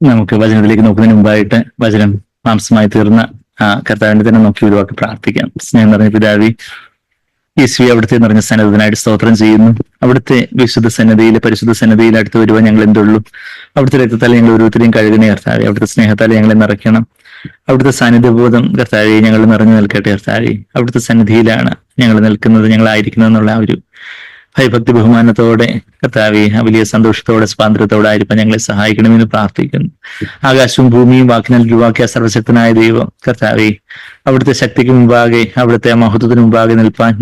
നമുക്ക് വചനത്തിലേക്ക് നോക്കുന്നതിന് മുമ്പായിട്ട് വചനം മാംസമായി തീർന്ന കർത്താവിനെ തന്നെ നോക്കി ഒരു വാക്ക് പ്രാർത്ഥിക്കാം. സ്നേഹം നിറഞ്ഞ പിതാവി, യേശുവെ, അവിടുത്തെ നിറഞ്ഞ സന്നദ്ധനായിട്ട് സ്തോത്രം ചെയ്യുന്നു. അവിടുത്തെ വിശുദ്ധ സന്നദ്ധയിൽ, പരിശുദ്ധ സന്നദ്ധയിൽ അടുത്ത് വരുവാൻ ഞങ്ങൾ എന്തുള്ളൂ. അവിടുത്തെ രക്തത്താൽ ഞങ്ങൾ ഓരോരുത്തരെയും കഴുകണേ കർത്താവെ. അവിടുത്തെ സ്നേഹത്താൽ ഞങ്ങളെ നിറയ്ക്കണം. അവിടുത്തെ സാന്നിധ്യബോധം കർത്താവെ ഞങ്ങൾ നിറഞ്ഞു നിൽക്കട്ടെ കർത്താവെ. അവിടുത്തെ സന്നിധിയിലാണ് ഞങ്ങൾ നിൽക്കുന്നത്, ഞങ്ങളായിരിക്കുന്നത് എന്നുള്ള ആ ഒരു ഭയഭക്തി ബഹുമാനത്തോടെ കർത്താവെ, ആ വലിയ സന്തോഷത്തോടെ സ്വാതന്ത്ര്യത്തോടെ ആയിരിക്കാൻ ഞങ്ങളെ സഹായിക്കണമെന്ന് പ്രാർത്ഥിക്കുന്നു. ആകാശവും ഭൂമിയും വാക്കിനാൽ രൂപാക്കിയ സർവശക്തനായ ദൈവം കർത്താവെ, അവിടുത്തെ ശക്തിക്ക് മുമ്പാകെ, അവിടുത്തെ മഹത്വത്തിന് മുമ്പാകെ നിൽപ്പാൻ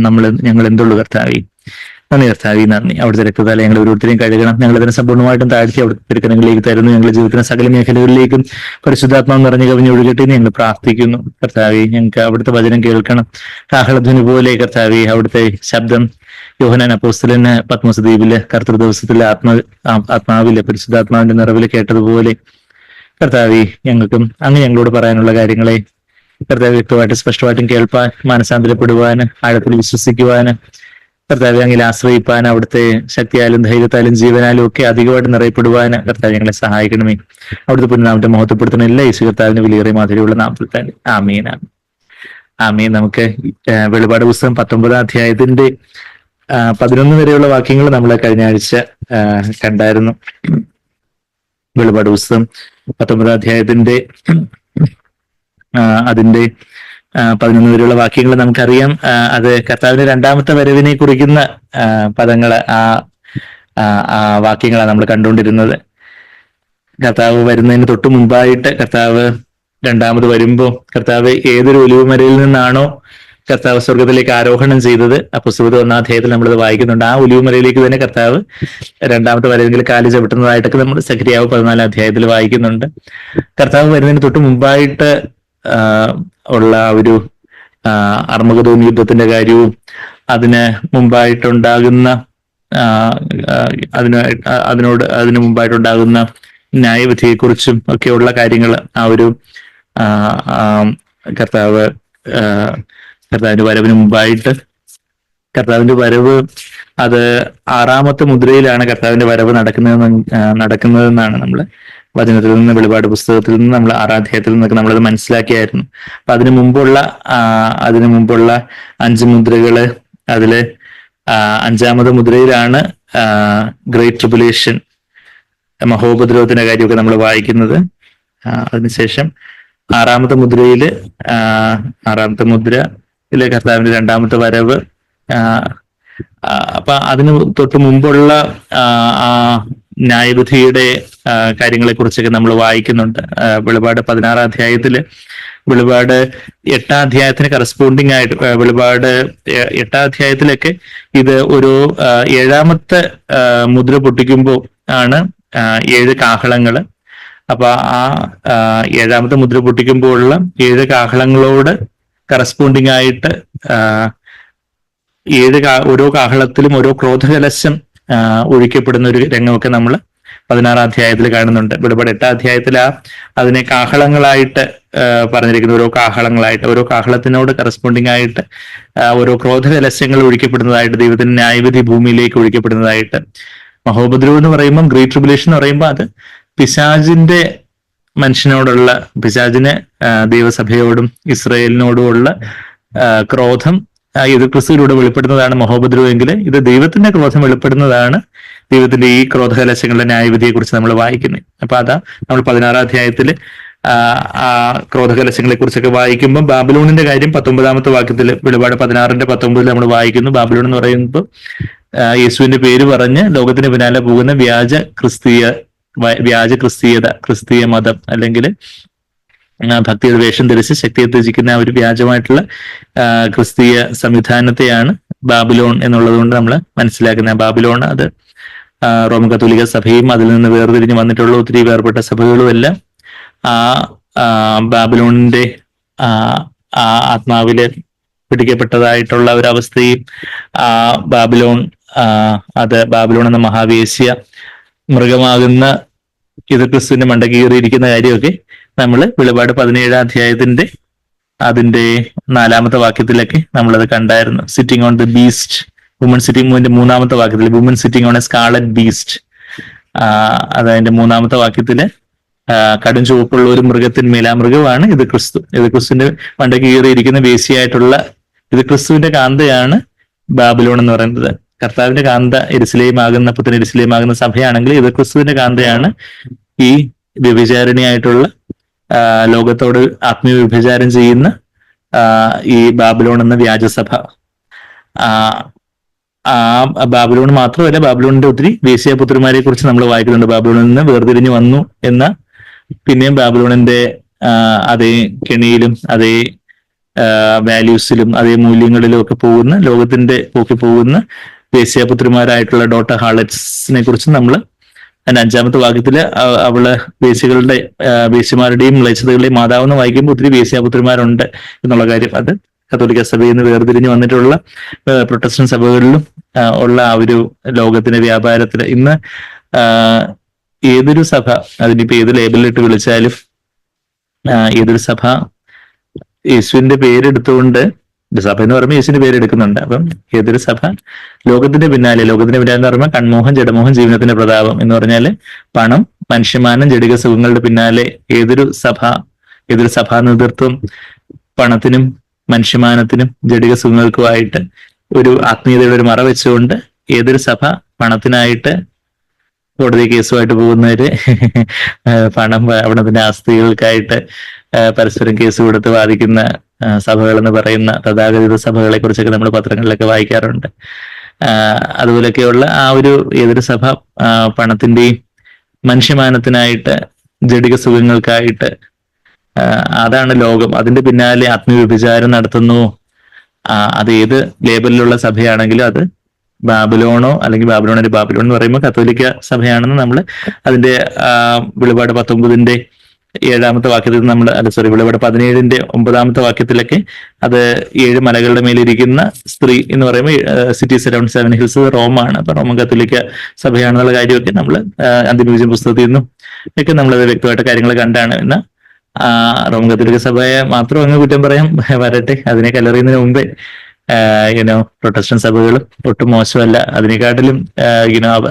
ഞങ്ങൾ എന്തുള്ളൂ കർത്താവെ. നന്ദി കർത്താവെ, നന്ദി. അവിടുത്തെ രക്തത്താൽ ഞങ്ങൾ ഓരോരുത്തരെയും കഴുകണം. ഞങ്ങൾ അതിനെ സമ്പൂർണ്ണമായിട്ടും താഴ്ത്തി അവിടുത്തെ തിരുക്കരങ്ങളിലേക്ക് തരുന്നു. ഞങ്ങളുടെ ജീവിതത്തിന്റെ സകല മേഖലകളിലേക്കും പരിശുദ്ധാത്മാവ് നിറഞ്ഞു കവിഞ്ഞൊഴുകട്ടെ എന്ന് ഞങ്ങൾ പ്രാർത്ഥിക്കുന്നു കർത്താവെ. ഞങ്ങൾക്ക് അവിടുത്തെ വചനം കേൾക്കണം. കാഹളധ്വനി പോലെ കർത്താവെ, അവിടുത്തെ ശബ്ദം യോഹന്നാൻ അപ്പോസ്തലന് പത്മോസ് ദ്വീപില് കർത്തൃ ദിവസത്തിലെ ആത്മാവിലെ പരിശുദ്ധാത്മാവിന്റെ നിറവില് കേട്ടതുപോലെ കർത്താവെ, ഞങ്ങൾക്കും അങ്ങ് ഞങ്ങളോട് പറയാനുള്ള കാര്യങ്ങളെ കർത്താവ് വ്യക്തമായിട്ട് സ്പഷ്ടമായിട്ടും കേൾപ്പാൻ, മാനസാന്തരപ്പെടുവാന്, ആഴത്തിൽ വിശ്വസിക്കുവാന്, കർത്താവെ അങ്ങിൽ ആശ്രയിപ്പാൻ, അവിടുത്തെ ശക്തിയാലും ധൈര്യത്താലും ജീവനാലും ഒക്കെ അധികമായിട്ട് നിറയപ്പെടുവാന് കർത്താവ് ഞങ്ങളെ സഹായിക്കണമേ. അവിടുത്തെ പുനഃനാമത്തെ മഹത്വപ്പെടുത്തുന്ന എല്ലാ യേശു കർത്താവിന് വിലയേറിയ മാതിരിയുള്ള നാമത്തിൽ തന്നെ ആമീൻ. ആമീൻ. നമുക്ക് വെളിപാട് പുസ്തകം 19 അധ്യായത്തിന്റെ 11 വരെയുള്ള വാക്യങ്ങൾ നമ്മൾ കഴിഞ്ഞ ആഴ്ച കണ്ടായിരുന്നു. വെളിപാട് പുസ്തകം 19 അധ്യായത്തിന്റെ അതിന്റെ 11 വരെയുള്ള വാക്യങ്ങൾ നമുക്കറിയാം. അത് കർത്താവിന്റെ രണ്ടാമത്തെ വരവിനെ കുറിക്കുന്ന പദങ്ങള്, ആ വാക്യങ്ങളാണ് നമ്മൾ കണ്ടുകൊണ്ടിരുന്നത്. കർത്താവ് വരുന്നതിന് തൊട്ട് മുമ്പായിട്ട് കർത്താവ് രണ്ടാമത് വരുമ്പോ കർത്താവ് ഏതൊരു ഒലിവുമരയിൽ നിന്നാണോ കർത്താവ് സ്വർഗത്തിലേക്ക് ആരോഹണം ചെയ്തത്, അപ്പോസ്തലരുടെ 1-ാം അധ്യായത്തിൽ നമ്മളത് വായിക്കുന്നുണ്ട്. ആ ഒലിവുമരയിലേക്ക് തന്നെ കർത്താവ് രണ്ടാമത്തെ വരവെങ്കിൽ കാല് ചവിട്ടുന്നതായിട്ടൊക്കെ നമ്മൾ സെഖരിയാവ് 14-ാം അധ്യായത്തിൽ വായിക്കുന്നുണ്ട്. കർത്താവ് വരുന്നതിന് തൊട്ട് മുമ്പായിട്ട് ഉള്ള ഒരു അർമ്മഗദോൻ യുദ്ധത്തിന്റെ കാര്യവും അതിന് മുമ്പായിട്ടുണ്ടാകുന്ന അതിനു മുമ്പായിട്ടുണ്ടാകുന്ന ന്യായവിധിയെക്കുറിച്ചും ഒക്കെയുള്ള കാര്യങ്ങൾ ആ ഒരു കർത്താവിന്റെ വരവിന് മുമ്പായിട്ട്, കർത്താവിന്റെ വരവ് അത് 6ാമത്തെ മുദ്രയിലാണ് കർത്താവിന്റെ വരവ് നടക്കുന്നതെന്നാണ് നമ്മൾ വചനത്തിൽ നിന്ന്, വെളിപാട് പുസ്തകത്തിൽ നിന്ന്, നമ്മൾ 6-ാം അധ്യായത്തിൽ നിന്നൊക്കെ നമ്മളത് മനസ്സിലാക്കിയായിരുന്നു. അപ്പൊ അതിനു മുമ്പുള്ള 5 മുദ്രകള്, അതില് 5ാമത് മുദ്രയിലാണ് ഗ്രേറ്റ് ട്രിബുലേഷൻ, മഹോപദ്രവത്തിന്റെ കാര്യമൊക്കെ നമ്മൾ വായിക്കുന്നത്. അതിനുശേഷം 6ാമത്തെ മുദ്രയില് 6ാമത്തെ മുദ്രയിലെ കർത്താവിന്റെ രണ്ടാമത്തെ വരവ്. അപ്പൊ അതിന് തൊട്ട് മുമ്പുള്ള ന്യായവിധിയുടെ കാര്യങ്ങളെ കുറിച്ചൊക്കെ നമ്മൾ വായിക്കുന്നുണ്ട്. വെളിപാട് 16-ാം അധ്യായത്തില്, വെളിപാട് 8-ാം അധ്യായത്തിന് കറസ്പോണ്ടിങ് ആയിട്ട്, വെളിപാട് 8-ാം അധ്യായത്തിലൊക്കെ ഇത് ഒരു 7ാമത്തെ മുദ്ര പൊട്ടിക്കുമ്പോൾ ആണ് 7 കാഹളങ്ങള്. അപ്പൊ ആ 7ാമത്തെ മുദ്ര പൊട്ടിക്കുമ്പോൾ ഉള്ള 7 കാഹളങ്ങളോട് കറസ്പോണ്ടിങ് ആയിട്ട് ഓരോ കാഹളത്തിലും ഓരോ ക്രോധകലശം ഒഴിക്കപ്പെടുന്ന ഒരു രംഗമൊക്കെ നമ്മൾ 16-ാം അധ്യായത്തിൽ കാണുന്നുണ്ട്. വെളിപാട് 8-ാം അധ്യായത്തിൽ അതിനെ കാഹളങ്ങളായിട്ട് പറഞ്ഞിരിക്കുന്ന, ഓരോ കാഹളത്തിനോട് കറസ്പോണ്ടിങ് ആയിട്ട് ഓരോ ക്രോധകലശങ്ങൾ ഒഴിക്കപ്പെടുന്നതായിട്ട്, ദൈവത്തിന്റെ ന്യായവിധി ഭൂമിയിലേക്ക് ഒഴിക്കപ്പെടുന്നതായിട്ട്. മഹോപദ്രവം എന്ന് പറയുമ്പോൾ, ഗ്രേറ്റ് ട്രിബുലേഷൻ എന്ന് പറയുമ്പോൾ അത് പിശാചിന്റെ മനുഷ്യനോടുള്ള, പിശാചിന് ദൈവസഭയോടും ഇസ്രായേലിനോടുമുള്ള ക്രോധം ഇത് ക്രിസ്തുവിലൂടെ വെളിപ്പെടുന്നതാണ് മഹോപദ്രവമെങ്കിൽ, ഇത് ദൈവത്തിന്റെ ക്രോധം വെളിപ്പെടുന്നതാണ് ദൈവത്തിന്റെ ഈ ക്രോധകലശങ്ങളുടെ ന്യായവിധിയെ കുറിച്ച് നമ്മൾ വായിക്കുന്നത്. അപ്പൊ അതാ നമ്മൾ 16-ാം അധ്യായത്തില് ആ ക്രോധകലശങ്ങളെ കുറിച്ചൊക്കെ വായിക്കുമ്പോൾ ബാബിലോണിന്റെ കാര്യം 19ാമത്തെ വാക്യത്തിൽ, വെളിപാട് 16-ന്റെ 19 നമ്മൾ വായിക്കുന്നു. ബാബിലോൺ എന്ന് പറയുമ്പോൾ യേശുവിന്റെ പേര് പറഞ്ഞ് ലോകത്തിന് പിന്നാലെ പോകുന്ന ക്രിസ്തീയ മതം, അല്ലെങ്കിൽ ഭക്തിയുടെ വേഷം ധരിച്ച് ശക്തിയെ ത്യജിക്കുന്ന ഒരു വ്യാജമായിട്ടുള്ള ക്രിസ്തീയ സംവിധാനത്തെയാണ് ബാബിലോൺ എന്നുള്ളത് കൊണ്ട് നമ്മൾ മനസ്സിലാക്കുന്നത്. ബാബിലോൺ അത് റോമൻ കത്തോലിക്ക സഭയും അതിൽ നിന്ന് വേർതിരിഞ്ഞ് വന്നിട്ടുള്ള ഒത്തിരി വേർപെട്ട സഭകളും എല്ലാം ബാബിലോണിന്റെ ആത്മാവില് പിടിക്കപ്പെട്ടതായിട്ടുള്ള ഒരവസ്ഥയും, ബാബിലോൺ എന്ന മഹാവേശ്യ മൃഗമാകുന്ന ഇത് ക്രിസ്തുവിന്റെ മണ്ട കീറിയിരിക്കുന്ന കാര്യമൊക്കെ നമ്മൾ വെളിപാട് 17-ാം അധ്യായത്തിന്റെ അതിന്റെ 4ാമത്തെ വാക്യത്തിലൊക്കെ നമ്മളത് കണ്ടായിരുന്നു. Sitting on the beast, woman sitting, 3ാമത്തെ വാക്യത്തിൽ woman sitting on a scarlet beast, അതതിന്റെ 3ാമത്തെ വാക്യത്തില് കടും ചുവപ്പുള്ള ഒരു മൃഗത്തിന്മേൽ, ആ മൃഗമാണ് ഇത് ക്രിസ്തു. ഇത് ക്രിസ്തുവിന്റെ മണ്ടയ്ക്ക് കീറിയിരിക്കുന്ന വേശ്യയായിട്ടുള്ള ഇത് ക്രിസ്തുവിന്റെ കാന്തയാണ് ബാബിലോൺ എന്ന് പറയുന്നത്. കർത്താവിന്റെ കാന്ത യെരൂശലേമാകുന്ന പുത്തൻ യെരൂശലേമാകുന്ന സഭയാണെങ്കിൽ ഇത് ക്രിസ്തുവിന്റെ കാന്തയാണ് ഈ വ്യഭിചാരിണിയായിട്ടുള്ള ലോകത്തോട് ആത്മീയ വ്യഭിചാരം ചെയ്യുന്ന ഈ ബാബിലോൺ എന്ന വ്യാജസഭ. ആ ബാബിലോൺ മാത്രമല്ല, ബാബിലോണിന്റെ ഒത്തിരി വേശ്യാപുത്രന്മാരെ കുറിച്ച് നമ്മൾ വായിക്കുന്നുണ്ട്. ബാബിലോണിൽ നിന്ന് വേർതിരിഞ്ഞു വന്നു എന്ന, പിന്നെയും ബാബിലോണിന്റെ അതേ കെണിയിലും അതേ വാല്യൂസിലും അതേ മൂല്യങ്ങളിലും ഒക്കെ പോകുന്ന, ലോകത്തിന്റെ പോക്കി പോകുന്ന വേശ്യാപുത്രിമാരായിട്ടുള്ള ഡോട്ടർ ഹാളറ്റ്സിനെ കുറിച്ച് നമ്മൾ അതിന്റെ 5-ാമത്തെ വാക്യത്തില് അവള് വേശ്യമാരുടെയും മ്ലേച്ഛതകളുടെയും മാതാവെന്ന് വായിക്കുമ്പോൾ ഒത്തിരി വേശ്യാപുത്രിമാരുണ്ട് എന്നുള്ള കാര്യം, അത് കത്തോലിക്ക സഭയിൽ നിന്ന് വേർതിരിഞ്ഞ് വന്നിട്ടുള്ള പ്രൊട്ടസ്റ്റന്റ് സഭകളിലും ഉള്ള ആ ഒരു ലോകത്തിന്റെ വ്യാപാരത്തില് ഇന്ന് ഏതൊരു സഭ, അതിനിപ്പോ ഏത് ലേബലിലിട്ട് വിളിച്ചാലും ഏതൊരു സഭ യേശുവിന്റെ പേരെടുത്തുകൊണ്ട്, സഭ എന്ന് പറയുമ്പോൾ യേശുവിന്റെ പേരെടുക്കുന്നുണ്ട്. അപ്പം ഏതൊരു സഭ ലോകത്തിന്റെ പിന്നാലെ എന്ന് പറയുമ്പോൾ കൺമോഹം, ജഡമോഹം, ജീവനത്തിന്റെ പ്രതാപം എന്ന് പറഞ്ഞാല് പണം, മനുഷ്യമാനം, ജഡിക സുഖങ്ങളുടെ പിന്നാലെ ഏതൊരു സഭാ നേതൃത്വം പണത്തിനും മനുഷ്യമാനത്തിനും ജഡിക സുഖങ്ങൾക്കുമായിട്ട് ഒരു ആത്മീയതയുടെ ഒരു മറ വെച്ചുകൊണ്ട് ഏതൊരു സഭ പണത്തിനായിട്ട് കോടതി കേസുമായിട്ട് പോകുന്നവര്, പണം പണത്തിന്റെ ആസ്തികൾക്കായിട്ട് പരസ്പരം കേസ് കൊടുത്ത് വാദിക്കുന്ന സഭകൾ എന്ന് പറയുന്ന തഥാകഥിത സഭകളെ കുറിച്ചൊക്കെ നമ്മൾ പത്രങ്ങളിലൊക്കെ വായിക്കാറുണ്ട്. അതുപോലെയൊക്കെയുള്ള ആ ഒരു ഏതൊരു സഭ പണത്തിന്റെയും മനുഷ്യമാനത്തിനായിട്ട് ജഡിക സുഖങ്ങൾക്കായിട്ട്, അതാണ് ലോകം. അതിന്റെ പിന്നാലെ ആത്മീയ വ്യഭിചാരം നടത്തുന്നു. അത് ഏത് ലേബലിലുള്ള സഭയാണെങ്കിലും അത് ബാബിലോണോ അല്ലെങ്കിൽ ബാബിലോൺ എന്ന് പറയുമ്പോൾ കത്തോലിക്ക സഭയാണെന്ന് നമ്മൾ അതിന്റെ വെളിപാട് 19-ന്റെ 7-ാമത്തെ വാക്യത്തിൽ നമ്മൾ വെളിപാട് 17-ന്റെ 9-ാമത്തെ വാക്യത്തിലൊക്കെ അത് 7 മലകളുടെ മേലിരിക്കുന്ന സ്ത്രീ എന്ന് പറയുമ്പോൾ സിറ്റീസ് അറൗണ്ട് 7 ഹിൽസ് റോമാണ്. അപ്പൊ റോമൻ കത്തോലിക്ക സഭയാണെന്നുള്ള കാര്യമൊക്കെ നമ്മൾ അന്തിമവിജയം പുസ്തകത്തിൽ നിന്നും ഒക്കെ നമ്മളത് വ്യക്തമായിട്ട് കാര്യങ്ങൾ കണ്ടാണ്. എന്നാൽ റോമൻ കത്തോലിക്ക സഭയെ മാത്രം അങ്ങ് കുറ്റം പറയാൻ വരട്ടെ, അതിനെ കല്ലെറിയുന്നതിന് മുമ്പേ പ്രൊട്ടസ്റ്റന്റ് സഭകളും ഒട്ടും മോശമല്ല. അതിനെക്കാട്ടിലും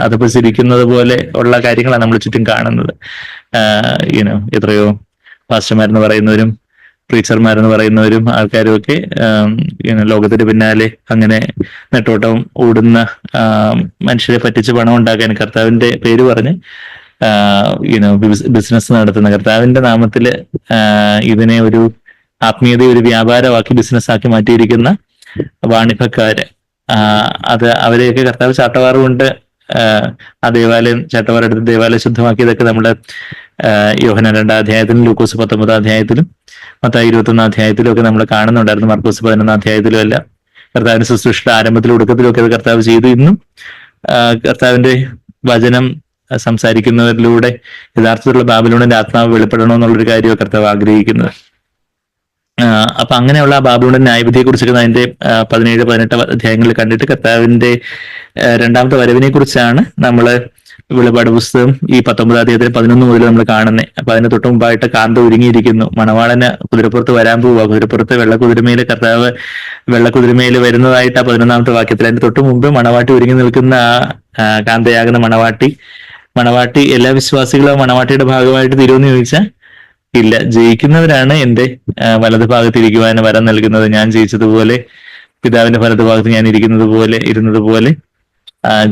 അധപതിച്ചിരിക്കുന്നത് പോലെ ഉള്ള കാര്യങ്ങളാണ് നമ്മൾ ചുറ്റും കാണുന്നത്. എത്രയോ പാസ്റ്റർമാരെന്ന് പറയുന്നവരും പ്രീച്ചർമാരെന്ന് പറയുന്നവരും ആൾക്കാരും ഒക്കെ ലോകത്തിന്റെ പിന്നാലെ അങ്ങനെ നെട്ടോട്ടം ഓടുന്ന, മനുഷ്യരെ പറ്റിച്ച് പണം ഉണ്ടാക്കാൻ കർത്താവിന്റെ പേര് പറഞ്ഞ് ബിസിനസ് നടത്തുന്ന, കർത്താവിന്റെ നാമത്തില് ഇതിനെ ഒരു ആത്മീയതയെ ഒരു വ്യാപാരമാക്കി ബിസിനസ്സാക്കി മാറ്റിയിരിക്കുന്ന വാണിഭക്കാര്, അത് അവരെയൊക്കെ കർത്താവ് ചാട്ടവാറ് കൊണ്ട് ആ ദേവാലയം ചാട്ടവാറെടുത്ത് ദേവാലയം ശുദ്ധമാക്കിയതൊക്കെ നമ്മുടെ യോഹന്നാൻ 2-ാം അധ്യായത്തിലും ലൂക്കോസ് 19-ാം അധ്യായത്തിലും മത്തായി 21-ാം അധ്യായത്തിലും ഒക്കെ നമ്മൾ കാണുന്നുണ്ടായിരുന്നു. മർക്കോസ് 11-ാം അധ്യായത്തിലും എല്ലാം കർത്താവിന്റെ ശുശ്രൂഷയുടെ ആരംഭത്തിലും ഒടുക്കത്തിലും ഒക്കെ അത് കർത്താവ് ചെയ്തു. ഇന്നും കർത്താവിന്റെ വചനം സംസാരിക്കുന്നവരിലൂടെ യഥാർത്ഥത്തിലുള്ള ബാബിലോണിന്റെ ആത്മാവ് വെളിപ്പെടണമെന്നുള്ളൊരു കാര്യമാണ് കർത്താവ് ആഗ്രഹിക്കുന്നത്. അപ്പൊ അങ്ങനെയുള്ള ആ ബാബിലോണിന്റെ ന്യായവിധിയെ കുറിച്ചൊക്കെ അതിന്റെ 17-18 അധ്യായങ്ങളിൽ കണ്ടിട്ട് കർത്താവിന്റെ 2-ാമത്തെ വരവിനെ കുറിച്ചാണ് നമ്മള് വെളിപാട് പുസ്തകം ഈ 19-ാം അധ്യായത്തിൽ 11 മുതൽ നമ്മൾ കാണുന്നത്. അപ്പൊ അതിന് തൊട്ട് മുമ്പായിട്ട് കാന്ത ഒരുങ്ങിയിരിക്കുന്നു, മണവാളന് കുതിരപ്പുറത്ത് വരാൻ പോവുക, കുതിരപ്പുറത്ത് വെള്ളക്കുതിരമേല് കർത്താവ് വെള്ളക്കുതിരമേല് വരുന്നതായിട്ട് ആ 11-ാമത്തെ വാക്യത്തിൽ. അതിന്റെ തൊട്ട് മുമ്പ് മണവാട്ടി ഒരുങ്ങി നിൽക്കുന്ന ആ കാന്തയാകുന്ന മണവാട്ടി എല്ലാ വിശ്വാസികളും മണവാട്ടിയുടെ ഭാഗമായിട്ട് തീരുമെന്ന് ചോദിച്ചാൽ ഇല്ല. ജയിക്കുന്നവരാണ് എന്റെ വലതു ഭാഗത്തിരിക്കുവാൻ വരം നൽകുന്നത്. ഞാൻ ജയിച്ചതുപോലെ പിതാവിന്റെ വലതു ഭാഗത്ത് ഞാൻ ഇരുന്നത് പോലെ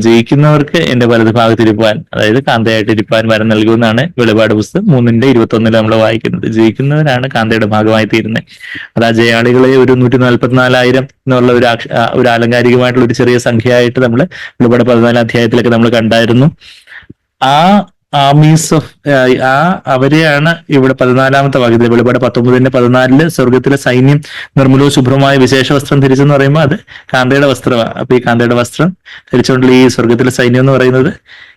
ജയിക്കുന്നവർക്ക് എന്റെ വലതു ഭാഗത്തിരിപ്പാൻ, അതായത് കാന്തയായിട്ട് ഇരിപ്പാൻ വരം നൽകുമെന്നാണ് വെളിപാട് പുസ്തകം 3-ന്റെ 21 നമ്മൾ വായിക്കുന്നത്. ജയിക്കുന്നവരാണ് കാന്തയുടെ ഭാഗമായി തീരുന്നത്. അത് ആ ജയാളികളെ ഒരു 144,000 എന്നുള്ള ഒരു ആലങ്കാരികമായിട്ടുള്ള ഒരു ചെറിയ സംഖ്യയായിട്ട് നമ്മൾ വെളിപാട് 14-ാം അധ്യായത്തിലൊക്കെ നമ്മൾ കണ്ടായിരുന്നു. ആ ആർമീസ് ഓഫ് അവരെയാണ് ഇവിടെ 14-ാമത്തെ വാക്യത്തിൽ വെളിപാട് 19-ന്റെ 14 സ്വർഗത്തിലെ സൈന്യം നിർമ്മലവും ശുഭ്രമായ വിശേഷ വസ്ത്രം ധരിച്ചെന്ന് പറയുമ്പോൾ അത് കാന്തയുടെ വസ്ത്രമാണ്. അപ്പൊ ഈ കാന്തയുടെ വസ്ത്രം ധരിച്ചുകൊണ്ടുള്ള ഈ സ്വർഗത്തിലെ സൈന്യം എന്ന് പറയുന്നത്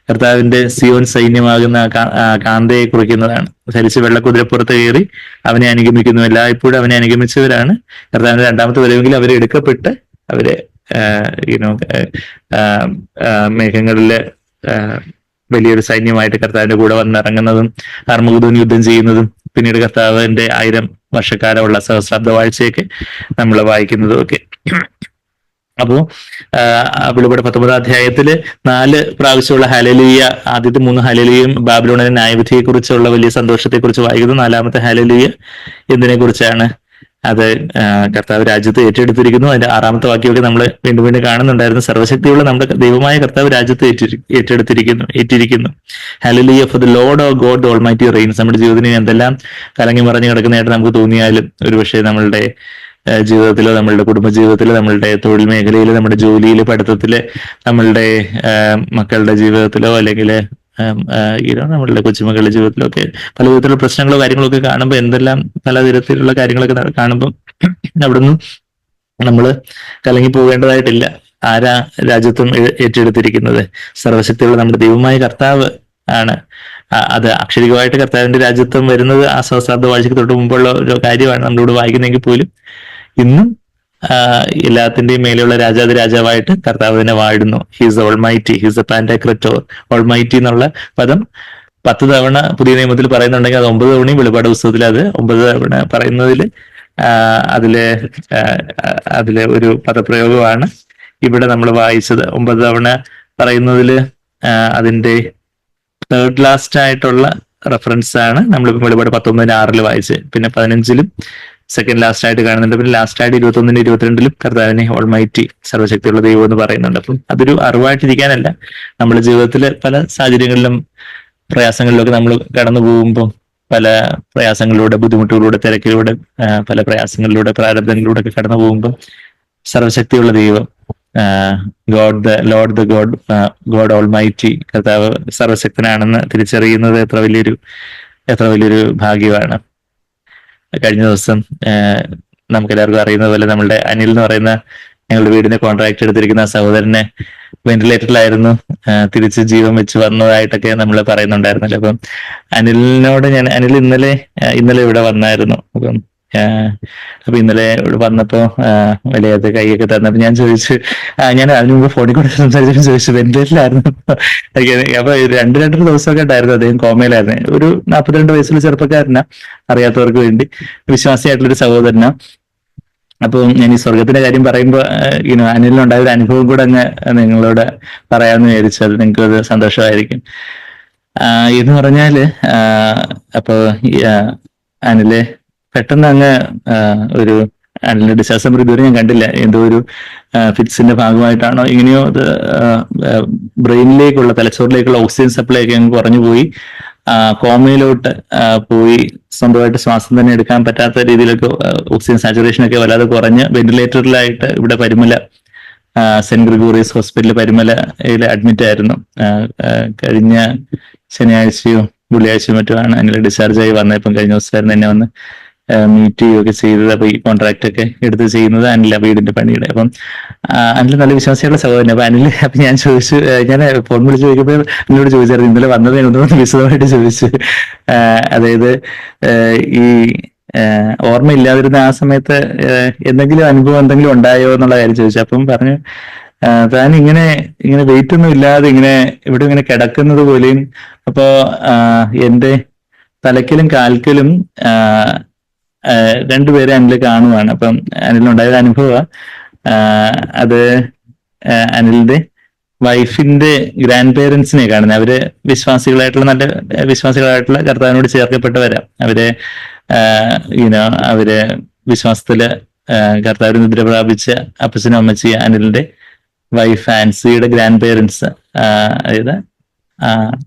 കർത്താവിന്റെ സിയോൻ സൈന്യമാകുന്ന കാന്തയെ കുറിക്കുന്നതാണ്. ധരിച്ച് വെള്ളക്കുതിരപ്പുറത്ത് കയറി അവനെ അനുഗമിക്കുന്നു. എല്ലായ്പ്പോഴും അവനെ അനുഗമിച്ചവരാണ് കർത്താവിന്റെ 2-ാമത്തെ വരവെങ്കിൽ അവരെ എടുക്കപ്പെട്ട് അവരെ മേഘങ്ങളില് വലിയൊരു സൈന്യമായിട്ട് കർത്താവിന്റെ കൂടെ വന്നിറങ്ങുന്നതും അർമ്മഗദോൻ യുദ്ധം ചെയ്യുന്നതും പിന്നീട് കർത്താവിന്റെ 1000 വർഷക്കാലമുള്ള സഹസ്രാബ്ദ വാഴ്ചയൊക്കെ നമ്മൾ വായിക്കുന്നതും ഒക്കെ. അപ്പോ വെളിപാട് 19 അധ്യായത്തില് 4 പ്രാവശ്യമുള്ള ഹല്ലേലൂയ, ആദ്യത്തെ 3 ഹല്ലേലൂയയും ബാബിലോണിലെ ന്യായവിധിയെ കുറിച്ചുള്ള വലിയ സന്തോഷത്തെ കുറിച്ച് വായിക്കുന്നു. 4-മത്തെ ഹല്ലേലൂയ എന്തിനെ കുറിച്ചാണ്? അത് കർത്താവ് രാജ്യത്ത് ഏറ്റെടുത്തിരിക്കുന്നു. അതിന്റെ 6-മത്തെ വാക്യമൊക്കെ നമ്മൾ വീണ്ടും വീണ്ടും കാണുന്നുണ്ടായിരുന്നു. സർവ്വശക്തിയുള്ള നമ്മുടെ ദൈവമായ കർത്താവ് രാജ്യത്ത് ഏറ്റിരിക്കുന്നു. Hallelujah for the Lord of God the Almighty reigns. നമ്മുടെ ജീവിതത്തിന് എന്തെല്ലാം കലങ്ങി മറിഞ്ഞു കിടക്കുന്നതായിട്ട് നമുക്ക് തോന്നിയാലും ഒരുപക്ഷെ നമ്മളുടെ ജീവിതത്തിലോ, നമ്മളുടെ കുടുംബജീവിതത്തിലോ, നമ്മളുടെ തൊഴിൽ മേഖലയിലോ, നമ്മുടെ ജോലിയില്, പഠിത്തത്തില്, നമ്മളുടെ മക്കളുടെ ജീവിതത്തിലോ, അല്ലെങ്കിൽ നമ്മളുടെ കൊച്ചുമക്കളുടെ ജീവിതത്തിലോ ഒക്കെ പല വിധത്തിലുള്ള പ്രശ്നങ്ങളോ കാര്യങ്ങളോ ഒക്കെ കാണുമ്പോൾ, എന്തെല്ലാം പലതരത്തിലുള്ള കാര്യങ്ങളൊക്കെ കാണുമ്പോൾ അവിടുന്ന് നമ്മൾ കലങ്ങി പോകേണ്ടതായിട്ടില്ല. ആരാ രാജ്യത്വം ഏറ്റെടുത്തിരിക്കുന്നത്? സർവശക്തിയുള്ള നമ്മുടെ ദൈവമായ കർത്താവ് ആണ്. അത് അക്ഷരികമായിട്ട് കർത്താവിന്റെ രാജ്യത്വം വരുന്നത് ആ സഹസ്രാബ്ദ വാഴ്ചയ്ക്ക് തൊട്ട് മുമ്പുള്ള ഒരു കാര്യമാണ് നമ്മളിവിടെ വായിക്കുന്നെങ്കിൽ പോലും ഇന്നും എല്ലാത്തിന്റെയും മേലെയുള്ള രാജാവായിട്ട് കർത്താവ് തന്നെ വാഴുന്നു. He's Almighty, he's a pantocrator. Almighty എന്നുള്ള പദം 10 തവണ പുതിയ നിയമത്തിൽ പറയുന്നുണ്ടെങ്കിൽ അത് 9 തവണയും വെളിപാട് പുസ്തകത്തിൽ അത് 9 തവണ പറയുന്നതിൽ അതിലെ ഒരു പദപ്രയോഗമാണ് ഇവിടെ നമ്മൾ വായിച്ചത്. 9 തവണ പറയുന്നതിൽ അതിന്റെ തേർഡ് ലാസ്റ്റ് ആയിട്ടുള്ള റെഫറൻസ് ആണ് നമ്മളിപ്പോൾ വെളിപാട് 19:6 വായിച്ചത്. പിന്നെ 15-ലും സെക്കൻഡ് ലാസ്റ്റ് ആയിട്ട് കാണുന്നുണ്ട്. പിന്നെ ലാസ്റ്റ് ആയിട്ട് 21-നും 22-ലും കർത്താവിനെ ഓൾമൈറ്റി, സർവ്വശക്തിയുള്ള ദൈവം എന്ന് പറയുന്നുണ്ട്. അപ്പം അതൊരു അറിവായിട്ടിരിക്കാനല്ല, നമ്മുടെ ജീവിതത്തിലെ പല സാഹചര്യങ്ങളിലും പ്രയാസങ്ങളിലൊക്കെ നമ്മൾ കടന്നു പോകുമ്പം, പല പ്രയാസങ്ങളിലൂടെ, ബുദ്ധിമുട്ടുകളിലൂടെ, തിരക്കിലൂടെ, പല പ്രയാസങ്ങളിലൂടെ, പ്രാരബ്ധങ്ങളിലൂടെ ഒക്കെ കടന്നു പോകുമ്പോൾ സർവ്വശക്തിയുള്ള ദൈവം, ഗോഡ് ഓൾമൈറ്റി, കർത്താവ് സർവശക്തനാണെന്ന് തിരിച്ചറിയുന്നത് എത്ര വലിയൊരു ഭാഗ്യമാണ്. കഴിഞ്ഞ ദിവസം നമുക്കെല്ലാവർക്കും അറിയുന്ന പോലെ നമ്മളുടെ അനിൽ എന്ന് പറയുന്ന ഞങ്ങളുടെ വീടിന്റെ കോൺട്രാക്ട് എടുത്തിരിക്കുന്ന സഹോദരനെ വെന്റിലേറ്ററിലായിരുന്നു, തിരിച്ച് ജീവൻ വെച്ച് വന്നതായിട്ടൊക്കെ നമ്മൾ പറയുന്നുണ്ടായിരുന്നല്ലോ. അപ്പം അനിൽ ഇന്നലെ ഇവിടെ വന്നായിരുന്നു. അപ്പൊ ഇന്നലെ ഇവിടെ വന്നപ്പോ വലിയത് കൈയൊക്കെ തന്നപ്പോ ഞാൻ ചോദിച്ചു, ഞാൻ അതിനു മുമ്പ് ഫോണിൽ കൂടെ സംസാരിച്ചപ്പോൾ ചോദിച്ചു വെന്റിലേറ്ററിലായിരുന്നു. അപ്പൊ 2-2.5 ദിവസമൊക്കെ ഉണ്ടായിരുന്നു അദ്ദേഹം കോമയിലായിരുന്നു. ഒരു 42 വയസ്സുള്ള ചെറുപ്പക്കാരനാ, അറിയാത്തവർക്ക് വേണ്ടി വിശ്വാസിയായിട്ടുള്ളൊരു സഹോദരനാ. അപ്പൊ ഞാൻ ഈ സ്വർഗത്തിന്റെ കാര്യം പറയുമ്പോൾ അനിലിനുണ്ടായ ഒരു അനുഭവം കൂടെ അങ്ങ് നിങ്ങളോട് പറയാമെന്ന് വിചാരിച്ചു. അത് നിങ്ങൾക്ക് അത് സന്തോഷമായിരിക്കും. എന്ന് പറഞ്ഞാല് അപ്പൊ അനില് പെട്ടെന്ന് അങ്ങ് അനിലിന്റെ ഡിസാസ്റ്റർ ഇതുവരെ ഞാൻ കണ്ടില്ല. എന്തോ ഒരു ഫിറ്റ്സിന്റെ ഭാഗമായിട്ടാണോ ഇങ്ങനെയോ അത് ബ്രെയിനിലേക്കുള്ള, തലച്ചോറിലേക്കുള്ള ഓക്സിജൻ സപ്ലൈ ഒക്കെ അങ്ങ് കുറഞ്ഞു പോയി, കോമയിലോട്ട് പോയി. സ്വന്തമായിട്ട് ശ്വാസം തന്നെ എടുക്കാൻ പറ്റാത്ത രീതിയിലൊക്കെ ഓക്സിജൻ സാച്ചുറേഷൻ ഒക്കെ വല്ലാതെ കുറഞ്ഞ് വെന്റിലേറ്ററിലായിട്ട് ഇവിടെ പരുമല സെന്റ് ഗ്രിഗോറിയസ് ഹോസ്പിറ്റലിൽ പരുമലയിൽ അഡ്മിറ്റ് ആയിരുന്നു. കഴിഞ്ഞ ശനിയാഴ്ചയോ വെള്ളിയാഴ്ചയോ മറ്റുമാണ് അനിൽ ഡിസ്ചാർജ് ആയി വന്നത്. ഇപ്പം കഴിഞ്ഞ ദിവസമായിരുന്നു എന്നെ വന്ന് മീറ്റ് ചെയ്യുകയൊക്കെ ചെയ്തത്. അപ്പൊ ഈ കോൺട്രാക്ട് ഒക്കെ എടുത്ത് ചെയ്യുന്നത് അനില, വീടിന്റെ പണിയുടെ. അപ്പം അനിൽ നല്ല വിശ്വാസിയുള്ള സഹോദരൻ. അപ്പൊ ഞാൻ ചോദിച്ചു, ഞാൻ ഫോൺ വിളിച്ച് ചോദിക്കുമ്പോൾ എന്നോട് ചോദിച്ചായിരുന്നു, ഇന്നലെ വന്നത് എന്നൊന്ന് വിശദമായിട്ട് ചോദിച്ചു. അതായത് ഈ ഓർമ്മയില്ലാതിരുന്ന ആ സമയത്ത് എന്തെങ്കിലും അനുഭവം എന്തെങ്കിലും ഉണ്ടായോ എന്നുള്ള കാര്യം ചോദിച്ചു. അപ്പം പറഞ്ഞു, താൻ ഇങ്ങനെ വെയിറ്റ് ഒന്നും ഇല്ലാതെ ഇവിടെ ഇങ്ങനെ കിടക്കുന്നത് പോലെയും, അപ്പോ എന്റെ തലക്കലും കാൽക്കലും രണ്ടുപേരെ അനിൽ കാണുവാണ്. അപ്പം അനിലിനുണ്ടായ ഒരു അനുഭവം അത് അനിലിന്റെ വൈഫിന്റെ ഗ്രാൻഡ് പേരൻസിനെ കാണുന്നത്. അവര് നല്ല വിശ്വാസികളായിട്ടുള്ള കർത്താവിനോട് ചേർക്കപ്പെട്ടവരാ. അവര് വിശ്വാസത്തില് കർത്താവിന് നിദ്ര പ്രാപിച്ച അപ്പച്ചനും അമ്മച്ചി അനിലിന്റെ വൈഫ് ആൻസിയുടെ ഗ്രാൻഡ് പേരൻസ്, അതായത്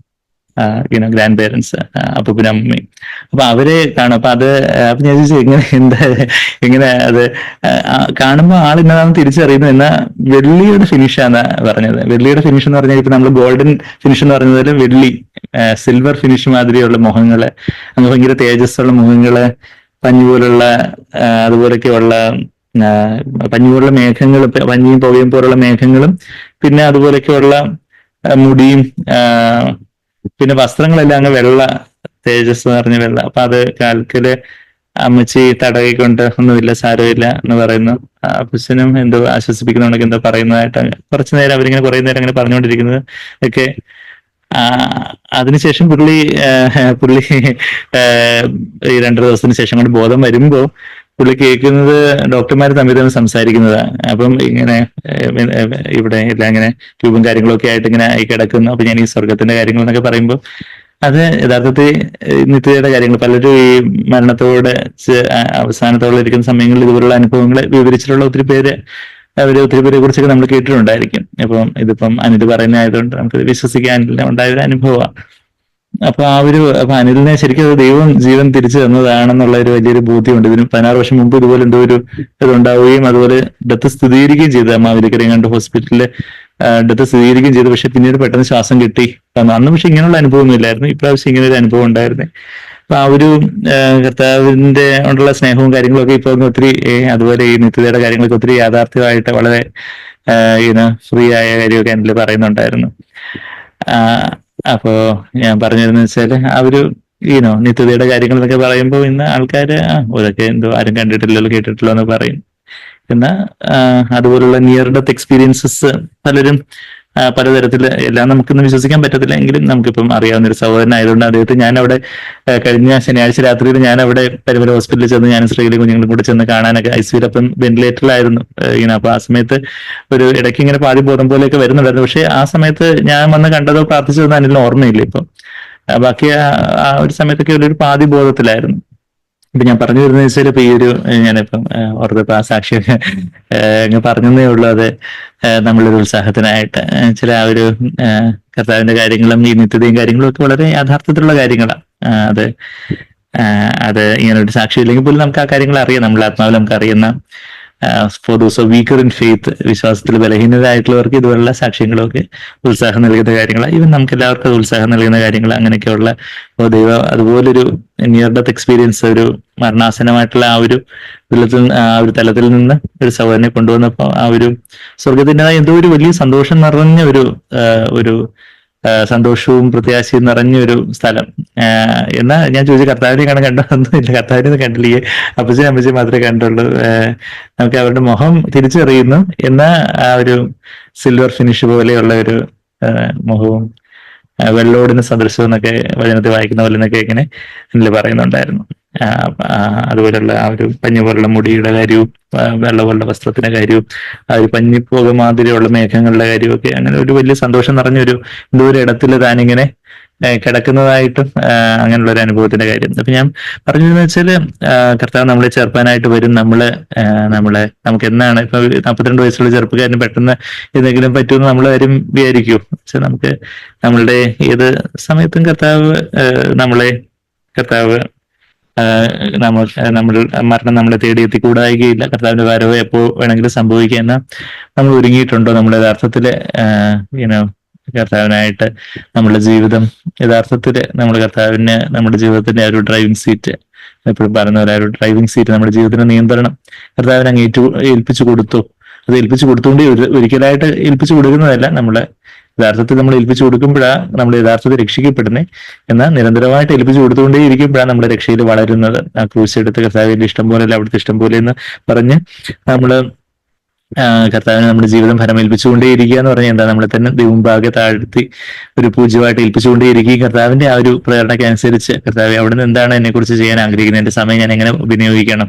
ഗ്രാൻഡ് പേരൻസ്, അപ്പൂപ്പനും അമ്മയും. അപ്പൊ അവരെ കാണും. അപ്പൊ ഞാൻ ചോദിച്ചു, എങ്ങനെ അത് കാണുമ്പോൾ ആൾ ഇന്നതാണെന്ന് തിരിച്ചറിയുന്നു. എന്നാ വെള്ളിയുടെ ഫിനിഷാണ് പറഞ്ഞത്. വെള്ളിയുടെ ഫിനിഷ് എന്ന് പറഞ്ഞാൽ ഇപ്പൊ നമ്മൾ ഗോൾഡൻ ഫിനിഷ് എന്ന് പറഞ്ഞതിൽ വെള്ളി, സിൽവർ ഫിനിഷ് മാതിരിയുള്ള മുഖങ്ങള്, അങ്ങ് ഭയങ്കര തേജസ്സുള്ള മുഖങ്ങള്, പഞ്ഞുപോലുള്ള അതുപോലൊക്കെയുള്ള പഞ്ഞുപോലുള്ള മേഘങ്ങളും, പഞ്ഞിയും പുകയും പോലുള്ള മേഘങ്ങളും, പിന്നെ അതുപോലൊക്കെയുള്ള മുടിയും, പിന്നെ വസ്ത്രങ്ങളെല്ലാം അങ്ങ് വെള്ള, തേജസ് നിറഞ്ഞ വെള്ള. അപ്പൊ അത് കാൽക്കല് അമ്മച്ചി തടവിക്കൊണ്ട് ഒന്നുമില്ല, സാരമില്ല എന്ന് പറയുന്നു. അപ്പച്ചനും എന്തോ ആശ്വസിപ്പിക്കുന്നുണ്ടെങ്കിൽ എന്തോ പറയുന്നതായിട്ട് കുറച്ചു നേരം അവരിങ്ങനെ കുറേ നേരം അങ്ങനെ പറഞ്ഞുകൊണ്ടിരിക്കുന്നത് ഒക്കെ. അതിനുശേഷം പുള്ളി ഈ 2 ദിവസത്തിന് ശേഷം കൊണ്ട് ബോധം വരുമ്പോ പുള്ളി കേൾക്കുന്നത് ഡോക്ടർമാർ തമ്മിൽ തമ്മിൽ സംസാരിക്കുന്നതാണ്. അപ്പം ഇങ്ങനെ ഇവിടെ എല്ലാം ഇങ്ങനെ ട്യൂബും കാര്യങ്ങളൊക്കെ ആയിട്ട് ഇങ്ങനെ ആയി കിടക്കുന്നു. അപ്പൊ ഞാൻ ഈ സ്വർഗത്തിന്റെ കാര്യങ്ങൾ എന്നൊക്കെ പറയുമ്പോൾ അത് യഥാർത്ഥത്തിൽ നിത്യതയുടെ കാര്യങ്ങൾ പലരും ഈ മരണത്തോടെ അവസാനത്തോടെ ഇരിക്കുന്ന സമയങ്ങളിൽ ഇതുപോലുള്ള അനുഭവങ്ങളെ വിവരിച്ചിട്ടുള്ള ഒത്തിരി പേര് ഒത്തിരി പേരെ കുറിച്ചൊക്കെ നമ്മൾ കേട്ടിട്ടുണ്ടായിരിക്കും. അപ്പം ഇതിപ്പം അനിൽ പറയുന്ന ആയതുകൊണ്ട് നമുക്ക് വിശ്വസിക്കാൻ ഉണ്ടായ ഒരു അനുഭവമാണ്. അപ്പൊ അപ്പൊ അനിലിനെ ശരിക്കും അത് ദൈവം ജീവൻ തിരിച്ചു തന്നതാണെന്നുള്ള ഒരു വലിയൊരു ബോധ്യമുണ്ട്. ഇതിന് 16 വർഷം മുമ്പ് ഇതുപോലെ എന്തോ ഒരു ഇതുണ്ടാവുകയും അതുപോലെ ഡെത്ത് സ്ഥിരീകരിക്കുകയും ചെയ്തു. മാവേലിക്കരയും കണ്ട് ഹോസ്പിറ്റലില് ഡെത്ത് സ്ഥിരീകരിക്കുകയും ചെയ്തു. പക്ഷെ പിന്നീട് പെട്ടെന്ന് ശ്വാസം കിട്ടി തന്നു. അന്ന് പക്ഷെ ഇങ്ങനെയുള്ള അനുഭവമൊന്നും ഇല്ലായിരുന്നു. ഇപ്രാവശ്യം ഇങ്ങനെ ഒരു അനുഭവം ഉണ്ടായിരുന്നേ. അപ്പൊ ആ ഒരു കർത്താവിന്റെ കൊണ്ടുള്ള സ്നേഹവും കാര്യങ്ങളൊക്കെ ഇപ്പൊ ഒത്തിരി അതുപോലെ ഈ നിത്യതയുടെ കാര്യങ്ങളൊക്കെ ഒത്തിരി യാഥാർത്ഥ്യമായിട്ട് വളരെ ഫ്രീ ആയ കാര്യമൊക്കെ എന്നിൽ പറയുന്നുണ്ടായിരുന്നു. അപ്പോ ഞാൻ പറഞ്ഞിരുന്നു വെച്ചാല് ആ ഒരു നിത്യതയുടെ കാര്യങ്ങൾ എന്നൊക്കെ പറയുമ്പോൾ ഇന്ന് ആൾക്കാര് അതൊക്കെ എന്തോ ആരും കണ്ടിട്ടില്ലല്ലോ കേട്ടിട്ടില്ലോ എന്ന് പറയും. എന്നാൽ അതുപോലുള്ള നിയർ ഡെത്ത് എക്സ്പീരിയൻസസ് പലരും പലതരത്തില് എല്ലാം നമുക്കൊന്നും വിശ്വസിക്കാൻ പറ്റത്തില്ല. എങ്കിലും നമുക്കിപ്പം അറിയാവുന്ന ഒരു സഹോദരനായതുകൊണ്ട് അദ്ദേഹത്തെ ഞാൻ അവിടെ കഴിഞ്ഞ ശനിയാഴ്ച രാത്രിയിൽ ഞാൻ അവിടെ പരിമല ഹോസ്പിറ്റലിൽ ചെന്ന് ഞാൻ ശ്രീലി കുഞ്ഞുങ്ങളും കൂടെ ചെന്ന് കാണാനൊക്കെ ഐസിയുലപ്പം വെന്റിലേറ്ററിലായിരുന്നു. അപ്പൊ ആ സമയത്ത് ഒരു ഇടയ്ക്ക് ഇങ്ങനെ പാതി ബോധം പോലെയൊക്കെ വരുന്നുണ്ടായിരുന്നു. പക്ഷെ ആ സമയത്ത് ഞാൻ വന്ന് കണ്ടതോ പ്രാർത്ഥിച്ചതൊന്നും അതിനുള്ള ഓർമ്മയില്ല ഇപ്പം. ബാക്കി ആ ഒരു സമയത്തൊക്കെ ഒരു പാതി ബോധത്തിലായിരുന്നു. ഇപ്പൊ ഞാൻ പറഞ്ഞു വരുന്നത് വെച്ചാൽ ഇപ്പൊ ഈ ഒരു ഞാനിപ്പം ഓർത്തപ്പോ ആ സാക്ഷിയൊക്കെ പറഞ്ഞതേ ഉള്ളൂ. അത് നമ്മളൊരു ഉത്സാഹത്തിനായിട്ട് ചില ആ ഒരു കർത്താവിന്റെ കാര്യങ്ങളും ഈ നിത്യതയും കാര്യങ്ങളും ഒക്കെ വളരെ യാഥാർത്ഥ്യത്തിലുള്ള കാര്യങ്ങളാണ്. അത് ഇങ്ങനെ ഒരു സാക്ഷി ഇല്ലെങ്കിൽ പോലും നമുക്ക് ആ കാര്യങ്ങൾ അറിയാം. നമ്മുടെ ആത്മാവിൽ നമുക്ക് അറിയുന്ന for those of weaker in faith, വിശ്വാസത്തിൽ ബലഹീനരായിട്ടുള്ളവർക്ക് ഇതുപോലുള്ള സാക്ഷ്യങ്ങളൊക്കെ ഉത്സാഹം നൽകുന്ന കാര്യങ്ങളാണ്. ഈവൻ നമുക്ക് എല്ലാവർക്കും അത് ഉത്സാഹം നൽകുന്ന കാര്യങ്ങൾ. അങ്ങനെയൊക്കെയുള്ള ദൈവം അതുപോലൊരു നിയർ ഡെത്ത് എക്സ്പീരിയൻസ്, ഒരു മരണാസനമായിട്ടുള്ള ആ ഒരു തലത്തിൽ നിന്ന് ഒരു സഹോദരനെ കൊണ്ടുവന്നപ്പോൾ ആ ഒരു സ്വർഗത്തിൻ്റെതായ എന്തോ ഒരു വലിയ സന്തോഷം നിറഞ്ഞ ഒരു സന്തോഷവും പ്രത്യാശയും നിറഞ്ഞൊരു സ്ഥലം. എന്നാ ഞാൻ ചോദിച്ചു കർത്താവിനെ കണ്ടൊന്നുമില്ല. കർത്താവിനെ കണ്ടില്ല, ഈ അപ്പച്ചനും മാത്രമേ കണ്ടുള്ളൂ. നമുക്ക് അവരുടെ മുഖം തിരിച്ചറിയുന്നു. എന്നാൽ ആ ഒരു സിൽവർ ഫിനിഷ് പോലെയുള്ള ഒരു മുഖവും വെള്ളോടിന് സദൃശം എന്നൊക്കെ വചനത്തിൽ വായിക്കുന്ന പോലെ എന്നൊക്കെ ഇങ്ങനെ എന്നിൽ പറയുന്നുണ്ടായിരുന്നു. അതുപോലുള്ള ആ ഒരു പഞ്ഞു പോലുള്ള മുടിയുടെ കാര്യവും വെള്ള പോലുള്ള വസ്ത്രത്തിന്റെ കാര്യവും ആ ഒരു പഞ്ഞിപ്പോക മാതിരിയുള്ള മേഘങ്ങളുടെ കാര്യവും ഒക്കെ അങ്ങനെ ഒരു വലിയ സന്തോഷം നിറഞ്ഞൊരു എന്തോ ഒരു ഇടത്തിൽ താനിങ്ങനെ കിടക്കുന്നതായിട്ടും അങ്ങനെയുള്ള ഒരു അനുഭവത്തിന്റെ കാര്യം. അപ്പൊ ഞാൻ പറഞ്ഞതെന്ന് വെച്ചാല് കർത്താവ് നമ്മളെ ചേർപ്പാനായിട്ട് വരും. നമുക്ക് എന്നാണ് ഇപ്പൊ 42 വയസ്സുള്ള ചെറുപ്പക്കാരന് പെട്ടെന്ന് എന്തെങ്കിലും പറ്റുമെന്ന് നമ്മൾ ആരും വിചാരിക്കൂ. പക്ഷെ നമുക്ക് നമ്മളുടെ ഏത് സമയത്തും കർത്താവ് നമ്മൾ മരണം നമ്മളെ തേടി എത്തിക്കൂടായികയില്ല. കർത്താവിന്റെ വരവ് എപ്പോ വേണമെങ്കിലും സംഭവിക്കുക. എന്നാൽ നമ്മൾ ഒരുങ്ങിയിട്ടുണ്ടോ നമ്മൾ യഥാർത്ഥത്തില് കർത്താവിനായിട്ട് നമ്മുടെ ജീവിതം യഥാർത്ഥത്തില് കർത്താവിന് നമ്മുടെ ജീവിതത്തിന്റെ ആ ഒരു ഡ്രൈവിംഗ് സീറ്റ്, എപ്പോഴും പറയുന്ന പോലെ ആ ഒരു ഡ്രൈവിംഗ് സീറ്റ്, നമ്മുടെ ജീവിതത്തിന്റെ നിയന്ത്രണം കർത്താവിന് അങ്ങ് ഏൽപ്പിച്ചു കൊടുത്തു. അത് ഏൽപ്പിച്ചു കൊടുത്തുകൊണ്ട് ഒരിക്കലായിട്ട് ഏൽപ്പിച്ചു കൊടുക്കുന്നതല്ല, യഥാർത്ഥത്തിൽ നമ്മൾ ഏൽപ്പിച്ചു കൊടുക്കുമ്പോഴാണ് നമ്മൾ യഥാർത്ഥത്തിൽ രക്ഷിക്കപ്പെടുന്നത്. എന്നാൽ നിരന്തരമായിട്ട് ഏൽപ്പിച്ചു കൊടുത്തുകൊണ്ടേ ഇരിക്കുമ്പോഴാണ് നമ്മുടെ രക്ഷയിൽ വളരുന്നത്. ആ ക്രൂശെടുത്ത് കർത്താവിന്റെ ഇഷ്ടം പോലെ അവിടുത്തെ ഇഷ്ടം പോലെ എന്ന് പറഞ്ഞ് കർത്താവിന് നമ്മുടെ ജീവിതം ഫലമേൽപ്പിച്ചുകൊണ്ടേ ഇരിക്കുക എന്ന് പറഞ്ഞാൽ എന്താ, നമ്മളെ തന്നെ ദൈവമുമ്പാകെ താഴ്ത്തി ഒരു പൂജ്യമായിട്ട് ഏൽപ്പിച്ചുകൊണ്ടേ ഇരിക്കുകയും കർത്താവിന്റെ ആ ഒരു പ്രേരണയ്ക്ക് അനുസരിച്ച് കർത്താവ് അവിടുന്ന് എന്താണ് എന്നെ കുറിച്ച് ചെയ്യാൻ ആഗ്രഹിക്കുന്നത്, എന്റെ സമയം ഞാൻ എങ്ങനെ വിനിയോഗിക്കണം,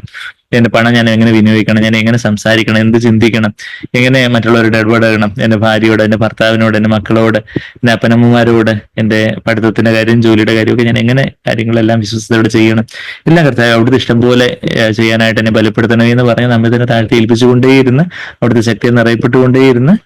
എന്റെ പണം ഞാൻ എങ്ങനെ വിനിയോഗിക്കണം, ഞാൻ എങ്ങനെ സംസാരിക്കണം, എന്ത് ചിന്തിക്കണം, എങ്ങനെ മറ്റുള്ളവരുടെ ഇടപെടണം, എന്റെ ഭാര്യയോട്, എന്റെ ഭർത്താവിനോട്, എന്റെ മക്കളോട്, എന്റെ അപ്പനമ്മമാരോട്, എന്റെ പഠിത്തത്തിന്റെ കാര്യം, ജോലിയുടെ കാര്യമൊക്കെ ഞാൻ എങ്ങനെ കാര്യങ്ങളെല്ലാം വിശ്വസതയോടെ ചെയ്യണം, എല്ലാം കർത്താവ് അവിടുത്തെ ഇഷ്ടം പോലെ ചെയ്യാനായിട്ട് എന്നെ ബലപ്പെടുത്തണമേ എന്ന് പറഞ്ഞ് നമ്മെ തന്നെ താഴ്ത്തി ഏൽപ്പിച്ചുകൊണ്ടേയിരുന്ന് അവിടുത്തെ ശക്തിയെ നിറയപ്പെട്ടുകൊണ്ടേയിരുന്ന്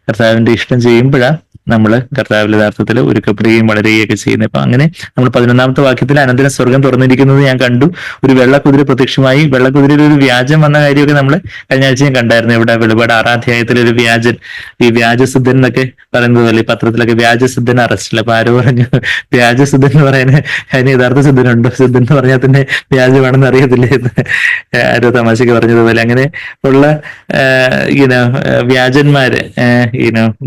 കർത്താവിന്റെ ഇഷ്ടം ചെയ്യുമ്പോഴാണ് നമ്മൾ കർത്താവിന്റെ യഥാർത്ഥത്തിൽ ഒരുക്കപ്പെടുകയും വളരുകയൊക്കെ ചെയ്യുന്നത്. അപ്പൊ അങ്ങനെ നമ്മൾ 11ാമത്തെ വാക്യത്തിൽ അനന്തര സ്വർഗം തുറന്നിരിക്കുന്നത് ഞാൻ കണ്ടു, ഒരു വെള്ളക്കുതിര പ്രത്യക്ഷമായി. വെള്ളക്കുതിരയിൽ ഒരു വ്യാജം വന്ന കാര്യമൊക്കെ നമ്മൾ കഴിഞ്ഞ ആഴ്ച ഞാൻ കണ്ടായിരുന്നു. ഇവിടെ വെളിപാട് 6ാം അധ്യായത്തിൽ ഒരു വ്യാജൻ, ഈ വ്യാജസിദ്ധൻ എന്നൊക്കെ പറയുന്നത് പോലെ പത്രത്തിലൊക്കെ വ്യാജസിദ്ധൻ അറസ്റ്റില്ല. അപ്പൊ ആരോ പറഞ്ഞു വ്യാജസിദ്ധൻ എന്ന് പറയുന്നത് അതിന് യഥാർത്ഥ സിദ്ധനുണ്ടോ, സിദ്ധൻ എന്ന് പറഞ്ഞാൽ തന്നെ വ്യാജമാണെന്ന് അറിയത്തില്ലേ എന്ന് ആരോ തമാശക്ക് പറഞ്ഞതുപോലെ അങ്ങനെ ഉള്ള വ്യാജന്മാര്,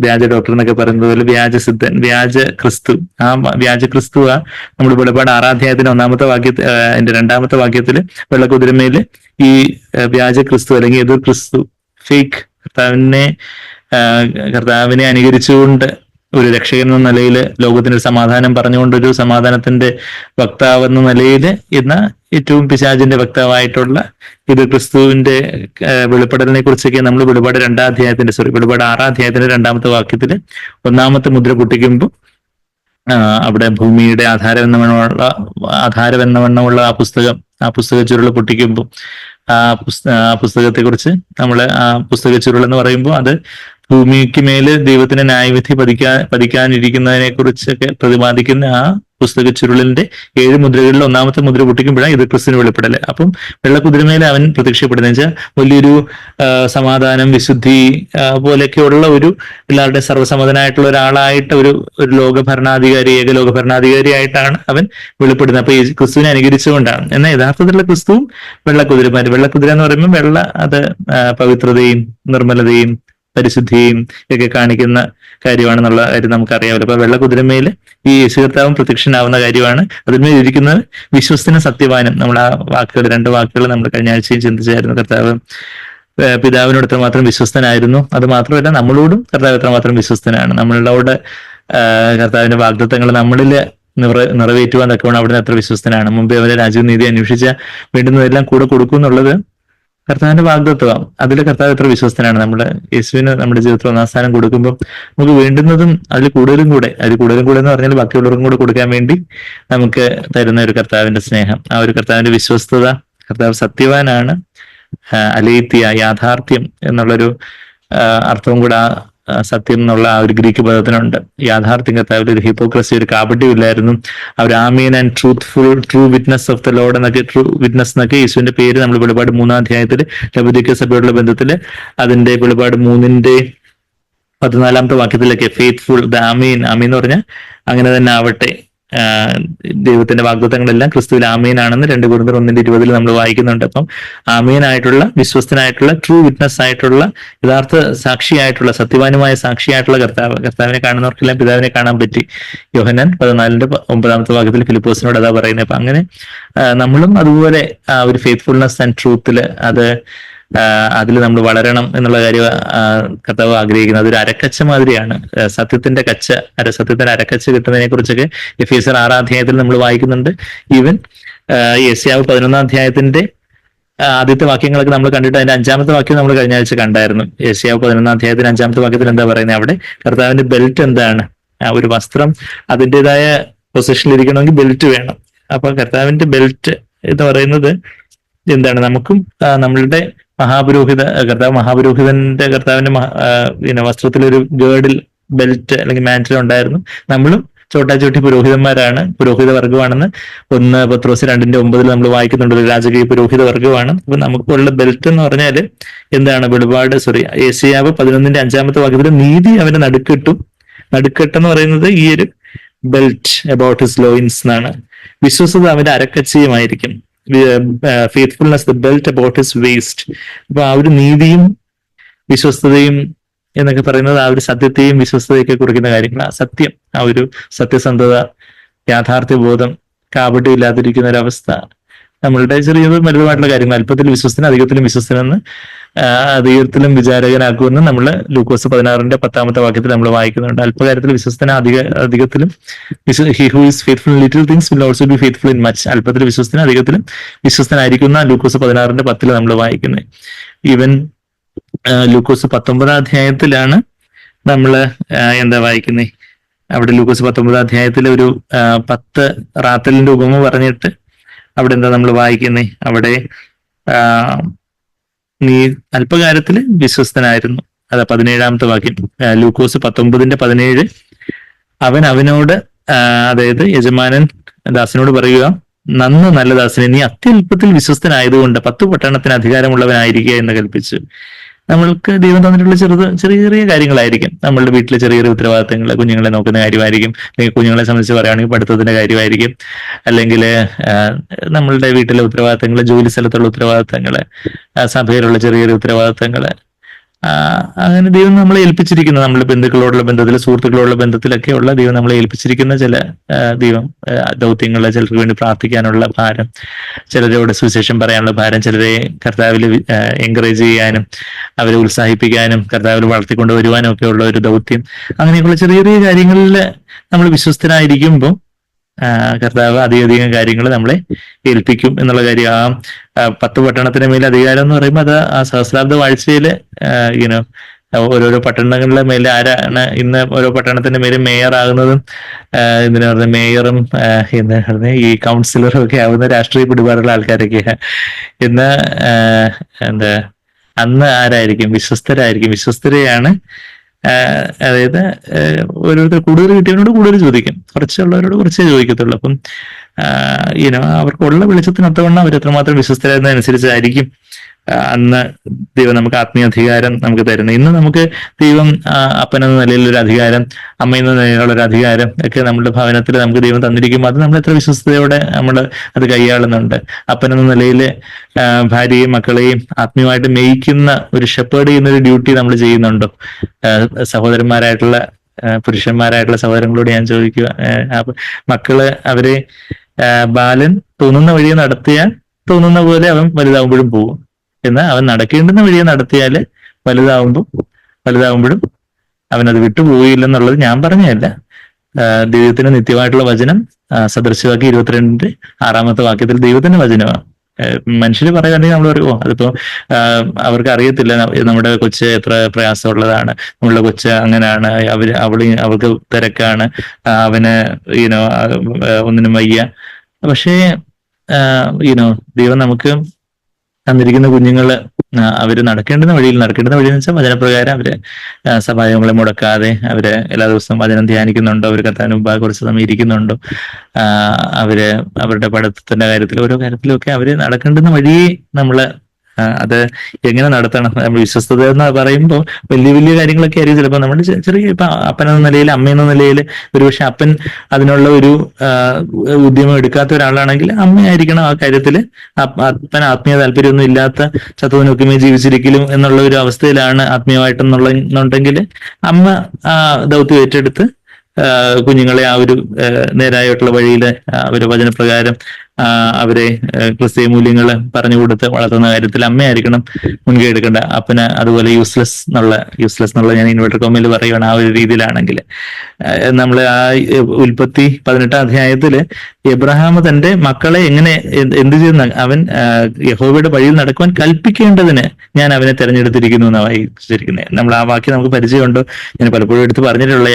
വ്യാജ ഡോക്ടർ എന്നൊക്കെ പറയുന്നത് പോലെ വ്യാജസിദ്ധൻ, വ്യാജ ക്രിസ്തു. ആ വ്യാജ ക്രിസ്തുവാ നമ്മൾ വെളിപാട് 6ാം അധ്യായത്തിന് 1ാമത്തെ വാക്യത്തിൽ, അതിന്റെ 2ാമത്തെ വാക്യത്തില് വെള്ളക്കുതിരമേല് ഈ വ്യാജ ക്രിസ്തു അല്ലെങ്കിൽ എതിർ ക്രിസ്തു, ഫേക്ക് കർത്താവിനെ അനുകരിച്ചുകൊണ്ട് ഒരു രക്ഷകൻ എന്ന നിലയിൽ ലോകത്തിന് സമാധാനം പറഞ്ഞുകൊണ്ടൊരു സമാധാനത്തിന്റെ വക്താവ് എന്ന നിലയിൽ ഇന്ന് ഏറ്റവും പിശാചിന്റെ വ്യക്തമായിട്ടുള്ള ഇത് ക്രിസ്തുവിന്റെ വെളിപ്പെടലിനെ കുറിച്ചൊക്കെ നമ്മൾ വെളിപാട് 2-ാം അധ്യായത്തിന്റെ വെളിപാട് 6-ാം അധ്യായത്തിന്റെ 2-ാമത്തെ വാക്യത്തില് 1-ാമത്തെ മുദ്ര പൊട്ടിക്കുമ്പോൾ അവിടെ ഭൂമിയുടെ ആധാരമെന്നവണ്ണമുള്ള ആ പുസ്തക ചുരുൾ പൊട്ടിക്കുമ്പോൾ ആ പുസ്തകത്തെ കുറിച്ച് നമ്മൾ ആ പുസ്തക ചുരുൾ എന്ന് പറയുമ്പോൾ അത് ഭൂമിക്ക് മേല് ദൈവത്തിന്റെ ന്യായവിധി പതിക്കാനിരിക്കുന്നതിനെ കുറിച്ചൊക്കെ പ്രതിപാദിക്കുന്ന ആ പുസ്തക ചുരുളിന്റെ 7 മുദ്രകളിൽ 1-ാമത്തെ മുദ്ര പൊട്ടിക്കുമ്പോഴാണ് ഇത് ക്രിസ്തുവിന് വെളിപ്പെടല്. അപ്പം വെള്ളക്കുതിരമേലെ അവൻ പ്രത്യക്ഷപ്പെടുന്നത് വെച്ചാൽ വലിയൊരു സമാധാനം, വിശുദ്ധി പോലെയൊക്കെയുള്ള ഒരു എല്ലാവരുടെ സർവ്വസമ്മതനായിട്ടുള്ള ഒരാളായിട്ട് ഒരു ലോക ഭരണാധികാരി, ഏകലോക ഭരണാധികാരിയായിട്ടാണ് അവൻ വെളിപ്പെടുന്നത്. അപ്പൊ ഈ ക്രിസ്തുവിനെ അനുകരിച്ചുകൊണ്ടാണ്. എന്നാൽ യഥാർത്ഥത്തിലുള്ള ക്രിസ്തുവും വെള്ളക്കുതിര എന്ന് പറയുമ്പോൾ വെള്ള അത് പവിത്രതയും നിർമ്മലതയും പരിശുദ്ധിയും ഒക്കെ കാണിക്കുന്ന കാര്യമാണെന്നുള്ള കാര്യം നമുക്കറിയാമല്ലോ. അപ്പൊ വെള്ളക്കുതിരമേൽ ഈ യേശു കർത്താവും പ്രത്യക്ഷനാവുന്ന കാര്യമാണ്. അതിന്മേൽ ഇരിക്കുന്നത് വിശ്വസ്തനും സത്യവാനും. നമ്മൾ ആ വാക്കുകൾ 2 വാക്കുകൾ നമ്മൾ കഴിഞ്ഞ ആഴ്ചയും ചിന്തിച്ചായിരുന്നു. കർത്താവ് പിതാവിനോട് എത്രമാത്രം വിശ്വസ്തനായിരുന്നു, അത് മാത്രമല്ല നമ്മളോടും കർത്താവ് എത്രമാത്രം വിശ്വസ്തനാണ്. നമ്മളോട് കർത്താവിന്റെ വാഗ്ദത്തങ്ങൾ നമ്മളിൽ നിറവേറ്റുവാൻ തക്കവണ്ണം അവിടുന്ന് എത്ര വിശ്വസ്തനാണ്. മുമ്പേ അവരെ രാജ്യവും നീതി അന്വേഷിച്ച വേണ്ടുന്നതെല്ലാം കൂടെ കൊടുക്കും എന്നുള്ളത് കർത്താവിന്റെ വാഗ്ദത്വം. അതിൽ കർത്താവ് എത്ര വിശ്വസ്തനാണ്. നമ്മുടെ യേശുവിന് നമ്മുടെ ജീവിതത്തിൽ 1-ാം സ്ഥാനം കൊടുക്കുമ്പോൾ നമുക്ക് വേണ്ടുന്നതും അതിൽ കൂടുതലും കൂടെ എന്ന് പറഞ്ഞാൽ ബാക്കിയുള്ളവർക്കും കൂടെ കൊടുക്കാൻ വേണ്ടി നമുക്ക് തരുന്ന ഒരു കർത്താവിന്റെ സ്നേഹം, ആ ഒരു കർത്താവിന്റെ വിശ്വസ്തത. കർത്താവ് സത്യവാനാണ്, അലേത്യ യാഥാർത്ഥ്യം എന്നുള്ളൊരു അർത്ഥവും കൂടെ സത്യം എന്നുള്ള ആ ഒരു ഗ്രീക്ക് പദത്തിനുണ്ട്. യാഥാർത്ഥ്യം കർത്താവിൽ ഒരു ഹിപ്പോക്രസി, ഒരു കാപട്യം ഇല്ലായിരുന്നു. അവർ amen and true witness of the Lord എന്നൊക്കെ, ട്രൂ വിറ്റ്നസ് എന്നൊക്കെ യേശുവിന്റെ പേര് നമ്മൾ വെളിപാട് 3-ാം അധ്യായത്തിൽ ലബോദിക്ക സഭയോടുള്ള ബന്ധത്തില് അതിന്റെ വെളിപാട് 3-ന്റെ 14-ാമത്തെ വാക്യത്തിലൊക്കെ ഫെയ്ത്ത്ഫുൾ ദ ആമീൻ എന്ന് പറഞ്ഞാൽ അങ്ങനെ തന്നെ ആവട്ടെ. ദൈവത്തിന്റെ വാഗ്ദത്തങ്ങളെല്ലാം ക്രിസ്തുവിൽ ആമീനാണെന്ന് 2 Corinthians 1:20 നമ്മൾ വായിക്കുന്നുണ്ട്. അപ്പം ആമീനായിട്ടുള്ള, വിശ്വസ്തനായിട്ടുള്ള, ട്രൂ വിറ്റ്നസ് ആയിട്ടുള്ള, യഥാർത്ഥ സാക്ഷിയായിട്ടുള്ള, സത്യവാനുമായ സാക്ഷിയായിട്ടുള്ള കർത്താവിനെ കാണുന്നവർക്കെല്ലാം പിതാവിനെ കാണാൻ പറ്റി. യോഹന്നാൻ 14:9 വാക്യത്തിൽ ഫിലിപ്പോസിനോട് അതാ പറയുന്നത്. അപ്പൊ അങ്ങനെ നമ്മളും അതുപോലെ ഒരു ഫെയ്ത്ത്ഫുൾനെസ് ആൻഡ് ട്രൂത്തില് അതിൽ നമ്മൾ വളരണം എന്നുള്ള കാര്യം കർത്താവ് ആഗ്രഹിക്കുന്നത്. അതൊരു അരക്കച്ച മാതിരിയാണ്. സത്യത്തിന്റെ അരക്കച്ച കിട്ടുന്നതിനെ കുറിച്ചൊക്കെ എഫേസ്യർ 6-ാം അധ്യായത്തിൽ നമ്മൾ വായിക്കുന്നുണ്ട്. ഈവൻ യെശയ്യാവ് 11-ാം അധ്യായത്തിന്റെ ആദ്യത്തെ വാക്യങ്ങളൊക്കെ നമ്മൾ കണ്ടിട്ട് അതിന്റെ 5-ാമത്തെ വാക്യം നമ്മൾ കഴിഞ്ഞ ആഴ്ച കണ്ടായിരുന്നു. യെശയ്യാവ് 11-ാം അധ്യായത്തിന്റെ 5-ാമത്തെ വാക്യത്തിൽ എന്താ പറയുന്നത്? അവിടെ കർത്താവിന്റെ ബെൽറ്റ് എന്താണ്? ഒരു വസ്ത്രം അതിൻ്റെതായ പൊസിഷനിൽ ഇരിക്കണമെങ്കിൽ ബെൽറ്റ് വേണം. അപ്പൊ കർത്താവിന്റെ ബെൽറ്റ് എന്ന് പറയുന്നത് എന്താണ്? നമുക്കും നമ്മളുടെ കർത്താവിന്റെ വസ്ത്രത്തിലൊരു ഗേർഡിൽ ബെൽറ്റ് അല്ലെങ്കിൽ മാന്റിൽ ഉണ്ടായിരുന്നു. നമ്മളും ചോട്ടാച്ചോട്ടി പുരോഹിതന്മാരാണ്, പുരോഹിത വർഗമാണെന്ന് 1 പത്രോസ് 2:9 നമ്മൾ വായിക്കുന്നുണ്ട്. രാജകീയ പുരോഹിത വർഗമാണ്. അപ്പൊ നമുക്കുള്ള ബെൽറ്റ് എന്ന് പറഞ്ഞാല് എന്താണ്? യെശയ്യാവ് 11-ന്റെ 5-ാമത്തെ വാക്യത്തിൽ നീതി അവന്റെ നടുക്കെട്ടെന്ന് പറയുന്നത് ഈ ഒരു ബെൽറ്റ് അബൌട്ട് ഹിസ് ലോയിൻസ് എന്നാണ്. വിശ്വസത അവന്റെ അരക്കച്ചയുമായിരിക്കും. Faithfulness the belt about his waist. അപ്പൊ ആ ഒരു നീതിയും വിശ്വസ്തതയും എന്നൊക്കെ പറയുന്നത് ആ ഒരു സത്യത്തെയും വിശ്വസ്തതയൊക്കെ കുറിക്കുന്ന കാര്യങ്ങൾ. ആ സത്യം, ആ ഒരു സത്യസന്ധത, യാഥാർത്ഥ്യബോധം, കാപട്യം ഇല്ലാതിരിക്കുന്ന ഒരവസ്ഥ, നമ്മളുടെ ചെറിയതും വലുതുമായിട്ടുള്ള കാര്യങ്ങൾ. അല്പത്തിൽ വിശ്വസ്തന് അധികത്തിലും വിശ്വസ്തനെന്ന്, അധികത്തിലും വിചാരകനാക്കുമെന്ന് നമ്മൾ ലൂക്കോസ് 16-ന്റെ 10-ാമത്തെ വാക്യത്തിൽ നമ്മൾ വായിക്കുന്നുണ്ട്. അല്പകാര്യത്തിൽ വിശ്വസ്തന, അധികത്തിലും he who is faithful in little things will also be faithful in much. അല്പത്തിൽ വിശ്വസ്തന, അധികത്തിലും വിശ്വസ്തനായിരിക്കുന്ന ലൂക്കോസ് 16-ന്റെ 10 നമ്മൾ വായിക്കുന്നത്. ഈവൻ ലൂക്കോസ് 19-ാം അധ്യായത്തിലാണ് നമ്മൾ എന്താ വായിക്കുന്നത്? അവിടെ ലൂക്കോസ് 19-ാം അധ്യായത്തിൽ ഒരു 10 റാത്തലിന്റെ ഉപമ പറഞ്ഞിട്ട് അവിടെ എന്താ നമ്മൾ വായിക്കുന്നത്? അവിടെ നീ അല്പകാര്യത്തിൽ വിശ്വസ്തനായിരുന്നു. അതാ 17-ാമത്തെ വാക്യം, ലൂക്കോസ് 19:17. അവനോട്, അതായത് യജമാനൻ ദാസനോട് പറയുക, നല്ല ദാസനെ, നീ അത്യല്പത്തിൽ വിശ്വസ്തനായതുകൊണ്ട് 10 പട്ടണത്തിന് അധികാരമുള്ളവനായിരിക്കുക എന്ന് കൽപ്പിച്ചു. നമ്മൾക്ക് ദൈവം തന്നിട്ടുള്ള ചെറിയ കാര്യങ്ങളായിരിക്കും. നമ്മളുടെ വീട്ടിലെ ചെറിയ ഉത്തരവാദിത്തങ്ങൾ, കുഞ്ഞുങ്ങളെ നോക്കുന്ന കാര്യമായിരിക്കും, അല്ലെങ്കിൽ കുഞ്ഞുങ്ങളെ സംബന്ധിച്ച് പറയുകയാണെങ്കിൽ പഠിത്തത്തിന്റെ കാര്യമായിരിക്കും, അല്ലെങ്കിൽ നമ്മളുടെ വീട്ടിലെ ഉത്തരവാദിത്തങ്ങൾ, ജോലി സ്ഥലത്തുള്ള ഉത്തരവാദിത്തങ്ങൾ, സഭയിലുള്ള ചെറിയ ഉത്തരവാദിത്തങ്ങൾ, അങ്ങനെ ദൈവം നമ്മളെ ഏൽപ്പിച്ചിരിക്കുന്ന, നമ്മുടെ ബന്ധുക്കളോടുള്ള ബന്ധത്തിൽ, സുഹൃത്തുക്കളോടുള്ള ബന്ധത്തിലൊക്കെയുള്ള ദൈവം നമ്മളെ ഏൽപ്പിച്ചിരിക്കുന്ന ചില ദൗത്യങ്ങൾ, ചിലർക്ക് വേണ്ടി പ്രാർത്ഥിക്കാനുള്ള ഭാരം, ചിലരോട് സുവിശേഷം പറയാനുള്ള ഭാരം, ചിലരെ കർത്താവിൽ എൻകറേജ് ചെയ്യാനും അവരെ ഉത്സാഹിപ്പിക്കാനും കർത്താവിൽ വളർത്തിക്കൊണ്ടുവരുവാനും ഒക്കെ ഉള്ള ഒരു ദൗത്യം. അങ്ങനെയൊക്കെയുള്ള ചെറിയ കാര്യങ്ങളിൽ നമ്മൾ വിശ്വസ്തനായിരിക്കുമ്പോൾ കർത്താവ് അധികം കാര്യങ്ങൾ നമ്മളെ ഏൽപ്പിക്കും എന്നുള്ള കാര്യം. ആ 10 പട്ടണത്തിന് മേലെ അധികാരം എന്ന് പറയുമ്പോൾ അത് ആ സഹസ്രാബ്ദ വാഴ്ചയില് യുനോ ഓരോരോ പട്ടണങ്ങളുടെ മേലെ ആരാണ് ഇന്ന് ഓരോ പട്ടണത്തിന്റെ മേലെ മേയർ ആകുന്നതും എന്തിനാ പറയുന്നത് മേയറും എന്താ പറയുന്നത് ഈ കൗൺസിലറും ഒക്കെ ആവുന്ന രാഷ്ട്രീയ പിടിപാടുള്ള ആൾക്കാരൊക്കെയാണ്. ഇന്ന് എന്താ അന്ന് ആരായിരിക്കും? വിശ്വസ്തരെയാണ്. അതായത് ഓരോരുത്തർ കൂടുതൽ കിട്ടിയവരോട് കൂടുതൽ ചോദിക്കും, കുറച്ചുള്ളവരോട് കുറച്ചേ ചോദിക്കത്തുള്ളൂ. അപ്പം അവർക്കുള്ള വെളിച്ചത്തിനൊത്തവണ്ണം അവർ എത്രമാത്രം വിശ്വസ്തരായിരുന്നതനുസരിച്ചായിരിക്കും അന്ന് ദൈവം നമുക്ക് ആത്മീയ അധികാരം നമുക്ക് തരുന്നത്. ഇന്ന് നമുക്ക് ദൈവം അപ്പനെന്ന നിലയിലൊരു അധികാരം, അമ്മയെന്ന നിലയിലുള്ള ഒരു അധികാരം ഒക്കെ നമ്മുടെ ഭവനത്തിൽ നമുക്ക് ദൈവം തന്നിരിക്കുമ്പോൾ അത് നമ്മൾ എത്ര വിശ്വസ്തയോടെ നമ്മൾ അത് കൈയാളുന്നുണ്ട്. അപ്പനെന്ന നിലയിൽ ഭാര്യയും മക്കളെയും ആത്മീയമായിട്ട് മേയിക്കുന്ന ഒരു ഷെപ്പേർഡ് ചെയ്യുന്ന ഒരു ഡ്യൂട്ടി നമ്മൾ ചെയ്യുന്നുണ്ടോ? സഹോദരന്മാരായിട്ടുള്ള പുരുഷന്മാരായിട്ടുള്ള സഹോദരങ്ങളോട് ഞാൻ ചോദിക്കുക, മക്കള് അവരെ ബാലൻ തോന്നുന്ന വഴിയെ നടത്തിയാൽ തോന്നുന്ന പോലെ അവൻ വലുതാവുമ്പോഴും പോകും. എന്നാൽ അവൻ നടക്കേണ്ടുന്ന വഴിയെ നടത്തിയാല് വലുതാവുമ്പോഴും അവനത് വിട്ടുപോയില്ലെന്നുള്ളത് ഞാൻ പറഞ്ഞതല്ല. ദൈവത്തിന് നിത്യമായിട്ടുള്ള വചനം സദൃശവാക്യം 22-6 വാക്യത്തിൽ ദൈവത്തിന്റെ വചനമാണ്. മനുഷ്യര് പറയുകയാണെങ്കിൽ നമ്മൾ പറയും, അതിപ്പോ അവർക്ക് അറിയത്തില്ല നമ്മുടെ കൊച്ച് എത്ര പ്രയാസമുള്ളതാണ്, നമ്മളുടെ കൊച്ച് അങ്ങനെയാണ്, അവൾക്ക് തിരക്കാണ്, അവന് ഒന്നിനും വയ്യ. പക്ഷേ ദൈവം നമുക്ക് തന്നിരിക്കുന്ന കുഞ്ഞുങ്ങള് അവര് നടക്കേണ്ടുന്ന വഴിയിൽ എന്ന് വെച്ചാൽ വചനപ്രകാരം അവര് സഭായോഗങ്ങളെ മുടക്കാതെ അവര് എല്ലാ ദിവസവും വചനം ധ്യാനിക്കുന്നുണ്ടോ, അവർ കർത്താവിന് മുമ്പാകെ കുറച്ച് സമയം ഇരിക്കുന്നുണ്ടോ, അവര് അവരുടെ പഠിത്തത്തിന്റെ കാര്യത്തിൽ ഓരോ കാര്യത്തിലൊക്കെ അവര് നടക്കേണ്ടുന്ന വഴിയെ നമ്മള് അത് എങ്ങനെ നടത്തണം. വിശ്വസ്തത എന്ന് പറയുമ്പോൾ വലിയ വലിയ കാര്യങ്ങളൊക്കെ ആയിരിക്കും. ചിലപ്പോൾ നമ്മുടെ ചെറിയ ഇപ്പൊ അപ്പനെന്ന നിലയിൽ അമ്മയെന്ന നിലയിൽ ഒരുപക്ഷെ അപ്പൻ അതിനുള്ള ഒരു ഉദ്യമം എടുക്കാത്ത ഒരാളാണെങ്കിൽ അമ്മയായിരിക്കണം ആ കാര്യത്തിൽ. അപ്പൻ ആത്മീയ താല്പര്യമൊന്നും ഇല്ലാത്ത ചത്തുവിനൊക്കെ ജീവിച്ചിരിക്കലും എന്നുള്ള ഒരു അവസ്ഥയിലാണ് ആത്മീയമായിട്ടെന്നുണ്ടെങ്കിൽ അമ്മ ആ ദൗത്യം ഏറ്റെടുത്ത് കുഞ്ഞുങ്ങളെ ആ ഒരു നേരായിട്ടുള്ള വഴിയിൽ അവര് വചനപ്രകാരം അവരെ ക്രിസ്തീയ മൂല്യങ്ങൾ പറഞ്ഞു കൊടുത്ത് വളർത്തുന്ന കാര്യത്തിൽ അമ്മയായിരിക്കണം മുൻകൈ എടുക്കേണ്ട. അപ്പന് അതുപോലെ യൂസ്ലെസ് എന്നുള്ള ഞാൻ ഇൻവെർട്ടർ കോമയിൽ പറയുകയാണ്. ആ ഒരു രീതിയിലാണെങ്കിൽ നമ്മൾ ആ ഉൽപ്പത്തി 18 അധ്യായത്തില് എബ്രഹാം തന്റെ മക്കളെ എങ്ങനെ എന്ത് ചെയ്യുന്ന അവൻ യഹോവയുടെ വഴിയിൽ നടക്കുവാൻ കൽപ്പിക്കേണ്ടതിന് ഞാൻ അവനെ തെരഞ്ഞെടുത്തിരിക്കുന്നു എന്നാണ് വായിച്ചിരിക്കുന്നത്. നമ്മൾ ആ വാക്യം നമുക്ക് പരിചയമുണ്ടോ? ഞാൻ പലപ്പോഴും എടുത്ത് പറഞ്ഞിട്ടുള്ള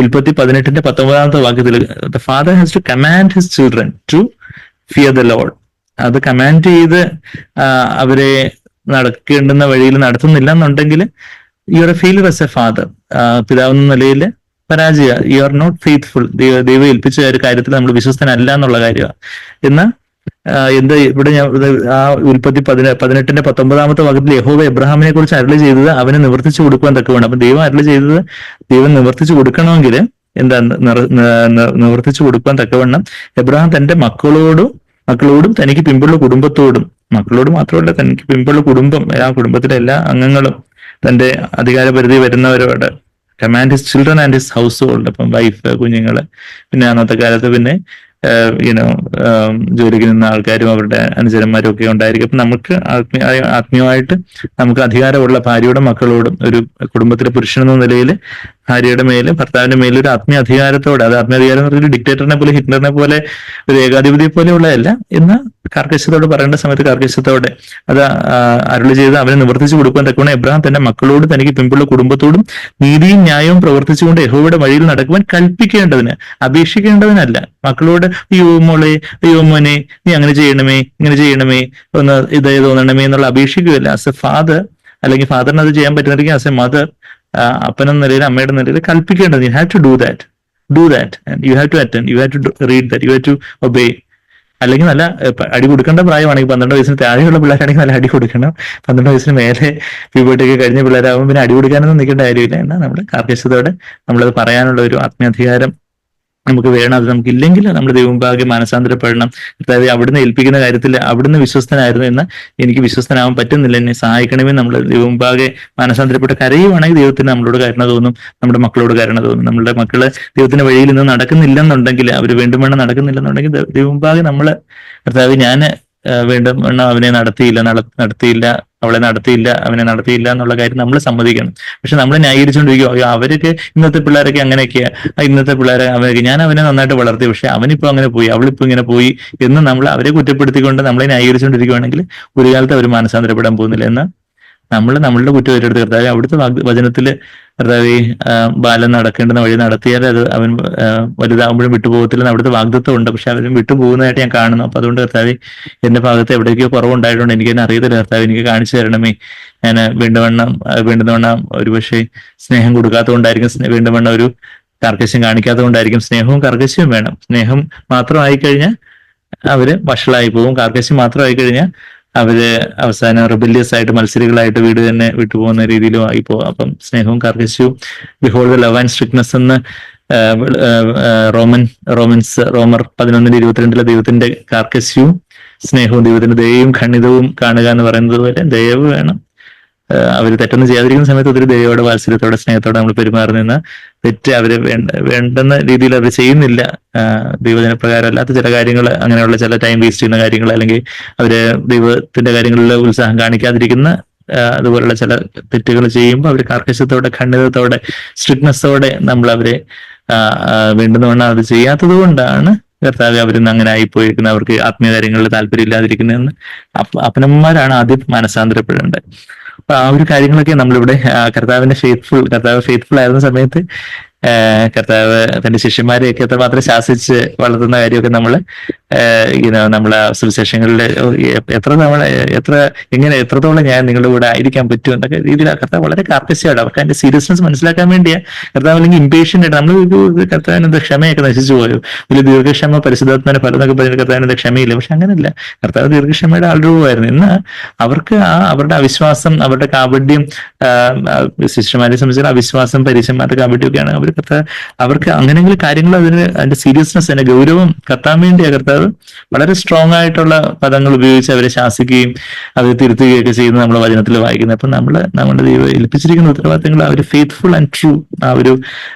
ഉൽപ്പത്തി 18-19 വാക്യത്തിൽ the father has to command his children to fear the Lord. അത് കമാൻഡ് ചെയ്ത് അവരെ നടക്കേണ്ടുന്ന വഴിയിൽ നടത്തുന്നില്ല എന്നുണ്ടെങ്കിൽ you are a failure as a father. പിതാവെന്ന നിലയിൽ പരാജയ, യു ആർ നോട്ട് ഫെയ്ത്ത്ഫുൾ. ദൈവം ഏൽപ്പിച്ച ഒരു കാര്യത്തിൽ നമ്മൾ വിശ്വസ്തനല്ല എന്നുള്ള കാര്യമാണ്. എന്നാൽ എന്താ ഇവിടെ ഞാൻ ആ ഉൽപ്പത്തി 18-19 വാക്യത്തിൽ യഹോവ എബ്രഹാമിനെ കുറിച്ച് അരുളി ചെയ്തത് അവനെ നിവർത്തിച്ചു കൊടുക്കുവാൻ തക്കവേണം. അപ്പൊ ദൈവം അരുളി ചെയ്തത് ദൈവം നിവർത്തിച്ചു കൊടുക്കണമെങ്കിൽ എന്താ നിവർത്തിച്ചു കൊടുക്കാൻ തക്കവണ്ണം എബ്രഹാം തന്റെ മക്കളോടും തനിക്ക് പിമ്പുള്ള കുടുംബത്തോടും, മക്കളോട് മാത്രമല്ല തനിക്ക് പിമ്പുള്ള കുടുംബം, ആ കുടുംബത്തിലെ എല്ലാ അംഗങ്ങളും തന്റെ അധികാരപരിധി വരുന്നവരോട് command his children and his household. അപ്പം വൈഫ്, കുഞ്ഞുങ്ങള്, പിന്നെ അന്നത്തെ കാലത്ത് പിന്നെ ജോലിക്ക് നിന്ന ആൾക്കാരും അവരുടെ അനുചരന്മാരും ഒക്കെ ഉണ്ടായിരിക്കും. അപ്പൊ നമുക്ക് ആത്മീയമായിട്ട് നമുക്ക് അധികാരമുള്ള ഭാര്യയോടും മക്കളോടും ഒരു കുടുംബത്തിലെ പുരുഷനെന്ന നിലയിൽ ഭാര്യയുടെ മേല് ഭർത്താവിന്റെ മേലെ ഒരു ആത്മീയ അധികാരത്തോടെ, അത് ആത്മീയ അധികാരം എന്ന് പറഞ്ഞൊരു ഡിക്റ്റേറ്ററിനെ പോലെ ഹിറ്റ്ലറിനെ പോലെ ഒരു ഏകാധിപതിയെ പോലെ ഉള്ളതല്ല, എന്നാൽ കാർക്കശ്യത്തോട് പറയേണ്ട സമയത്ത് കാർക്കശ്യത്തോടെ അത് അരുളി ചെയ്ത് അവനെ നിവർത്തിച്ചു കൊടുക്കാൻ തക്കവണ്ണം എബ്രഹാം തന്റെ മക്കളോട് തനിക്ക് പിമ്പുള്ള കുടുംബത്തോടും നീതിയും ന്യായവും പ്രവർത്തിച്ചുകൊണ്ട് യഹോവയുടെ വഴിയിൽ നടക്കുവാൻ കൽപ്പിക്കേണ്ടതിന്, അപേക്ഷിക്കേണ്ടതിനല്ല. മക്കളോട് അയ്യോ മോളെ, അയ്യോ മോനെ, നീ അങ്ങനെ ചെയ്യണമേ, ഇങ്ങനെ ചെയ്യണമേ, ഒന്ന് ഇതായി തോന്നണമേ എന്നുള്ള അപേക്ഷിക്കുകയല്ല. ആസ് എ ഫാദർ, അല്ലെങ്കിൽ ഫാദറിന് അത് ചെയ്യാൻ പറ്റുന്നെങ്കിൽ ആസ് എ മദർ, അപ്പനെന്ന നിലയിൽ അമ്മയുടെ നിലയിൽ കൽപ്പിക്കേണ്ടത്. You have to do that and you have to attend, you have to read that, you have to obey. അല്ലെങ്കിൽ നല്ല അടി കൊടുക്കേണ്ട പ്രായമാണെങ്കിൽ 12 വയസ്സിന് താഴെയുള്ള പിള്ളേരാണെങ്കിൽ നല്ല അടി കൊടുക്കണം. 12 വയസ്സിന് മേലെ പ്യൂബർട്ടിയൊക്കെ കഴിഞ്ഞ പിള്ളേരാകുമ്പോൾ പിന്നെ അടി കൊടുക്കാനൊന്നും നിൽക്കേണ്ട കാര്യമില്ല. എന്നാൽ നമ്മൾ കാർക്കശ്യത്തോടെ നമ്മളത് പറയാനുള്ള ഒരു ആത്മീയാധികാരം നമുക്ക് വേണം. അത് നമുക്ക് ഇല്ലെങ്കിൽ നമ്മൾ ദൈവമുമ്പാകെ മാനസാന്തരപ്പെടണം. അതായത് അവിടുന്ന് ഏൽപ്പിക്കുന്ന കാര്യത്തിൽ അവിടുന്ന് വിശ്വസ്തനായിരുന്നു എന്ന് എനിക്ക് വിശ്വസ്തനാവാൻ പറ്റുന്നില്ല, എന്നെ സഹായിക്കണമേ. നമ്മൾ ദൈവമുമ്പാകെ മാനസാന്തരപ്പെട്ട് കരയുവാണെങ്കിൽ ദൈവത്തിന് നമ്മളോട് കരുണ തോന്നും, നമ്മുടെ മക്കളോട് കരുണ തോന്നും. നമ്മുടെ മക്കള് ദൈവത്തിന്റെ വഴിയിൽ നിന്ന് നടക്കുന്നില്ലെന്നുണ്ടെങ്കിൽ, അവർ വേണ്ടും വേണം നടക്കുന്നില്ലെന്നുണ്ടെങ്കിൽ ദൈവമുമ്പാകെ നമ്മള് കർത്താവ് ഞാൻ വീണ്ടും അവനെ നടത്തിയില്ല, അവളെ നടത്തിയില്ല, അവനെ നടത്തിയില്ല എന്നുള്ള കാര്യം നമ്മൾ സമ്മതിക്കണം. പക്ഷെ നമ്മൾ ന്യായീകരിച്ചുകൊണ്ടിരിക്കും, അയ്യോ അവരൊക്കെ ഇന്നത്തെ പിള്ളേരൊക്കെ അങ്ങനെയൊക്കെയാ, ഇന്നത്തെ പിള്ളേരെ അവരൊക്കെ, ഞാൻ അവനെ നന്നായിട്ട് വളർത്തി, പക്ഷെ അവനിപ്പോ അങ്ങനെ പോയി, അവളിപ്പോ ഇങ്ങനെ പോയി എന്ന് നമ്മൾ അവരെ കുറ്റപ്പെടുത്തിക്കൊണ്ട് നമ്മളെ ന്യായീകരിച്ചുകൊണ്ടിരിക്കുകയാണെങ്കിൽ ഒരു കാലത്ത് അവർ മാനസാന്തരപ്പെടാൻ പോകുന്നില്ല. എന്ന് നമ്മളുടെ കുറ്റം ഏറ്റെടുത്ത് കർത്താവെ, അവിടുത്തെ വചനത്തില് കർത്താവെ ബാലൻ നടക്കേണ്ടുന്ന വഴി നടത്തിയാൽ അത് അവൻ വലുതാകുമ്പോഴും വിട്ടുപോകത്തില്ലെന്ന് അവിടുത്തെ വാഗ്ദത്വം ഉണ്ട്. പക്ഷെ അവരും വിട്ടുപോകുന്നതായിട്ട് ഞാൻ കാണുന്നു. അപ്പൊ അതുകൊണ്ട് കർത്താവെ, എന്റെ ഭാഗത്ത് എവിടേക്കോ കുറവുണ്ടായിട്ടുണ്ട്, എനിക്ക് തന്നെ അറിയത്തില്ല കർത്താവ്, എനിക്ക് കാണിച്ചു തരണമേ. ഞാൻ വേണ്ടുന്നവണ്ണം ഒരുപക്ഷെ സ്നേഹം കൊടുക്കാത്തതുകൊണ്ടായിരിക്കും, വേണ്ടുവണ്ണം ഒരു കാർക്കശ്യം കാണിക്കാത്തതുകൊണ്ടായിരിക്കും. സ്നേഹവും കാർക്കശ്യവും വേണം. സ്നേഹം മാത്രമായി കഴിഞ്ഞാൽ അവര് വഷളായി പോകും. കാർക്കശ്യം മാത്രമായി കഴിഞ്ഞാൽ അവര് അവസാനം റിബല്യസ് ആയിട്ട് മത്സരികളായിട്ട് വീട് തന്നെ വിട്ടുപോകുന്ന രീതിയിലും ആയിപ്പോ. അപ്പം സ്നേഹവും കാർക്കശ്യവും, behold the love and strictness എന്ന് റോമർ 11:22 ദൈവത്തിന്റെ കാർക്കശ്യവും സ്നേഹവും ദൈവത്തിന്റെ ദയയും ഖണ്ഡിതവും കാണുക എന്ന് പറയുന്നത് പോലെ ദയവ് വേണം. അവർ തെറ്റൊന്നും ചെയ്യാതിരിക്കുന്ന സമയത്ത് ഒത്തിരി ദയയോടെ, വാത്സല്യത്തോടെ, സ്നേഹത്തോടെ നമ്മൾ പെരുമാറുന്ന തെറ്റ് അവര് വേണ്ടുന്ന രീതിയിൽ അവർ ചെയ്യുന്നില്ല. ദൈവജനപ്രകാരം അല്ലാത്ത ചില കാര്യങ്ങൾ, അങ്ങനെയുള്ള ചില ടൈം വേസ്റ്റ് ചെയ്യുന്ന കാര്യങ്ങൾ, അല്ലെങ്കിൽ അവര് ദൈവത്തിന്റെ കാര്യങ്ങളിൽ ഉത്സാഹം കാണിക്കാതിരിക്കുന്ന അതുപോലുള്ള ചില തെറ്റുകൾ ചെയ്യുമ്പോൾ അവർ കാർക്കശ്യത്തോടെ, ഖണ്ഡിതത്തോടെ, സ്ട്രിക്ട്നെസ്സോടെ നമ്മൾ അവരെ വേണ്ടുന്നവണ്ണം അത് ചെയ്യാത്തത് കൊണ്ടാണ് കർത്താവ് അവരിന്ന് അങ്ങനെ ആയിപ്പോയിരിക്കുന്നത്, അവർക്ക് ആത്മീയ കാര്യങ്ങളിൽ താല്പര്യം ഇല്ലാതിരിക്കുന്നതെന്ന് അപ്പനന്മാരാണ് ആദ്യം മനസാന്തരപ്പെടേണ്ടത്. അപ്പൊ ആ ഒരു കാര്യങ്ങളൊക്കെ നമ്മളിവിടെ കർത്താവ് ഫെയ്ത്ത്ഫുൾ ആയിരുന്ന സമയത്ത് കർത്താവ് തന്റെ ശിഷ്യന്മാരെയൊക്കെ എത്രമാത്രം ശാസിച്ച് വളർത്തുന്ന കാര്യമൊക്കെ നമ്മള് നമ്മളെ സുവിശേഷങ്ങളിലെ എത്രത്തോളം ഞാൻ നിങ്ങളുടെ കൂടെ ആയിരിക്കാൻ പറ്റും എന്നൊക്കെ രീതിയിൽ കർത്താവ് വളരെ കാർക്കശ്യമാണ്. അവർക്ക് അതിന്റെ സീരിയസ്നെസ് മനസ്സിലാക്കാൻ വേണ്ടിയാ കർത്താവ്, അല്ലെങ്കിൽ ഇംപേഷ്യന്റ് ആയിട്ട് നമ്മൾ കർത്താവിനെന്താ ക്ഷമയൊക്കെ നശിച്ചു പോയോ, വലിയ ദീർഘക്ഷമ പരിശുദ്ധാത്മാനെ ഫലം പറയുന്ന കർത്താവിനെന്താ ക്ഷമയില്ല. പക്ഷെ അങ്ങനെയല്ല, കർത്താവ് ദീർഘക്ഷമയുടെ ആൾരൂപമായിരുന്നു. ഇന്ന് അവർക്ക് അവരുടെ അവിശ്വാസം, അവരുടെ കാപട്യം, ശിഷ്യന്മാരെ സംബന്ധിച്ചാൽ അവിശ്വാസം, പരീക്ഷന്മാരുടെ കാപട്യമൊക്കെയാണ് അവർക്ക് അങ്ങനെയെങ്കിലും കാര്യങ്ങൾ അതിന്റെ സീരിയസ്നെസ്, അതിന്റെ ഗൗരവം കത്താൻ വേണ്ടിയാ കർത്താവ് വളരെ സ്ട്രോങ് ആയിട്ടുള്ള പദങ്ങൾ ഉപയോഗിച്ച് അവരെ ശാസിക്കുകയും അത് തിരുത്തുകയൊക്കെ ചെയ്യുന്നത് നമ്മൾ വചനത്തിൽ വായിക്കുന്നത്. അപ്പൊ നമ്മുടെ ദൈവം ഏൽപ്പിച്ചിരിക്കുന്ന ഉത്തരവാദിത്തങ്ങൾ ആ ഒരു ഫെയ്ത്ത്ഫുൾ ആൻഡ് ട്രൂ, ആ ഒരു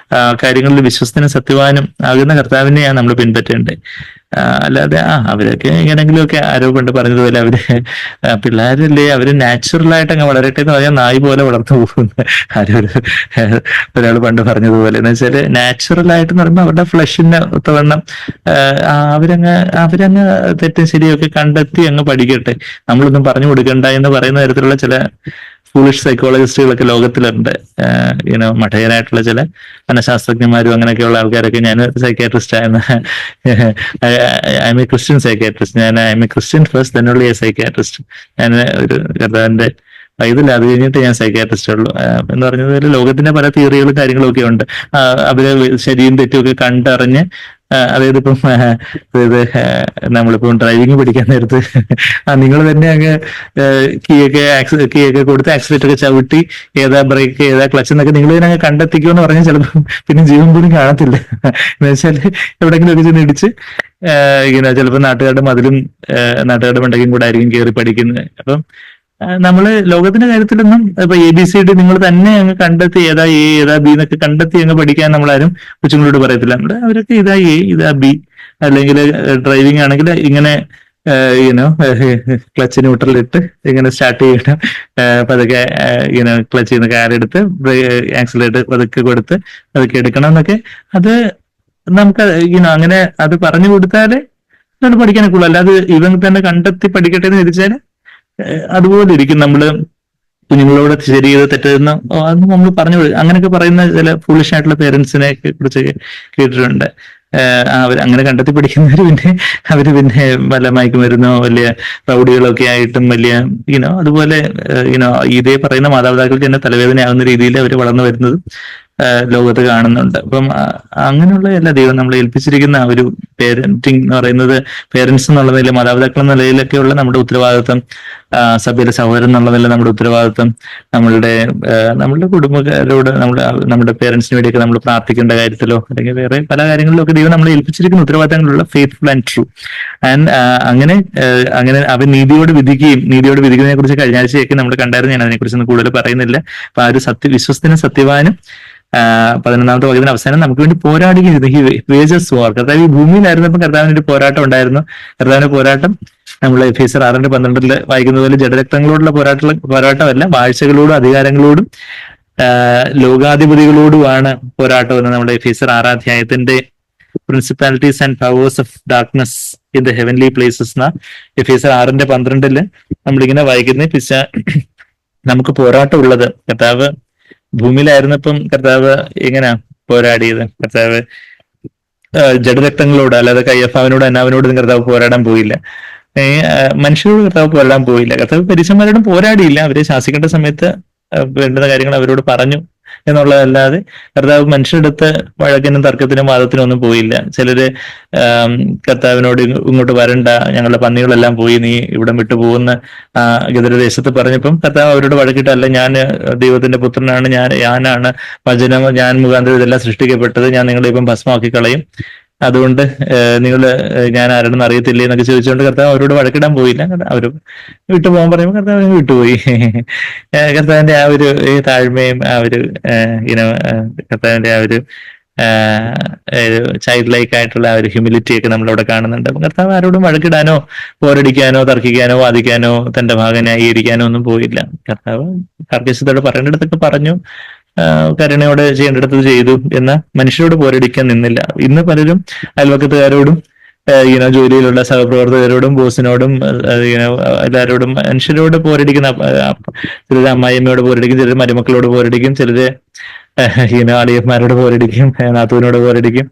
കാര്യങ്ങളിൽ വിശ്വസ്തനും സത്യവാനും ആകുന്ന കർത്താവിനെയാണ് നമ്മൾ പിൻപറ്റേണ്ടത്. അല്ലാതെ അവരൊക്കെ എങ്ങനെങ്കിലുമൊക്കെ ആരോ കൊണ്ട് പറഞ്ഞതുപോലെ അവര് പിള്ളേരല്ലേ, അവര് നാച്ചുറലായിട്ട് അങ്ങ് വളരട്ടെ എന്ന് പറഞ്ഞാൽ നായ് പോലെ വളർന്നു പോകുന്നു. ഒരാൾ പണ്ട് പറഞ്ഞതുപോലെ എന്ന് വെച്ചാല് നാച്ചുറൽ ആയിട്ട് എന്ന് പറയുമ്പോൾ അവരുടെ ഫ്ലഷിന് ഒത്തവണ്ണം അവരങ്ങ് തെറ്റും ശരിയൊക്കെ കണ്ടെത്തി അങ്ങ് പഠിക്കട്ടെ, നമ്മളൊന്നും പറഞ്ഞു കൊടുക്കണ്ട എന്ന് പറയുന്ന തരത്തിലുള്ള ചില ഫൂളിഷ് സൈക്കോളജിസ്റ്റുകളൊക്കെ ലോകത്തിലുണ്ട്. മഠയരായിട്ടുള്ള ചില മനഃശാസ്ത്രജ്ഞന്മാരും അങ്ങനെയൊക്കെയുള്ള ആൾക്കാരൊക്കെ. ഞാൻ സൈക്യാട്രിസ്റ്റ് ആയിരുന്നു, I M A Christian psychiatrist. I M A Christian first, then only a psychiatrist. ഞാൻ ഒരു കർത്താവിന്റെ ഇതില്ല, അത് കഴിഞ്ഞിട്ട് ഞാൻ സൈക്യാട്രിസ്റ്റ് ഉള്ളൂ എന്ന് പറഞ്ഞതുപോലെ ലോകത്തിന്റെ പല തിയറികളും കാര്യങ്ങളും ഒക്കെ ഉണ്ട്. അവര് ശരിയും തെറ്റുമൊക്കെ കണ്ടറിഞ്ഞ്, അതായത് ഇപ്പം നമ്മളിപ്പം ഡ്രൈവിംഗ് പഠിക്കാൻ നേരത്ത് നിങ്ങൾ തന്നെ അങ്ങ് കീയൊക്കെ കൊടുത്ത് ആക്സിലേറ്റർ ഒക്കെ ചവിട്ടി ഏതാ ബ്രേക്ക് ഏതാ ക്ലച്ച് എന്നൊക്കെ നിങ്ങൾ തന്നെ അങ്ങ് കണ്ടെത്തിക്കുമെന്ന് പറഞ്ഞാൽ ചിലപ്പോൾ പിന്നെ ജീവൻ പോലും കാണത്തില്ല. എന്ന് വെച്ചാൽ എവിടെയെങ്കിലും ഒക്കെ ചെന്ന് ഇടിച്ച് ചിലപ്പോൾ നാട്ടുകാരുടെ മണ്ടയ്ക്കും കൂടെ ആയിരിക്കും കയറി പഠിക്കുന്നത്. അപ്പം നമ്മള് ലോകത്തിന്റെ കാര്യത്തിലൊന്നും ഇപ്പൊ ABCD നിങ്ങൾ തന്നെ അങ്ങ് കണ്ടെത്തി ഏതാ A ഏതാ B എന്നൊക്കെ കണ്ടെത്തി അങ്ങ് പഠിക്കാൻ നമ്മളാരും കൊച്ചുങ്ങളോട് പറയത്തില്ല. നമ്മുടെ അവരൊക്കെ ഇതാ A ഇതാ B, അല്ലെങ്കിൽ ഡ്രൈവിംഗ് ആണെങ്കിൽ ഇങ്ങനെ ക്ലച്ച് ന്യൂട്രലിട്ട് ഇങ്ങനെ സ്റ്റാർട്ട് ചെയ്യണം, പതുക്കെ ക്ലച്ച് ചെയ്യുന്ന കാലെടുത്ത് ആക്സിലേറ്റർ പതുക്കെ കൊടുത്ത് പതുക്കെ എടുക്കണം എന്നൊക്കെ അത് നമുക്ക് അങ്ങനെ അത് പറഞ്ഞു കൊടുത്താലേ പഠിക്കാനൊക്കെ ഉള്ളൂ. അല്ലാതെ ഇവൻ തന്നെ കണ്ടെത്തി പഠിക്കട്ടെ എന്ന് വിചാരിച്ചാല് അതുപോലെ ഇരിക്കും. നമ്മള് കുഞ്ഞുങ്ങളോട് ശരി ചെയ്ത് തെറ്റെന്ന് അത് നമ്മൾ പറഞ്ഞു അങ്ങനെയൊക്കെ പറയുന്ന ചില ഫൂളിഷ് ആയിട്ടുള്ള പേരൻസിനെ കുറിച്ച് കേട്ടിട്ടുണ്ട്. അങ്ങനെ കണ്ടെത്തി പഠിക്കുന്നവര് പിന്നെ വല്ല മയക്കുമരുന്നോ വലിയ റൗഡികളൊക്കെ ആയിട്ടും വലിയ അതുപോലെ ഇതേ പറയുന്ന മാതാപിതാക്കൾക്ക് തന്നെ തലവേദനയാകുന്ന രീതിയിൽ അവർ വളർന്നു വരുന്നത് ലോകത്ത് കാണുന്നുണ്ട്. അപ്പം അങ്ങനെയുള്ള എല്ലാ ദൈവം നമ്മളെ ഏൽപ്പിച്ചിരിക്കുന്ന ആ ഒരു പേരന്റിങ് എന്ന് പറയുന്നത്, പേരൻസ് എന്നുള്ള നിലയിൽ, മാതാപിതാക്കൾ എന്ന നിലയിലൊക്കെയുള്ള നമ്മുടെ ഉത്തരവാദിത്വം, സഭയിലെ സഹോദരൻ എന്നുള്ള നില നമ്മുടെ ഉത്തരവാദിത്വം, നമ്മളുടെ കുടുംബക്കാരോട് നമ്മുടെ പേരൻസിന് വേണ്ടിയൊക്കെ നമ്മൾ പ്രാർത്ഥിക്കേണ്ട കാര്യത്തിലോ അല്ലെങ്കിൽ വേറെ പല കാര്യങ്ങളിലോ ഒക്കെ ദൈവം നമ്മളെ ഏൽപ്പിച്ചിരിക്കുന്ന ഉത്തരവാദിത്തങ്ങളുള്ള ഫെയ്ത്ത്ഫുൾ ആൻഡ് ട്രൂ. ആൻഡ് അങ്ങനെ അവർ നീതിയോട് വിധിക്കുന്നതിനെ കുറിച്ച് കഴിഞ്ഞ ആഴ്ചയൊക്കെ നമ്മൾ കണ്ടായിരുന്നു. ഞാൻ അതിനെക്കുറിച്ചൊന്നും കൂടുതൽ പറയുന്നില്ല. അപ്പൊ ആ ഒരു വിശ്വസ്തനും സത്യവാനും 11ാമത്തെ വാക്യത്തിന് അവസാനം നമുക്ക് വേണ്ടി പോരാടുകയായിരുന്നു. ഹി വേജസ് വാർ. കർത്താവ് ഈ ഭൂമിയിലായിരുന്നപ്പോൾ കർത്താവിന് ഒരു പോരാട്ടം ഉണ്ടായിരുന്നു. കർത്താവിന്റെ പോരാട്ടം നമ്മൾ എഫേസ്യർ 6:12 വായിക്കുന്നത് പോലെ ജഡരക്തങ്ങളോടുള്ള പോരാട്ടമല്ല, വാഴ്ചകളോടും അധികാരങ്ങളോടും ലോകാധിപതികളോടുമാണ് പോരാട്ടം എന്ന് നമ്മുടെ എഫേസ്യർ 6 principalities and powers of darkness in the heavenly places എന്ന എഫേസ്യർ 6:12 നമ്മളിങ്ങനെ വായിക്കുന്നത്. നമുക്ക് പോരാട്ടം ഉള്ളത്, കർത്താവ് ഭൂമിയിലായിരുന്നപ്പം കർത്താവ് എങ്ങനെയാ പോരാടിയത്? കർത്താവ് ജഡരക്തങ്ങളോട്, അല്ലാതെ കയ്യഫാവിനോട് അന്നാവിനോടും കർത്താവ് പോരാടാൻ പോയില്ല. മനുഷ്യരോട് കർത്താവ് പോരാടാൻ പോയില്ല. കർത്താവ് പരീശന്മാരോടും പോരാടിയില്ല. അവരെ ശാസിക്കേണ്ട സമയത്ത് വേണ്ടുന്ന കാര്യങ്ങൾ അവരോട് പറഞ്ഞു എന്നുള്ളതല്ലാതെ കർത്താവ് മനുഷ്യരെടുത്ത് വഴക്കിനും തർക്കത്തിനും വാദത്തിനും ഒന്നും പോയില്ല. ചിലര് കർത്താവിനോട് ഇങ്ങോട്ട് വരണ്ട, ഞങ്ങളുടെ പന്നികളെല്ലാം പോയി, നീ ഇവിടെ വിട്ടു പോകുന്ന ഗദരദേശത്ത് പറഞ്ഞപ്പം കർത്താവ് അവരോട് വഴക്കിട്ടല്ല, ഞാൻ ദൈവത്തിന്റെ പുത്രനാണ്, ഞാനാണ് വചനം, ഞാൻ മുഖാന്തരം ഇതെല്ലാം സൃഷ്ടിക്കപ്പെട്ടത്, ഞാൻ നിങ്ങളെ ഇപ്പം ഭസ്മമാക്കി കളയും, അതുകൊണ്ട് നിങ്ങൾ ഞാൻ ആരോടൊന്നും അറിയത്തില്ലേ എന്നൊക്കെ ചോദിച്ചുകൊണ്ട് കർത്താവ് അവരോട് വഴക്കിടാൻ പോയില്ല. അവർ വിട്ടുപോകാൻ പറയുമ്പോൾ കർത്താവ് വിട്ടുപോയി. കർത്താവിന്റെ ആ ഒരു താഴ്മയും ആ ഒരു കർത്താവിന്റെ ആ ഒരു ചൈൽഡ് ലൈക്ക് ആയിട്ടുള്ള ആ ഒരു ഹ്യൂമിലിറ്റി ഒക്കെ നമ്മളവിടെ കാണുന്നുണ്ട്. അപ്പം കർത്താവ് ആരോടും വഴക്കിടാനോ പോരടിക്കാനോ തർക്കിക്കാനോ വാദിക്കാനോ തന്റെ ഭാഗം ന്യായീകരിക്കാനോ ഒന്നും പോയില്ല. കർത്താവ് കർക്കശത്തോട് പറയേണ്ടിടത്തൊക്കെ പറഞ്ഞു, കരുണയോടെ ചെയ്യേണ്ടിടത്ത് ചെയ്തു എന്ന മനുഷ്യരോട് പോരടിക്കാൻ നിന്നില്ല. ഇന്ന് പലരും അയൽവക്കത്തുകാരോടും ജോലിയിലുള്ള സഹപ്രവർത്തകരോടും ബോസിനോടും എല്ലാവരോടും മനുഷ്യരോട് പോരടിക്കുന്ന, ചിലർ അമ്മായിയമ്മയോട് പോരടിക്കും, ചിലർ മരുമക്കളോട് പോരടിക്കും, ചിലര് അളിയന്മാരോട് പോരടിക്കും, നാത്തൂനോട് പോരടിക്കും.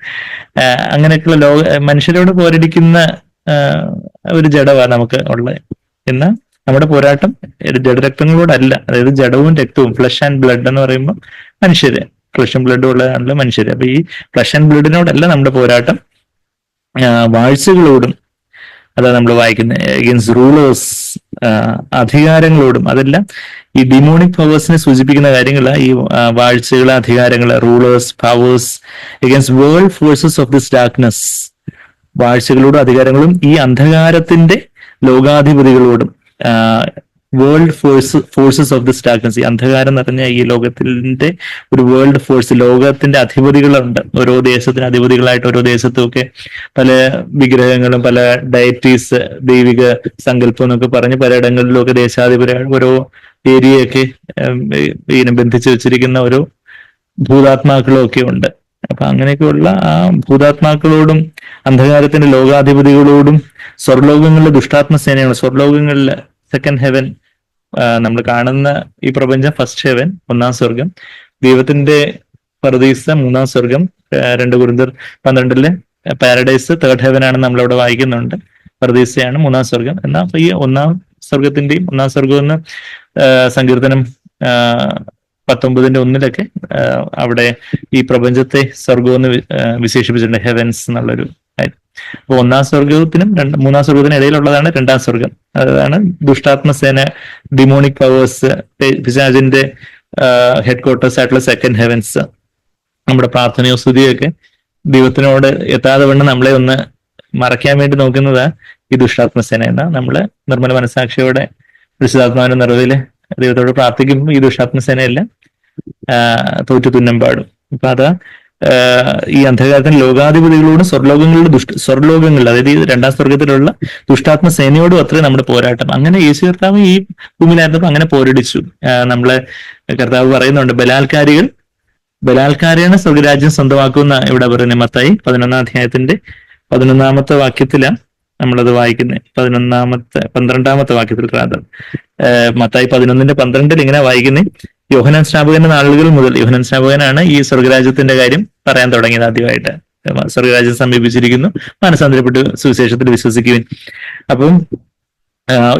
അങ്ങനെയൊക്കെയുള്ള മനുഷ്യരോട് പോരടിക്കുന്ന ഒരു ജഡമാണ് നമുക്ക് ഉള്ളത്. എന്നാൽ നമ്മുടെ പോരാട്ടം ജഡരക്തങ്ങളോടല്ല, അതായത് ജഡവും രക്തവും, ഫ്ലഷ് ആൻഡ് ബ്ലഡ് എന്ന് പറയുമ്പോൾ മനുഷ്യര്, ഫ്ലഷും ബ്ലഡും ഉള്ളതാണല്ലോ മനുഷ്യര്. അപ്പൊ ഈ ഫ്ലഷ് ആൻഡ് ബ്ലഡിനോടല്ല നമ്മുടെ പോരാട്ടം, വാഴ്ചകളോടും, അതാ നമ്മൾ വായിക്കുന്നത് അഗെയിൻസ്റ്റ് റൂളേഴ്സ്, അധികാരങ്ങളോടും. അതെല്ലാം ഈ ഡിമോണിക് പവേഴ്സിനെ സൂചിപ്പിക്കുന്ന കാര്യങ്ങളാണ്. ഈ വാഴ്ചകൾ, അധികാരങ്ങൾ, rulers, powers against world forces of this darkness, വാഴ്ചകളോടും അധികാരങ്ങളും ഈ അന്ധകാരത്തിന്റെ ലോകാധിപതികളോടും. World forces of this darkness, ഈ അന്ധകാരം നിറഞ്ഞ ഈ ലോകത്തിന്റെ ഒരു വേൾഡ് ഫോഴ്സ്, ലോകത്തിന്റെ അധിപതികളുണ്ട്. ഓരോ ദേശത്തിന് അധിപതികളായിട്ട് ഓരോ ദേശത്തുമൊക്കെ പല വിഗ്രഹങ്ങളും പല ഡയറ്റീസ്, ദൈവിക സങ്കല്പം എന്നൊക്കെ പറഞ്ഞ് പലയിടങ്ങളിലൊക്കെ ദേശാധിപതികൾ ഓരോ ഏരിയയൊക്കെ ബന്ധിച്ചു വെച്ചിരിക്കുന്ന ഓരോ ഭൂതാത്മാക്കളും ഒക്കെ ഉണ്ട്. അപ്പൊ അങ്ങനെയൊക്കെയുള്ള ആ ഭൂതാത്മാക്കളോടും അന്ധകാരത്തിന്റെ ലോകാധിപതികളോടും സ്വർലോകങ്ങളിലെ ദുഷ്ടാത്മസേനയാണ്. സ്വർലോകങ്ങളിലെ സെക്കൻഡ് ഹെവൻ, നമ്മൾ കാണുന്ന ഈ പ്രപഞ്ചം ഫസ്റ്റ് ഹെവൻ, 1-ാം സ്വർഗം, ദൈവത്തിന്റെ പർദീസ 3-ാം സ്വർഗം, 2 Corinthians 12 പാരഡൈസ് തേർഡ് ഹെവൻ ആണെന്ന് നമ്മളവിടെ വായിക്കുന്നുണ്ട്. പർദീസയാണ് 3-ാം സ്വർഗം. എന്നാൽ ഈ 1-ാം സ്വർഗത്തിന്റെയും 1-ാം സ്വർഗം എന്ന് സങ്കീർത്തനം 19:1 അവിടെ ഈ പ്രപഞ്ചത്തെ സ്വർഗമെന്ന് വിശേഷിപ്പിച്ചിട്ടുണ്ട്, ഹെവൻസ് എന്നുള്ളൊരു കാര്യം. അപ്പൊ 1-ാം സ്വർഗത്തിനും 3-ാം സ്വർഗത്തിനും ഇടയിലുള്ളതാണ് 2-ാം സ്വർഗം. അതാണ് ദുഷ്ടാത്മസേന, ഡിമോണിക് പവേഴ്സ്, പിശാചിന്റെ ഹെഡ് ക്വാർട്ടേഴ്സ് ആയിട്ടുള്ള സെക്കൻഡ് ഹെവൻസ്. നമ്മുടെ പ്രാർത്ഥനയോ സ്തുതിയൊക്കെ ദൈവത്തിനോട് എത്താതെ വണ്ണം നമ്മളെ ഒന്ന് മറയ്ക്കാൻ വേണ്ടി നോക്കുന്നതാ ഈ ദുഷ്ടാത്മസേന. എന്നാ നമ്മള് നിർമ്മല മനസ്സാക്ഷിയോടെ വിശുദ്ധാത്മാവിന്റെ നിറവില് ദൈവത്തോട് പ്രാർത്ഥിക്കുമ്പോൾ ഈ ദുഷ്ടാത്മസേനയെല്ലാം തോറ്റു തുന്നം പാടും. അപ്പൊ അതാ ഈ അന്ധകാരത്തിന് ലോകാധിപതികളോടും സ്വർലോകങ്ങളിൽ, അതായത് ഈ 2-ാം സ്വർഗത്തിലുള്ള ദുഷ്ടാത്മസേനയോടും അത്രയും നമ്മുടെ പോരാട്ടം. അങ്ങനെ യേശു കർത്താവ് ഈ ഭൂമിയിലായിരുന്നപ്പോൾ അങ്ങനെ പോരടിച്ചു. നമ്മളെ കർത്താവ് പറയുന്നുണ്ട്, ബലാൽക്കാരേണ സ്വർഗരാജ്യം സ്വന്തമാക്കുന്ന ഇവിടെ പറയുന്നത് മത്തായി 11-ാം 11-ാമത്തെ വാക്യത്തിലാണ് നമ്മളത് വായിക്കുന്നത്. 12-ാമത്തെ വാക്യത്തിൽ മത്തായി 11:12 ഇങ്ങനെ വായിക്കുന്നത്, യോഹന്നാൻ സ്നാപകന്റെ നാളുകൾ മുതൽ, യോഹന്നാൻ സ്നാപകനാണ് ഈ സ്വർഗരാജ്യത്തിന്റെ കാര്യം പറയാൻ തുടങ്ങിയത് ആദ്യമായിട്ട്. സ്വർഗരാജ്യം സമീപിച്ചിരിക്കുന്നു, മനസ്സാന്തരപ്പെട്ട് സുവിശേഷത്തിൽ വിശ്വസിക്കുവിൻ. അപ്പം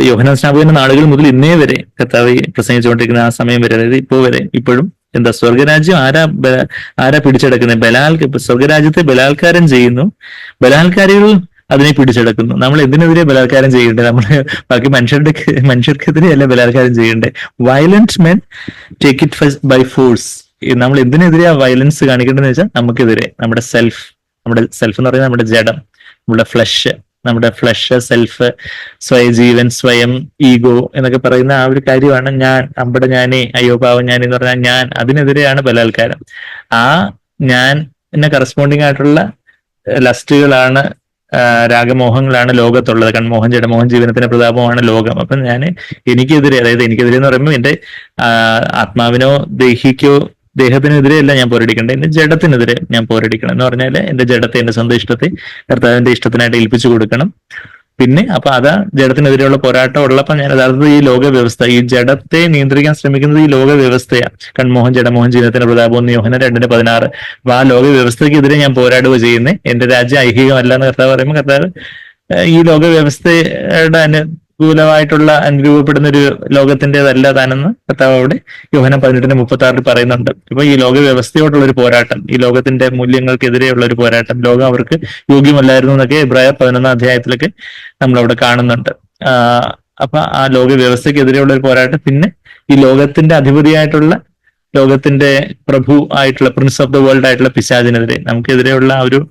യോഹന്നാൻ സ്നാപകന്റെ നാളുകൾ മുതൽ ഇന്നേ വരെ കർത്താവ് പ്രസംഗിച്ചുകൊണ്ടിരിക്കുന്ന ആ സമയം വരെ, അതായത് ഇപ്പോഴും എന്താ സ്വർഗരാജ്യം ആരാ പിടിച്ചെടുക്കുന്നത്? സ്വർഗരാജ്യത്തെ ബലാത്കാരം ചെയ്യുന്നു, ബലാത്കാരികൾ അതിനെ പിടിച്ചെടുക്കുന്നു. നമ്മൾ എന്തിനെതിരെ ബലാത്കാരം ചെയ്യേണ്ടത്? നമ്മൾ ബാക്കി മനുഷ്യർക്കെതിരെ അല്ല ബലാത്കാരം ചെയ്യേണ്ടത്. Violent men take it by force. നമ്മൾ എന്തിനെതിരെയാ വയലൻസ് കാണിക്കേണ്ടതെന്ന് വെച്ചാൽ നമുക്കെതിരെ, നമ്മുടെ സെൽഫ് എന്ന് പറയുന്നത് നമ്മുടെ ജഡം, നമ്മുടെ ഫ്ലഷ്, സെൽഫ്, സ്വയജീവൻ, സ്വയം, ഈഗോ എന്നൊക്കെ പറയുന്ന ആ ഒരു കാര്യമാണ് ഞാൻ, അമ്പടെ ഞാനേ, അയ്യോ പാവം ഞാൻ എന്ന് പറഞ്ഞാൽ ഞാൻ, അതിനെതിരെയാണ് ബലാത്കാരം. ആ ഞാൻ കറസ്പോണ്ടിങ് ആയിട്ടുള്ള ലസ്റ്റുകളാണ് രാഗമോഹങ്ങളാണ് ലോകത്തുള്ളത്. കൺമോഹൻ, ജഡമോഹൻ, ജീവനത്തിന്റെ പ്രതാപമാണ് ലോകം. അപ്പൊ എനിക്കെതിരെ, അതായത് എനിക്കെതിരെ എന്ന് പറയുമ്പോൾ എന്റെ ആത്മാവിനോ ദേഹത്തിനെതിരെയല്ല ഞാൻ പോരടിക്കേണ്ടത്, എന്റെ ജഡത്തിനെതിരെ ഞാൻ പോരടിക്കണം. എന്ന് പറഞ്ഞാൽ എന്റെ ജഡത്തെ, എന്റെ സ്വന്തം ഇഷ്ടത്തെ കർത്താവിന്റെ ഇഷ്ടത്തിനായിട്ട് ഏൽപ്പിച്ചു കൊടുക്കണം. പിന്നെ അപ്പൊ അതാ ജഡത്തിനെതിരെയുള്ള പോരാട്ടം ഉള്ളപ്പോൾ ഞാൻ യഥാർത്ഥത്തിൽ ഈ ലോക വ്യവസ്ഥ, ഈ ജഡത്തെ നിയന്ത്രിക്കാൻ ശ്രമിക്കുന്നത് ഈ ലോക വ്യവസ്ഥയാണ്. കൺമോഹൻ, ജഡമോഹൻ, ജീവനത്തിന്റെ പ്രതാപം, യോഹന്നാൻ 2:16. അപ്പൊ ആ ലോക വ്യവസ്ഥയ്ക്കെതിരെ ഞാൻ പോരാടുക ചെയ്യുന്നത്. എന്റെ രാജ്യം ഐഹികമല്ല എന്ന് കർത്താവ് പറയുമ്പോൾ കർത്താവ് ഈ ലോക വ്യവസ്ഥയുടെ അനുകൂലമായിട്ടുള്ള അനുരൂപപ്പെടുന്ന ഒരു ലോകത്തിൻ്റെതല്ല താനെന്ന് കർത്താവ് അവിടെ യോഹന്നാൻ 18:36 പറയുന്നുണ്ട്. അപ്പൊ ഈ ലോക വ്യവസ്ഥയോടുള്ള ഒരു പോരാട്ടം, ഈ ലോകത്തിന്റെ മൂല്യങ്ങൾക്കെതിരെയുള്ള ഒരു പോരാട്ടം, ലോകം അവർക്ക് യോഗ്യമല്ലായിരുന്നു എന്നൊക്കെ എബ്രായർ 11 അധ്യായത്തിലൊക്കെ നമ്മളവിടെ കാണുന്നുണ്ട്. അപ്പൊ ആ ലോക വ്യവസ്ഥക്കെതിരെയുള്ള ഒരു പോരാട്ടം, പിന്നെ ഈ ലോകത്തിന്റെ അധിപതിയായിട്ടുള്ള, ലോകത്തിന്റെ പ്രഭു ആയിട്ടുള്ള, പ്രിൻസ് ഓഫ് ദ വേൾഡ് ആയിട്ടുള്ള പിശാചിനെതിരെ, നമുക്കെതിരെയുള്ള ആ ഒരു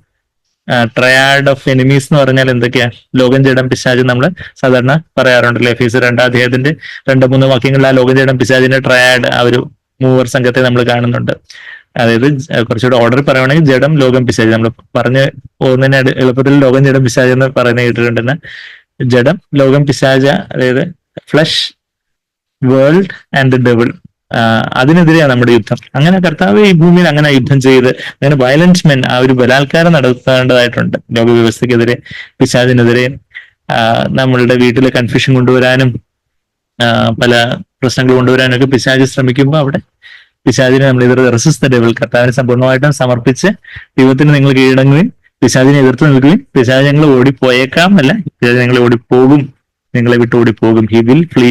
ട്രയാഡ് ഓഫ് എനിമീസ് എന്ന് പറഞ്ഞാൽ എന്തൊക്കെയാ? ലോകം, ജഡം, പിശാച് നമ്മൾ സാധാരണ പറയാറുണ്ടല്ലോ. എഫേസ്യർ 2 അധ്യായത്തിന്റെ 2-3 വാക്യങ്ങളിൽ ആ ലോകം, ജഡം, പിശാചിന്റെ ട്രയാഡ്, ആ ഒരു മൂവർ സംഘത്തെ നമ്മൾ കാണുന്നുണ്ട്. അതായത് കുറച്ചുകൂടെ ഓർഡർ പറയുകയാണെങ്കിൽ ജഡം, ലോകം, പിശാച്. നമ്മൾ പറഞ്ഞു പോകുന്നതിന് എളുപ്പത്തിൽ ലോകം, ജഡം, പിശാച് എന്ന് പറയുന്നത് കേട്ടിട്ടുണ്ടെന്ന്. ജഡം, ലോകം, പിശാച, അതായത് ഫ്ലഷ്, വേൾഡ് ആൻഡ് ഡെവിൾ, അതിനെതിരെയാണ് നമ്മുടെ യുദ്ധം. അങ്ങനെ കർത്താവ് ഈ ഭൂമിയിൽ അങ്ങനെ യുദ്ധം ചെയ്ത് അങ്ങനെ വയലൻസ് മെൻ, ആ ഒരു ബലാത്കാരം നടത്തേണ്ടതായിട്ടുണ്ട് ലോകവ്യവസ്ഥക്കെതിരെ, പിശാചിനെതിരെ. നമ്മളുടെ വീട്ടിലെ കൺഫ്യൂഷൻ കൊണ്ടുവരാനും പല പ്രശ്നങ്ങൾ കൊണ്ടുവരാനും ഒക്കെ പിശാച് ശ്രമിക്കുമ്പോൾ അവിടെ പിശാചിനെ നമ്മൾ എതിർത്ത് റെസിസ്റ്റ് ദ ഡെവിൾ, കർത്താവിനെ സമ്പൂർണ്ണമായിട്ടും സമർപ്പിച്ച് ദൈവത്തിന് നിങ്ങൾ കീഴടങ്ങുകയും പിശാചിനെ എതിർത്ത് നിൽക്കുകയും, പിശാച് ഞങ്ങൾ ഓടിപ്പോയേക്കാം അല്ല, പിശാച് ഞങ്ങൾ ഓടിപ്പോകും, നിങ്ങളെ വിട്ട് ഓടിപ്പോകും, he will flee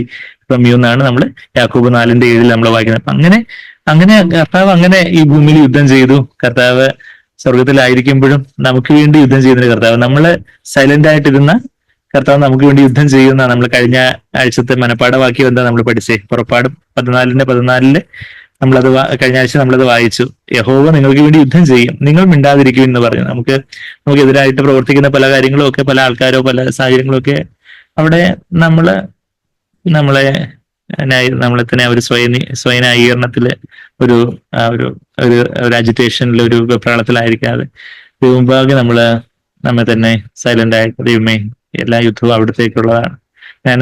from you എന്നാണ് നമ്മൾ യാക്കോബ് 4:7 നമ്മൾ വായിക്കുന്നത്. അപ്പൊ അങ്ങനെ കർത്താവ് അങ്ങനെ ഈ ഭൂമിയിൽ യുദ്ധം ചെയ്തു. കർത്താവ് സ്വർഗത്തിലായിരിക്കുമ്പോഴും നമുക്ക് വേണ്ടി യുദ്ധം ചെയ്യുന്ന കർത്താവ്, നമ്മള് സൈലന്റ് ആയിട്ടിരുന്ന കർത്താവ് നമുക്ക് വേണ്ടി യുദ്ധം ചെയ്യുന്ന. നമ്മൾ കഴിഞ്ഞ ആഴ്ചത്തെ മനപ്പാഠവാക്യം എന്താ നമ്മൾ പഠിച്ചേ? പുറപ്പാട് 14:14 നമ്മളത് കഴിഞ്ഞ ആഴ്ച നമ്മളത് വായിച്ചു. യഹോവ നിങ്ങൾക്ക് വേണ്ടി യുദ്ധം ചെയ്യും, നിങ്ങൾ മിണ്ടാതിരിക്കും എന്ന് പറഞ്ഞു. നമുക്കെതിരായിട്ട് പ്രവർത്തിക്കുന്ന പല കാര്യങ്ങളും ഒക്കെ, പല ആൾക്കാരോ പല സാഹചര്യങ്ങളും ഒക്കെ അവിടെ നമ്മളെ തന്നെ ഒരു സ്വയനീകരണത്തില്, ഒരു അജിറ്റേഷനിൽ, ഒരു വെപ്രാളത്തിലായിരിക്കാതെ മുമ്പാകെ നമ്മെ തന്നെ സൈലന്റ് ആയിട്ട്, ദൈവമേ എല്ലാ യുദ്ധവും അവിടത്തേക്കുള്ളതാണ്, ഞാൻ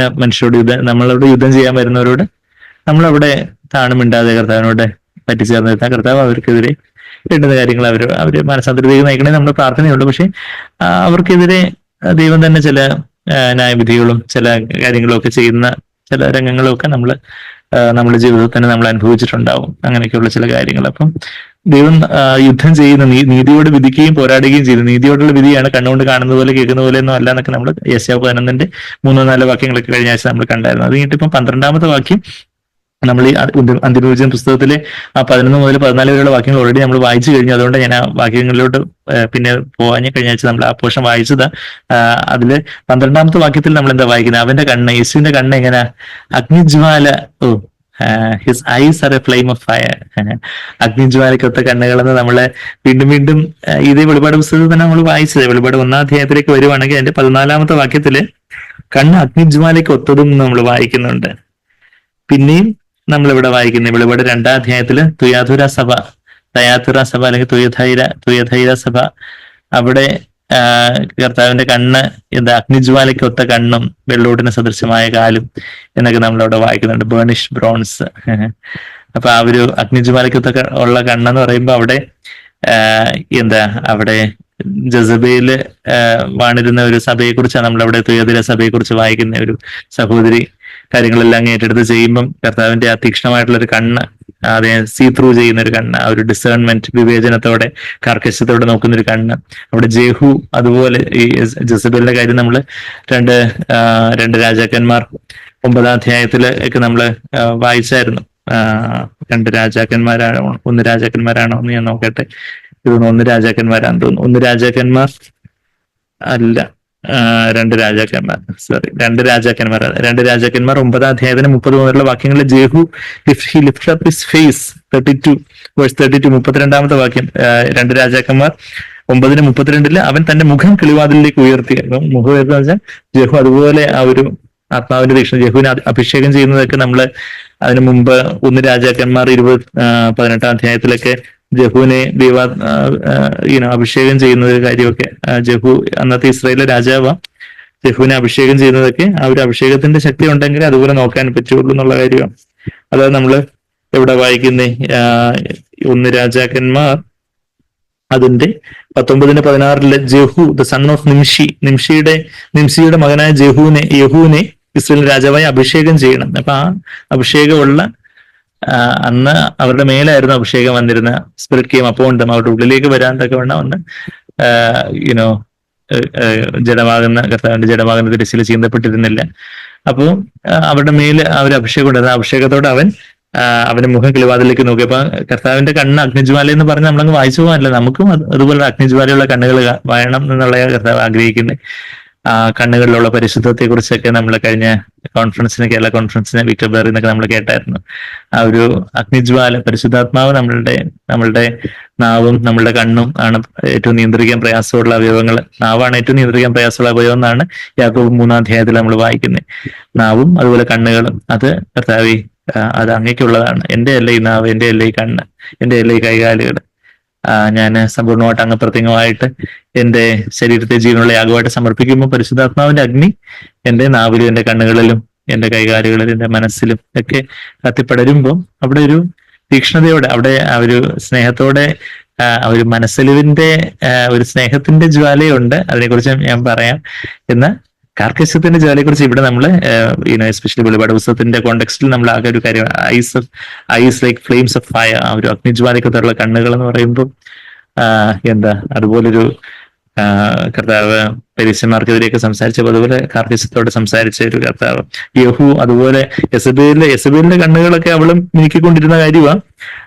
നമ്മളോട് യുദ്ധം ചെയ്യാൻ വരുന്നവരോട് നമ്മളവിടെ മിണ്ടാതെ കർത്താവിനോട് പറ്റിച്ചേർന്ന് നിർത്താൻ കർത്താവ് അവർക്കെതിരെ വേണ്ടുന്ന കാര്യങ്ങൾ അവര് മനസ്സാന്തരത്തേക്ക് നയിക്കണേ നമ്മുടെ പ്രാർത്ഥനയുള്ളൂ. പക്ഷെ അവർക്കെതിരെ ദൈവം തന്നെ ചില ന്യായവിധികളും ചില കാര്യങ്ങളും ഒക്കെ ചെയ്യുന്ന ചില രംഗങ്ങളൊക്കെ നമ്മുടെ ജീവിതത്തിൽ തന്നെ നമ്മൾ അനുഭവിച്ചിട്ടുണ്ടാവും. അങ്ങനെയൊക്കെയുള്ള ചില കാര്യങ്ങൾ. അപ്പം ദൈവം യുദ്ധം ചെയ്യുന്ന, നീതിയോട് വിധിക്കുകയും പോരാടുകയും ചെയ്തു. നീതിയോടുള്ള വിധിയാണ് കണ്ണുകൊണ്ട് കാണുന്ന പോലെ കേൾക്കുന്ന പോലെ ഒന്നും അല്ല എന്നൊക്കെ നമ്മൾ യെശയ്യാ 11:3-4 വാക്യങ്ങളൊക്കെ കഴിഞ്ഞ ആഴ്ച നമ്മൾ കണ്ടായിരുന്നു. അത് കഴിഞ്ഞിട്ട് ഇപ്പം 12-ാമത്തെ വാക്യം നമ്മൾ ഈ അന്ത്യവിജയം പുസ്തകത്തിലെ ആ 11 മുതൽ 14 വരെയുള്ള വാക്യങ്ങൾ ഓൾറെഡി നമ്മൾ വായിച്ചു കഴിഞ്ഞു. അതുകൊണ്ട് ഞാൻ ആ വാക്യങ്ങളിലോട്ട് പിന്നെ പോകാൻ കഴിഞ്ഞ ആഴ്ച നമ്മൾ ആ പോർഷൻ വായിച്ചത്. അതില് 12-ാമത്തെ വാക്യത്തിൽ നമ്മൾ എന്താ വായിക്കുന്നത്? അവന്റെ കണ്ണ്, യേശുവിന്റെ കണ്ണ് എങ്ങനെ? അഗ്നിജ്വാല, his eyes are a flame of fire. അഗ്നിജ്വാലയ്ക്കൊത്ത കണ്ണുകളെന്ന് നമ്മളെ വീണ്ടും ഇതേ വെളിപാട് പുസ്തകത്തിൽ തന്നെ നമ്മൾ വായിച്ചത്. വെളിപാട് 1-ാം അധ്യായത്തിലേക്ക് വരുവാണെങ്കിൽ അതിന്റെ 14-ാമത്തെ വാക്യത്തില് കണ്ണ് അഗ്നിജ്വാലയ്ക്ക് ഒത്തതും നമ്മൾ വായിക്കുന്നുണ്ട്. പിന്നെയും നമ്മളിവിടെ വായിക്കുന്ന വെളിപാട് 2-ാം അധ്യായത്തില് തയാതുര സഭ അല്ലെങ്കിൽ തുയഥൈര സഭ, അവിടെ കർത്താവിന്റെ കണ്ണ് എന്താ? അഗ്നിജ്വാലയ്ക്കൊത്ത കണ്ണും വെള്ളോട്ടിന് സദൃശമായ കാലും എന്നൊക്കെ നമ്മളവിടെ വായിക്കുന്നുണ്ട്. ബേണിഷ് ബ്രോൺസ്. അപ്പൊ ആ ഒരു അഗ്നിജ്വാലയ്ക്കൊത്ത ഉള്ള കണ്ണെന്ന് പറയുമ്പോൾ അവിടെ അവിടെ ജസബേല് വാണിരുന്ന ഒരു സഭയെ കുറിച്ചാണ് നമ്മളവിടെ തുയഥൈര സഭയെ കുറിച്ച് വായിക്കുന്ന. ഒരു സഹോദരി കാര്യങ്ങളെല്ലാം ഏറ്റെടുത്ത് ചെയ്യുമ്പം കർത്താവിന്റെ ആ തീക്ഷ്ണമായിട്ടുള്ള ഒരു കണ്ണ്, അതേ സീ ത്രൂ ചെയ്യുന്ന ഒരു കണ്ണ്, ആ ഒരു ഡിസേൺമെന്റ്, വിവേചനത്തോടെ കാർക്കശ്യത്തോടെ നോക്കുന്ന ഒരു കണ്ണ്. അവിടെ ജേഹു, അതുപോലെ ഈ ജസബേലിന്റെ കാര്യം നമ്മൾ രണ്ട് രാജാക്കന്മാർ 9-ാം അധ്യായത്തില് ഒക്കെ നമ്മള് വായിച്ചായിരുന്നു. 2 രാജാക്കന്മാരാണോ 1 രാജാക്കന്മാരാണോ എന്ന് ഞാൻ നോക്കട്ടെ. ഇതൊന്ന് 1 രാജാക്കന്മാരാണെന്ന് തോന്നുന്നു. 1 രാജാക്കന്മാർ അല്ല, 2 രാജാക്കന്മാർ 2 രാജാക്കന്മാർ 9-ാം അധ്യായത്തിന് 30 മുതലുള്ള വാക്യങ്ങളിൽ Jehu he lifted up his face 32 32-ാമത്തെ വാക്യം. 2 രാജാക്കന്മാർ 9:32 അവൻ തന്റെ മുഖം കിളിവാതിലേക്ക് ഉയർത്തി. അപ്പം മുഖം ഉയർത്തുക വെച്ചാൽ ജേഹു അതുപോലെ ആ ഒരു ആത്മാവിന്റെ തീക്ഷ്ണ, ജേഹുവിനെ അഭിഷേകം ചെയ്യുന്നതൊക്കെ നമ്മള് അതിനു മുമ്പ് 1 രാജാക്കന്മാർ 18-ാം അധ്യായത്തിലൊക്കെ ജഹുവിനെ അഭിഷേകം ചെയ്യുന്ന ഒരു കാര്യമൊക്കെ, ജഹു അന്നത്തെ ഇസ്രായേലിലെ രാജാവാ, ജഹുവിനെ അഭിഷേകം ചെയ്യുന്നതൊക്കെ ആ ഒരു അഭിഷേകത്തിന്റെ ശക്തി ഉണ്ടെങ്കിൽ അതുപോലെ നോക്കാൻ പറ്റുള്ളൂ എന്നുള്ള കാര്യമാണ്. അതായത് നമ്മള് എവിടെ വായിക്കുന്നേ, 1 രാജാക്കന്മാർ അതിന്റെ 19:16 ജഹു ദ സൺ ഓഫ് നിംഷിയുടെ മകനായ യഹൂവിനെ ഇസ്രായേൽ രാജാവായി അഭിഷേകം ചെയ്യണം. അപ്പൊ ആ അഭിഷേകമുള്ള അന്ന് അവരുടെ മേലായിരുന്നു അഭിഷേകം വന്നിരുന്ന. സ്പിരിറ്റ് കെയിം അപ്പോൺ ദം, അവരുടെ ഉള്ളിലേക്ക് വരാൻ തക്കവണ്ണം വന്ന് കർത്താവിന്റെ ജഡമാകുന്ന തിരശ്ശീല ചീന്തപ്പെട്ടിരുന്നില്ല. അപ്പോൾ അവരുടെ മേല് ആ ഒരു അഭിഷേകം ഉണ്ടായിരുന്നു. അഭിഷേകത്തോടെ അവന്റെ മുഖം കിളിവാതിലേക്ക് നോക്കി. അപ്പൊ കർത്താവിന്റെ കണ്ണ് അഗ്നിജ്വാല എന്ന് പറഞ്ഞ് നമ്മളങ്ങ് വായിച്ചു പോകാനല്ല, നമുക്കും അതുപോലെ അഗ്നിജ്വാലയുള്ള കണ്ണുകൾ വേണം എന്നുള്ള കർത്താവ് ആഗ്രഹിക്കുന്നത്. കണ്ണുകളിലുള്ള പരിശുദ്ധത്തെ കുറിച്ചൊക്കെ നമ്മൾ കഴിഞ്ഞ കേരള കോൺഫറൻസിന് വിക്ടർബറി എന്നൊക്കെ നമ്മൾ കേട്ടായിരുന്നു. ആ ഒരു അഗ്നിജ്വാല, പരിശുദ്ധാത്മാവ് നമ്മളുടെ നാവും നമ്മളുടെ കണ്ണും ആണ് ഏറ്റവും നിയന്ത്രിക്കാൻ പ്രയാസമുള്ള അവയവങ്ങൾ. നാവാണ് ഏറ്റവും നിയന്ത്രിക്കാൻ പ്രയാസമുള്ള അവയവം എന്നാണ് യാക്കോബ് 3-ാം അധ്യായത്തിൽ നമ്മൾ വായിക്കുന്നത്. നാവും അതുപോലെ കണ്ണുകളും അത് കർത്താവേ അത് അങ്ങേക്കുള്ളതാണ്. എന്റെ അല്ല ഈ നാവ്, എന്റെ അല്ല ഈ കണ്ണ്, എന്റെ അല്ല ഈ കൈകാലുകൾ. ഞാൻ സമ്പൂർണ്ണമായിട്ട് അംഗപ്രത്യംഗമായിട്ട് എന്റെ ശരീരത്തെ ജീവനുള്ള യാഗമായിട്ട് സമർപ്പിക്കുമ്പോൾ പരിശുദ്ധാത്മാവിന്റെ അഗ്നി എന്റെ നാവിലും എന്റെ കണ്ണുകളിലും എന്റെ കൈകാലുകളിലും എന്റെ മനസ്സിലും ഒക്കെ കത്തിപ്പടരുമ്പോൾ അവിടെ ഒരു തീക്ഷ്ണതയോടെ, അവിടെ ആ ഒരു സ്നേഹത്തോടെ, ഒരു മനസ്സലിവിന്റെ ഒരു സ്നേഹത്തിന്റെ ജ്വാലയുണ്ട്. അതിനെക്കുറിച്ച് ഞാൻ പറയാം. എന്നാൽ കാർക്കശ്യത്തിന്റെ ജ്വാലയെക്കുറിച്ച് ഇവിടെ നമ്മൾ എസ്പെഷ്യലി വെളിപാട് പുസ്തകത്തിന്റെ കോണ്ടെക്സ്റ്റിൽ നമ്മൾ ആകെ ഒരു കാര്യം, eyes like flames of fire, ആ ഒരു അഗ്നിജ്വാലയ്ക്കത്തുള്ള കണ്ണുകൾ എന്ന് പറയുമ്പോൾ അതുപോലൊരു കർത്താവ് പരീക്ഷന്മാർക്കെതിരെയൊക്കെ സംസാരിച്ചപ്പോൾ അതുപോലെ കാർക്കശ്യത്തോട് സംസാരിച്ച ഒരു കർത്താവ്. യഹു അതുപോലെ യെസബേലിന്റെ കണ്ണുകളൊക്കെ അവളും നീക്കിക്കൊണ്ടിരുന്ന കാര്യമാണ്.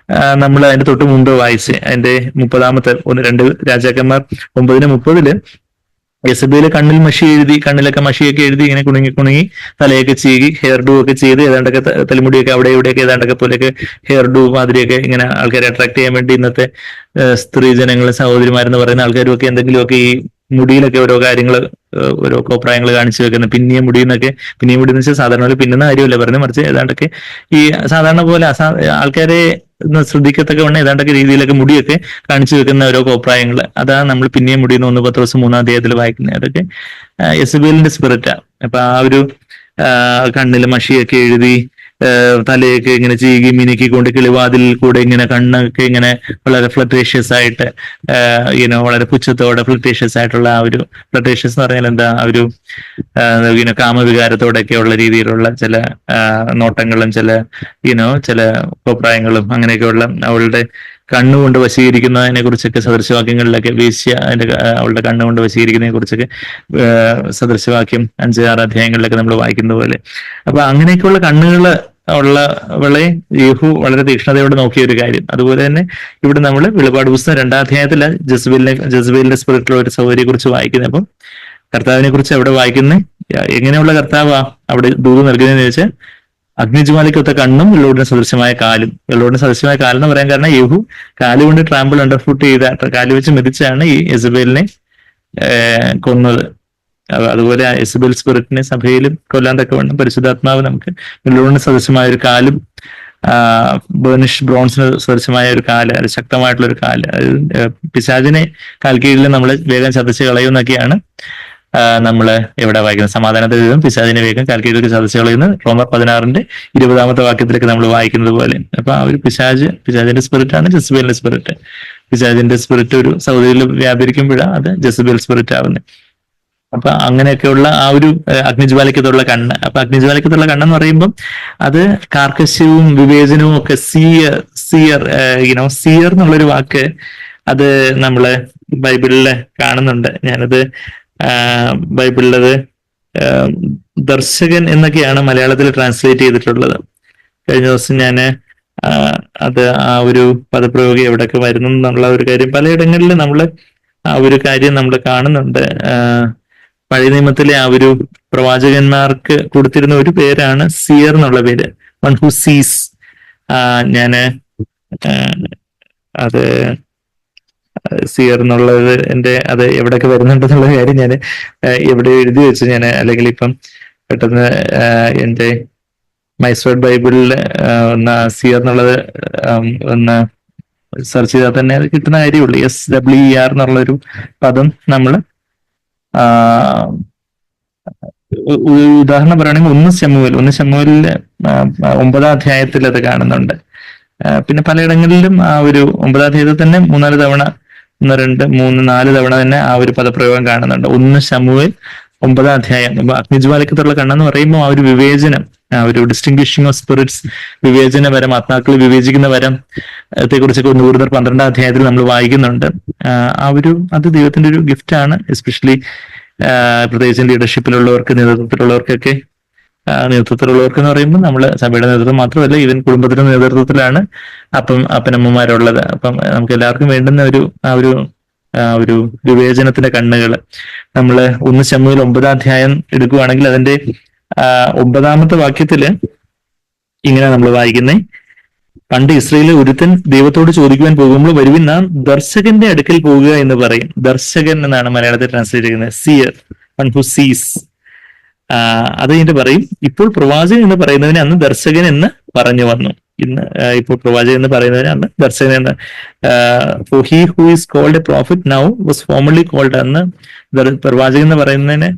നമ്മൾ അതിന്റെ തൊട്ട് മുമ്പ് വായിച്ച് അതിന്റെ 30-ാമത്തെ 2 രാജാക്കന്മാർ 9:30 യെസബേല് കണ്ണിൽ മഷി എഴുതി, കണ്ണിലൊക്കെ മഷിയൊക്കെ എഴുതി ഇങ്ങനെ കുണുങ്ങി തലയൊക്കെ ചീകി ഹെയർ ഡൂ ഒക്കെ ചെയ്ത് ഏതാണ്ടൊക്കെ തലമുടിയൊക്കെ അവിടെ ഇവിടെയൊക്കെ ഏതാണ്ടൊക്കെ പോലെയൊക്കെ ഹെയർ ഡൂ മാതിരിയൊക്കെ ഇങ്ങനെ ആൾക്കാരെ അട്രാക്ട് ചെയ്യാൻ വേണ്ടി ഇന്നത്തെ സ്ത്രീ ജനങ്ങൾ, സഹോദരിമാരെന്ന് പറയുന്ന ആൾക്കാരും ഒക്കെ എന്തെങ്കിലുമൊക്കെ ഈ മുടിയിലൊക്കെ ഓരോ കാര്യങ്ങൾ, ഓരോ കോപ്രായങ്ങൾ കാണിച്ചു വെക്കുന്ന പിന്നിയ മുടി എന്ന് വെച്ചാൽ സാധാരണ പോലെ പിന്നുന്ന കാര്യമല്ല പറഞ്ഞു, മറിച്ച് ഏതാണ്ടൊക്കെ ഈ സാധാരണ പോലെ ആൾക്കാരെ ശ്രദ്ധിക്കത്തൊക്കെ വേണം ഏതാണ്ടൊക്കെ രീതിയിലൊക്കെ മുടിയൊക്കെ കാണിച്ചു വെക്കുന്ന ഓരോ കോപ്രായങ്ങൾ. അതാണ് നമ്മൾ പിന്നെയും മുടി എന്ന് 1 പത്രോസ് 3-ാം അധ്യായത്തിൽ വായിക്കുന്നത്. അതൊക്കെ യെസബേലിന്റെ സ്പിരിറ്റാ. അപ്പൊ ആ ഒരു കണ്ണില് മഷിയൊക്കെ എഴുതി തലയൊക്കെ ഇങ്ങനെ ചീകി മിനുക്കിക്കൊണ്ട് കിളിവാതിൽ കൂടെ ഇങ്ങനെ കണ്ണൊക്കെ ഇങ്ങനെ വളരെ ഫ്ലട്ടേഷ്യസ് ആയിട്ട് വളരെ പുച്ഛത്തോടെ ഫ്ലട്ടേഷ്യസ് ആയിട്ടുള്ള ആ ഒരു ഫ്ലട്ടേഷ്യസ് എന്ന് പറഞ്ഞാൽ എന്താ, ആ ഒരു കാമവികാരത്തോടെയൊക്കെ ഉള്ള രീതിയിലുള്ള ചില നോട്ടങ്ങളും ചില അഭിപ്രായങ്ങളും അങ്ങനെയൊക്കെയുള്ള അവളുടെ കണ്ണുകൊണ്ട് വശീകരിക്കുന്നതിനെ കുറിച്ചൊക്കെ സദൃശവാക്യങ്ങളിലൊക്കെ അവളുടെ കണ്ണുകൊണ്ട് വശീകരിക്കുന്നതിനെ കുറിച്ചൊക്കെ സദൃശവാക്യം 5-6 അധ്യായങ്ങളിലൊക്കെ നമ്മൾ വായിക്കുന്ന പോലെ. അപ്പൊ അങ്ങനെയൊക്കെയുള്ള കണ്ണുകൾ ഉള്ളവളെ യേഹു വളരെ തീക്ഷ്ണതയോടെ നോക്കിയ ഒരു കാര്യം. അതുപോലെ തന്നെ ഇവിടെ നമ്മൾ വെളിപാട് പുസ്തകം 2-ാം അധ്യായത്തില് ജസബേലിന്റെ സ്പിരിറ്റുള്ള ഒരു സഹോദരിയെ കുറിച്ച് വായിക്കുന്നത്. അപ്പം കർത്താവിനെ കുറിച്ച് അവിടെ വായിക്കുന്നത് എങ്ങനെയുള്ള കർത്താവാ അവിടെ ദൂത് നൽകുന്നതെന്ന് ചോദിച്ചാൽ അഗ്നിജ്വാലയ്ക്കൊത്ത കണ്ണും വെള്ളോടിന് സദൃശമായ കാലും. വെള്ളോടിന് സദൃശമായ കാലം എന്ന് പറയാൻ കാരണം യേഹു കാലുകൊണ്ട് ട്രാമ്പിൾ അണ്ടർഫുട്ട് ചെയ്ത കാല് വെച്ച് മെതിച്ചാണ് ഈ യെസബേലിനെ കൊന്നത്. അതുപോലെ യെസബേൽ സ്പിരിറ്റിനെ സഭയിലും കൊല്ലാൻ തക്കവണ്ണം പരിശുദ്ധാത്മാവ് നമുക്ക് വെള്ളോടിന് സദൃശമായ ഒരു കാലും ബേണിഷ് ബ്രോൺസിന് സദൃശമായ ഒരു കാല്, അത് ശക്തമായിട്ടുള്ള ഒരു കാല്, പിശാചിനെ കാൽക്കീഴിൽ നമ്മൾ വേഗം ചതച്ച് കളയുന്നൊക്കെയാണ് നമ്മള് എവിടെ വായിക്കുന്നത്. സമാധാനത്തെ ദൈവം പിശാചിനെ വേഗം കാൽക്കീഴിലേക്ക് ചതച്ച് കളയുന്ന റോമർ 16-ന്റെ 20-ാമത്തെ വാക്യത്തിലേക്ക് നമ്മൾ വായിക്കുന്നത് പോലെ. അപ്പൊ ആ ഒരു പിശാചിന്റെ സ്പിരിറ്റ് ആണ് ജസബേലിന്റെ സ്പിരിറ്റ്. പിശാചിന്റെ സ്പിരിറ്റ് ഒരു സൗദിയിൽ വ്യാപരിക്കുമ്പോഴാണ് അത് ജസബേൽ സ്പിരിറ്റ് ആവുന്നത്. അപ്പൊ അങ്ങനെയൊക്കെയുള്ള ആ ഒരു അഗ്നിജ്വാലയ്ക്കത്തുള്ള കണ്ണ്. അപ്പൊ അഗ്നിജ്വാലയ്ക്കത്തുള്ള കണ്ണെന്ന് പറയുമ്പോൾ അത് കാർക്കശ്യവും വിവേചനവും ഒക്കെ സിയർ എന്നുള്ളൊരു വാക്ക് അത് നമ്മള് ബൈബിളില് കാണുന്നുണ്ട്. ഞാനത് ബൈബിളിലത് ദർശകൻ എന്നൊക്കെയാണ് മലയാളത്തിൽ ട്രാൻസ്ലേറ്റ് ചെയ്തിട്ടുള്ളത്. കഴിഞ്ഞ ദിവസം ഞാൻ അത് ആ ഒരു പദപ്രയോഗം എവിടെയൊക്കെ വരുന്നു എന്നുള്ള ഒരു കാര്യം പലയിടങ്ങളിൽ നമ്മൾ ആ ഒരു കാര്യം നമ്മൾ കാണുന്നുണ്ട്. പഴയ നിയമത്തിലെ ആ ഒരു പ്രവാചകന്മാർക്ക് കൊടുത്തിരുന്ന ഒരു പേരാണ് സിയർ എന്നുള്ള പേര്, വൺ ഹു സീസ്. ഞാന് അത് സിയർ എന്നുള്ളത് അത് എവിടെയൊക്കെ വരുന്നുണ്ടെന്നുള്ള കാര്യം ഞാൻ എവിടെ എഴുതി വെച്ചു ഞാൻ, അല്ലെങ്കിൽ ഇപ്പം പെട്ടെന്ന് എൻ്റെ മൈസ്വേർഡ് ബൈബിളിൽ ഒന്ന് സിയർ എന്നുള്ളത് ഒന്ന് സെർച്ച് ചെയ്താൽ തന്നെ അത് കിട്ടുന്ന കാര്യമുള്ളൂ. SWER എന്നുള്ളൊരു പദം നമ്മൾ ഉദാഹരണം പറയുകയാണെങ്കിൽ 1 ശമൂവേലില് 9-ാം അധ്യായത്തിൽ അത് കാണുന്നുണ്ട്. പിന്നെ പലയിടങ്ങളിലും ആ ഒരു 9-ാം അധ്യായത്തിൽ തന്നെ 3-4 തവണ 1, 2, 3, 4 തവണ തന്നെ ആ ഒരു പദപ്രയോഗം കാണുന്നുണ്ട്. 1 ശമൂവേൽ 9-ാം അധ്യായം. അഗ്നിജ്വാലക്കത്തുള്ള കണ്ണെന്ന് പറയുമ്പോൾ ആ ഒരു വിവേചനം, ആ ഒരു ഡിസ്റ്റിങ്വിഷിംഗ് ഓഫ് സ്പിരിറ്റ്സ്, വിവേചന വരം, ആത്മാക്കൾ വിവേചിക്കുന്ന വരം കുറിച്ചൊക്കെ 1 12-ാം അധ്യായത്തിൽ നമ്മൾ വായിക്കുന്നുണ്ട്. അത് ദൈവത്തിന്റെ ഒരു ഗിഫ്റ്റ് ആണ്. എസ്പെഷ്യലി പ്രത്യേകിച്ച് ലീഡർഷിപ്പിലുള്ളവർക്ക്, നേതൃത്വത്തിലുള്ളവർക്കൊക്കെ. നേതൃത്വത്തിലുള്ളവർക്ക് എന്ന് പറയുമ്പോൾ നമ്മൾ സഭയുടെ നേതൃത്വം മാത്രമല്ല, ഈവൻ കുടുംബത്തിന്റെ നേതൃത്വത്തിലാണ് അപ്പനമ്മമാരുള്ളത്. അപ്പം നമുക്ക് എല്ലാവർക്കും വേണ്ടുന്ന ഒരു വിവേചനത്തിന്റെ കണ്ണുകൾ. നമ്മൾ 1 ശമൂവേൽ 9-ാം അധ്യായം എടുക്കുകയാണെങ്കിൽ അതിന്റെ 9-ാമത്തെ വാക്യത്തില് ഇങ്ങനെ നമ്മൾ വായിക്കുന്നേ: പണ്ട് ഇസ്രയേലിൽ ഒരുത്തൻ ദൈവത്തോട് ചോദിക്കുവാൻ പോകുമ്പോൾ വരുവിൻ നാം ദർശകന്റെ അടുക്കൽ പോകുക എന്ന് പറയും. ദർശകൻ എന്നാണ് മലയാളത്തിൽ ട്രാൻസ്ലേറ്റ് ചെയ്യുന്നത്. സിയർ, വൺ ഹു സീസ്. അത് കഴിഞ്ഞിട്ട് പറയും, ഇപ്പോൾ പ്രവാചകൻ എന്ന് പറയുന്നതിന് അന്ന് ദർശകൻ എന്ന് പറഞ്ഞു വന്നു. ഇപ്പോൾ പ്രവാചകൻ എന്ന് പറയുന്നതിന് അന്ന് ദർശകൻ എന്ന്. For he who is called a prophet now was formerly called. അന്ന് പ്രവാചകൻ എന്ന് പറയുന്നതിന്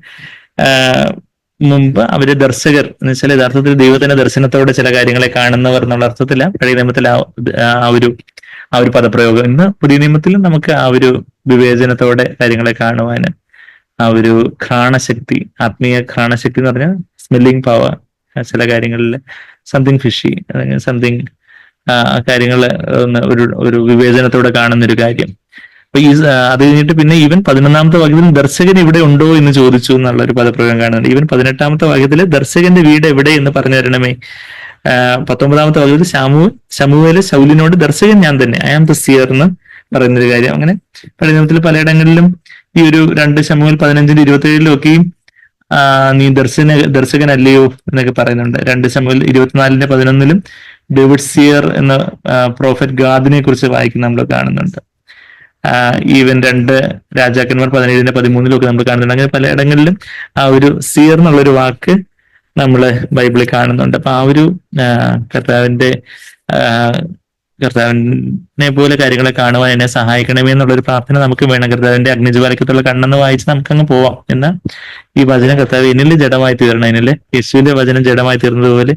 മുമ്പ് അവര് ദർശകർ എന്ന് വെച്ചാൽ യഥാർത്ഥത്തിൽ ദൈവത്തിന്റെ ദർശനത്തോടെ ചില കാര്യങ്ങളെ കാണുന്നവർ എന്നുള്ള അർത്ഥത്തില പഴയ നിയമത്തിൽ ആ ഒരു പദപ്രയോഗം. ഇന്ന് പുതിയ നിയമത്തിലും നമുക്ക് ആ ഒരു വിവേചനത്തോടെ കാര്യങ്ങളെ കാണുവാന്, ആ ഒരു ഘ്രാണശക്തി, ആത്മീയ ഘ്രാണശക്തി എന്ന് പറഞ്ഞാൽ സ്മെല്ലിംഗ് പവർ, ചില കാര്യങ്ങളിൽ സംതിങ് ഫിഷി അല്ലെങ്കിൽ സംതിങ് കാര്യങ്ങൾ ഒരു വിവേചനത്തോടെ കാണുന്നൊരു കാര്യം. അപ്പൊ അത് കഴിഞ്ഞിട്ട് പിന്നെ ഈവൻ 11-ാമത്തെ വാക്യത്തിൽ ദർശകൻ ഇവിടെ ഉണ്ടോ എന്ന് ചോദിച്ചു എന്നുള്ള ഒരു പദപ്രയോഗം കാണുന്നുണ്ട്. ഈവൻ 18-ാമത്തെ വാക്യത്തില് ദർശകന്റെ വീട് എവിടെ എന്ന് പറഞ്ഞു തരണമേ. 19-ാമത്തെ വാക്യത്തിൽ ശമൂവേല് ശൗലിനോട് ദർശകൻ ഞാൻ തന്നെ, ഐ ആം ദ സിയർ എന്ന് പറയുന്നൊരു കാര്യം. അങ്ങനെ പഴയ നിയമത്തിൽ പലയിടങ്ങളിലും ഈ ഒരു 2 ശമൂവേൽ 15-27 ഒക്കെയും നീ ദർശകനല്ലയോ എന്നൊക്കെ പറയുന്നുണ്ട്. 2 ശമൂവേൽ 24-11 ഡേവിഡ് സിയർ എന്ന പ്രോഫറ്റ് ഗാദിനെ കുറിച്ച് വായിക്കുന്ന നമ്മൾ കാണുന്നുണ്ട്. ഈവൻ 2 രാജാക്കന്മാർ 17-13 ഒക്കെ നമ്മൾ കാണുന്നുണ്ട്. അങ്ങനെ പലയിടങ്ങളിലും ആ ഒരു സിയർ എന്നുള്ളൊരു വാക്ക് നമ്മള് ബൈബിളിൽ കാണുന്നുണ്ട്. അപ്പൊ ആ ഒരു കർത്താവിനെ പോലെ കാര്യങ്ങളെ കാണുവാൻ എന്നെ സഹായിക്കണമേ എന്നുള്ളൊരു പ്രാർത്ഥന നമുക്ക് വേണം. കർത്താവിന്റെ അഗ്നിജ്വാലക്കത്തുള്ള കണ്ണെന്ന് വായിച്ച് നമുക്കങ്ങ് പോവാം. എന്നാൽ ഈ വചനം കർത്താവ് എന്നിൽ ജഡമായി തീരണം. എന്നിലെ യേശുവിന്റെ വചനം ജഡമായി തീർന്നതുപോലെ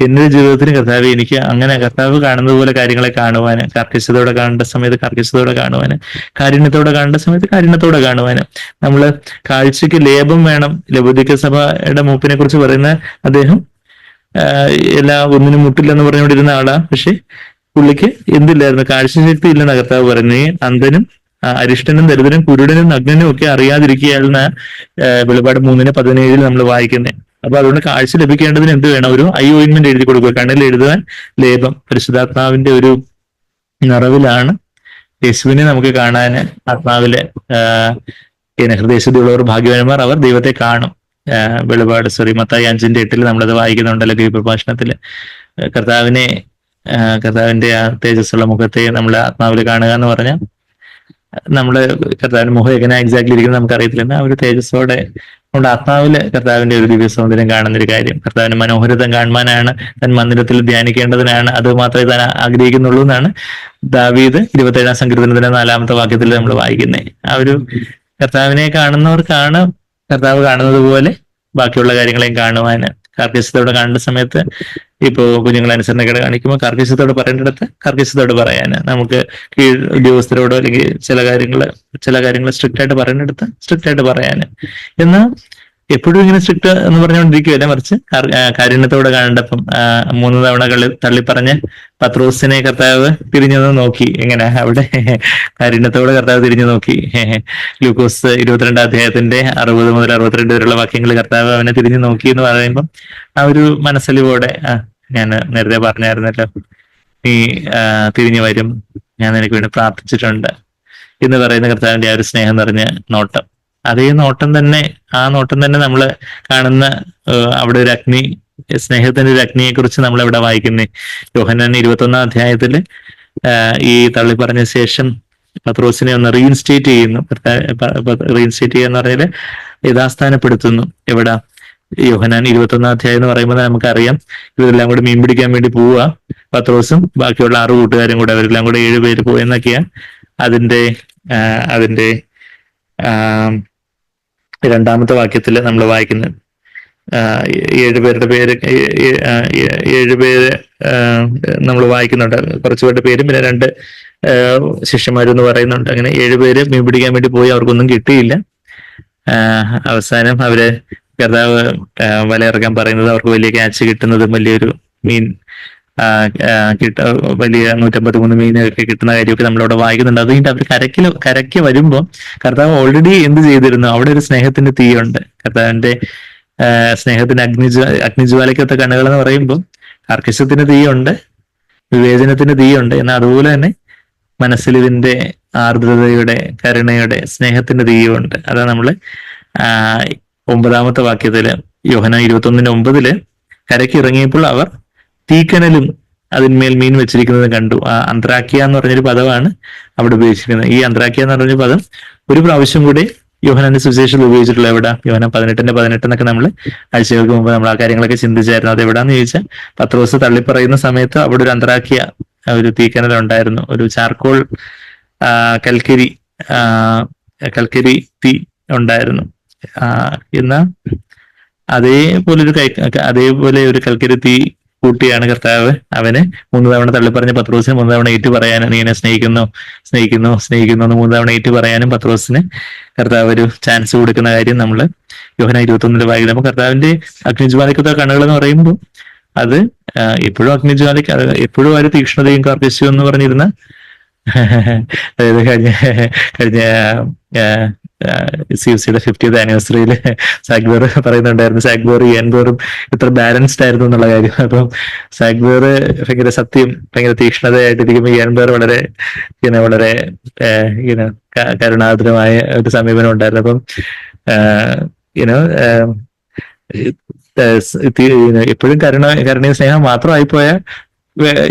എന്റെ ജീവിതത്തിന് കർത്താവ് എനിക്ക് അങ്ങനെ കർത്താവ് കാണുന്നത് പോലെ കാര്യങ്ങളെ കാണുവാന്, കാർക്കശ്യത്തോടെ കാണേണ്ട സമയത്ത് കാർക്കശ്യത്തോടെ കാണുവാന്, കാരുണ്യത്തോടെ കാണേണ്ട സമയത്ത് കാരുണ്യത്തോടെ കാണുവാന്. നമ്മള് കാഴ്ചക്ക് ലേപം വേണം. ലവുദിക്ക സഭയുടെ മൂപ്പിനെ കുറിച്ച് പറയുന്ന അദ്ദേഹം ഒന്നിനും മുട്ടില്ലെന്ന് പറഞ്ഞുകൊണ്ടിരുന്ന ആളാ. പക്ഷെ പുള്ളിക്ക് എന്തില്ലായിരുന്നു? കാഴ്ചശക്തി ഇല്ലെന്ന കർത്താവ് പറഞ്ഞു. അന്ധനും അരിഷ്ടനും ദരിദ്രനും കുരുടനും നഗ്നനും ഒക്കെ അറിയാതിരിക്കുകയാണെന്ന വെളിപാട് 3:17 നമ്മൾ വായിക്കുന്നത്. അപ്പൊ അതുകൊണ്ട് കാഴ്ച ലഭിക്കേണ്ടതിന് എന്ത് വേണം? ഒരു ഐ ഓയിൻമെന്റ് എഴുതി കൊടുക്കുക. കണ്ണിൽ എഴുതുവാൻ ലേപം. പരിശുദ്ധാത്മാവിന്റെ ഒരു നിറവിലാണ് യേശുവിനെ നമുക്ക് കാണാന്. ആത്മാവിലെ ഹൃദയശുദ്ധിയുള്ളവർ ഭാഗ്യവാന്മാർ, അവർ ദൈവത്തെ കാണും. വെളിപാട് മത്തായി 5:8 നമ്മളത് വായിക്കുന്നുണ്ടല്ലോ ഈ പ്രഭാഷണത്തില്. കർത്താവിന്റെ ആ തേജസ്സുള്ള മുഖത്തെ നമ്മൾ ആത്മാവിൽ കാണുക എന്ന് പറഞ്ഞാൽ നമ്മള് കർത്താവിന്റെ മുഖം എങ്ങനെ എക്സാക്ട്ലി ഇരിക്കുന്നത് നമുക്കറിയത്തില്ല. ആ ഒരു തേജസ്സോടെ നമ്മുടെ ആത്മാവില് കർത്താവിന്റെ ഒരു ദിവ്യ സൗന്ദര്യം കാണുന്നൊരു കാര്യം. കർത്താവിന്റെ മനോഹരതം കാണുവാനാണ്, തൻ മന്ദിരത്തിൽ ധ്യാനിക്കേണ്ടതിനാണ്, അത് മാത്രമേ താൻ ആഗ്രഹിക്കുന്നുള്ളൂ എന്നാണ് ദാവീദ് 27-ാം സങ്കീർത്തനത്തിന്റെ 4-ാമത്തെ വാക്യത്തിൽ നമ്മൾ വായിക്കുന്നത്. ആ ഒരു കർത്താവിനെ കാണുന്നവർക്കാണ് കർത്താവ് കാണുന്നത് പോലെ ബാക്കിയുള്ള കാര്യങ്ങളെയും കാണുവാന്. കാർക്കശ്യത്തോടെ കാണേണ്ട സമയത്ത് ഇപ്പോ കുഞ്ഞുങ്ങളെ അനുസരണക്കേട് കാണിക്കുമ്പോൾ കാർക്കശ്യത്തോട് പറയേണ്ടിടത്ത് കാർക്കശ്യത്തോട് പറയാന്, നമുക്ക് കീഴ് ഉദ്യോഗസ്ഥരോടോ അല്ലെങ്കിൽ ചില കാര്യങ്ങൾ സ്ട്രിക്റ്റ് ആയിട്ട് പറയേണ്ടിടത്ത് സ്ട്രിക്റ്റ് ആയിട്ട് പറയാന്. എന്നാൽ എപ്പോഴും ഇങ്ങനെ സ്ട്രിക്റ്റ് എന്ന് പറഞ്ഞുകൊണ്ടിരിക്കുകയല്ല, മറിച്ച് കാരുണ്യത്തോടെ കാണേണ്ടപ്പം 3 തവണ തള്ളിപ്പറഞ്ഞ് പത്രോസിനെ കർത്താവ് തിരിഞ്ഞു നോക്കി. എങ്ങനെ അവിടെ കാരുണ്യത്തോടെ കർത്താവ് തിരിഞ്ഞു നോക്കി. ലൂക്കോസ് 22-ാം അധ്യായത്തിന്റെ 60 മുതൽ 62 വരെയുള്ള വാക്യങ്ങൾ കർത്താവ് അവനെ തിരിഞ്ഞു നോക്കി എന്ന് പറയുമ്പം ആ ഒരു മനസ്സലിവോടെ, ഞാൻ നേരത്തെ പറഞ്ഞായിരുന്നല്ലോ, നീ തിരിഞ്ഞു വരും, ഞാൻ നിനക്ക് വേണ്ടി പ്രാർത്ഥിച്ചിട്ടുണ്ട് എന്ന് പറയുന്ന കർത്താവിന്റെ ആ ഒരു സ്നേഹം നിറഞ്ഞ നോട്ടം. അതേ നോട്ടം തന്നെ, ആ നോട്ടം തന്നെ നമ്മൾ കാണുന്ന അവിടെ ഒരു അഗ്നി, സ്നേഹത്തിന്റെ ഒരു അഗ്നിയെ കുറിച്ച് നമ്മൾ ഇവിടെ വായിക്കുന്നേ. യോഹന്നാൻ 21-ാം അധ്യായത്തില് ഈ തള്ളി പറഞ്ഞ ശേഷം പത്രോസിനെ ഒന്ന് റീഇൻസ്റ്റേറ്റ് ചെയ്യുന്നു. റീഇൻസ്റ്റേറ്റ് ചെയ്യുക എന്ന് പറഞ്ഞാല് യഥാസ്ഥാനപ്പെടുത്തുന്നു. എവിടാ? യോഹന്നാൻ 21-ാം അധ്യായം എന്ന് പറയുമ്പോൾ നമുക്കറിയാം ഇവരെല്ലാം കൂടി മീൻ പിടിക്കാൻ വേണ്ടി പോവുക. പത്രോസും ബാക്കിയുള്ള 6 കൂട്ടുകാരും കൂടെ, അവരെല്ലാം കൂടെ 7 പേര് പോയെന്നൊക്കെയാണ് അതിന്റെ അതിന്റെ രണ്ടാമത്തെ വാക്യത്തിൽ നമ്മൾ വായിക്കുന്നത്. 7 പേരുടെ പേര്, 7 പേര് നമ്മൾ വായിക്കുന്നുണ്ട്. കുറച്ചുപേരുടെ പേരും പിന്നെ 2 ശിഷ്യന്മാരെന്ന് പറയുന്നുണ്ട്. അങ്ങനെ 7 പേര് മീൻ പിടിക്കാൻ വേണ്ടി പോയി, അവർക്കൊന്നും കിട്ടിയില്ല. അവസാനം അവര് കർത്താവ് വലയിറക്കാൻ പറയുന്നത്, അവർക്ക് വലിയ ക്യാച്ച് കിട്ടുന്നതും വലിയൊരു മീൻ വലിയ 153 മീനൊക്കെ കിട്ടുന്ന കാര്യമൊക്കെ നമ്മളവിടെ വായിക്കുന്നുണ്ട്. അത് കഴിഞ്ഞിട്ട് അവർ കരയ്ക്ക് വരുമ്പോൾ കർത്താവ് ഓൾറെഡി എന്ത് ചെയ്തിരുന്നു? അവിടെ ഒരു സ്നേഹത്തിന്റെ തീയുണ്ട്. കർത്താവിന്റെ സ്നേഹത്തിന്റെ അഗ്നിജ്വാലയ്ക്കൊത്ത കണ്ണുകൾ എന്ന് പറയുമ്പോൾ കാർക്കശ്യത്തിന് തീയുണ്ട്, വിവേചനത്തിന് തീയുണ്ട്. എന്നാൽ അതുപോലെ തന്നെ മനസ്സിൽ ഇതിന്റെ ആർദ്രതയുടെ, കരുണയുടെ, സ്നേഹത്തിന്റെ തീയുണ്ട്. അതാ നമ്മള് 9-ാമത്തെ വാക്യത്തില്, യോഹന്നാൻ 21:9 കരയ്ക്ക് ഇറങ്ങിയപ്പോൾ അവർ തീക്കനലും അതിന്മേൽ മീൻ വെച്ചിരിക്കുന്നത് കണ്ടു. അന്ത്രാക്കിയ എന്ന് പറഞ്ഞൊരു പദമാണ് അവിടെ ഉപയോഗിച്ചിരിക്കുന്നത്. ഈ അന്ത്രാക്കിയ എന്ന് പറഞ്ഞൊരു പദം ഒരു പ്രാവശ്യം കൂടി യോഹന്നാന്റെ സുവിശേഷത്തിൽ ഉപയോഗിച്ചിട്ടുള്ള എവിടെ? യോഹന്നാൻ 18:18 എന്നൊക്കെ നമ്മൾ ആഴ്ചകൾക്ക് മുമ്പ് നമ്മൾ ആ കാര്യങ്ങളൊക്കെ ചിന്തിച്ചായിരുന്നു. അത് എവിടാന്ന് ചോദിച്ചാൽ, പത്രോസ് തള്ളിപ്പറയുന്ന സമയത്ത് അവിടെ ഒരു അന്ത്രാക്കിയ, ഒരു തീക്കനൽ ഉണ്ടായിരുന്നു, ഒരു ചാർക്കോൾ കൽക്കരി തീ ഉണ്ടായിരുന്നു. എന്നാൽ അതേപോലെ ഒരു കൽക്കരി തീ കൂട്ടിയാണ് കർത്താവ് അവന് 3 തവണ തള്ളിപ്പറഞ്ഞ പത്രോസിന് 3 തവണ ഏറ്റു പറയാനും, നീ എന്നെ സ്നേഹിക്കുന്നു സ്നേഹിക്കുന്നു സ്നേഹിക്കുന്നു എന്ന് 3 തവണ ഏറ്റു പറയാനും പത്രോസിന് കർത്താവ് ഒരു ചാൻസ് കൊടുക്കുന്ന കാര്യം നമ്മൾ യോഹന്നാൻ 21 വായിക്കുന്നത്. അപ്പൊ കർത്താവിന്റെ അഗ്നിജ്വാലയ്ക്കൊത്ത കണ്ണുകൾ എന്ന് പറയുമ്പോൾ അത് എപ്പോഴും അഗ്നിജ്വാലയ്ക്ക്, എപ്പോഴും ഒരു തീക്ഷ്ണതയും കാർക്കശ്യവും എന്ന് പറഞ്ഞിരുന്ന, അതായത് കഴിഞ്ഞ CFCയുടെ 50th ആനിവേഴ്സറിയിൽ സാഗ്ബോർ പറയുന്നുണ്ടായിരുന്നു, സാഗ്ബോർ ഇയൻബോറും ഇത്ര ബാലൻസ്ഡ് ആയിരുന്നു എന്നുള്ള കാര്യം. അപ്പം സാഗ്ബോർ ഭയങ്കര സത്യം, ഭയങ്കര തീക്ഷ്ണതയായിട്ടിരിക്കുമ്പോൾ ഇയൻബോർ വളരെ വളരെ കരുണാദ്രമായ ഒരു സമീപനം ഉണ്ടായിരുന്നു. അപ്പം എപ്പോഴും കരുണയും സ്നേഹം മാത്രമായിപ്പോയാൽ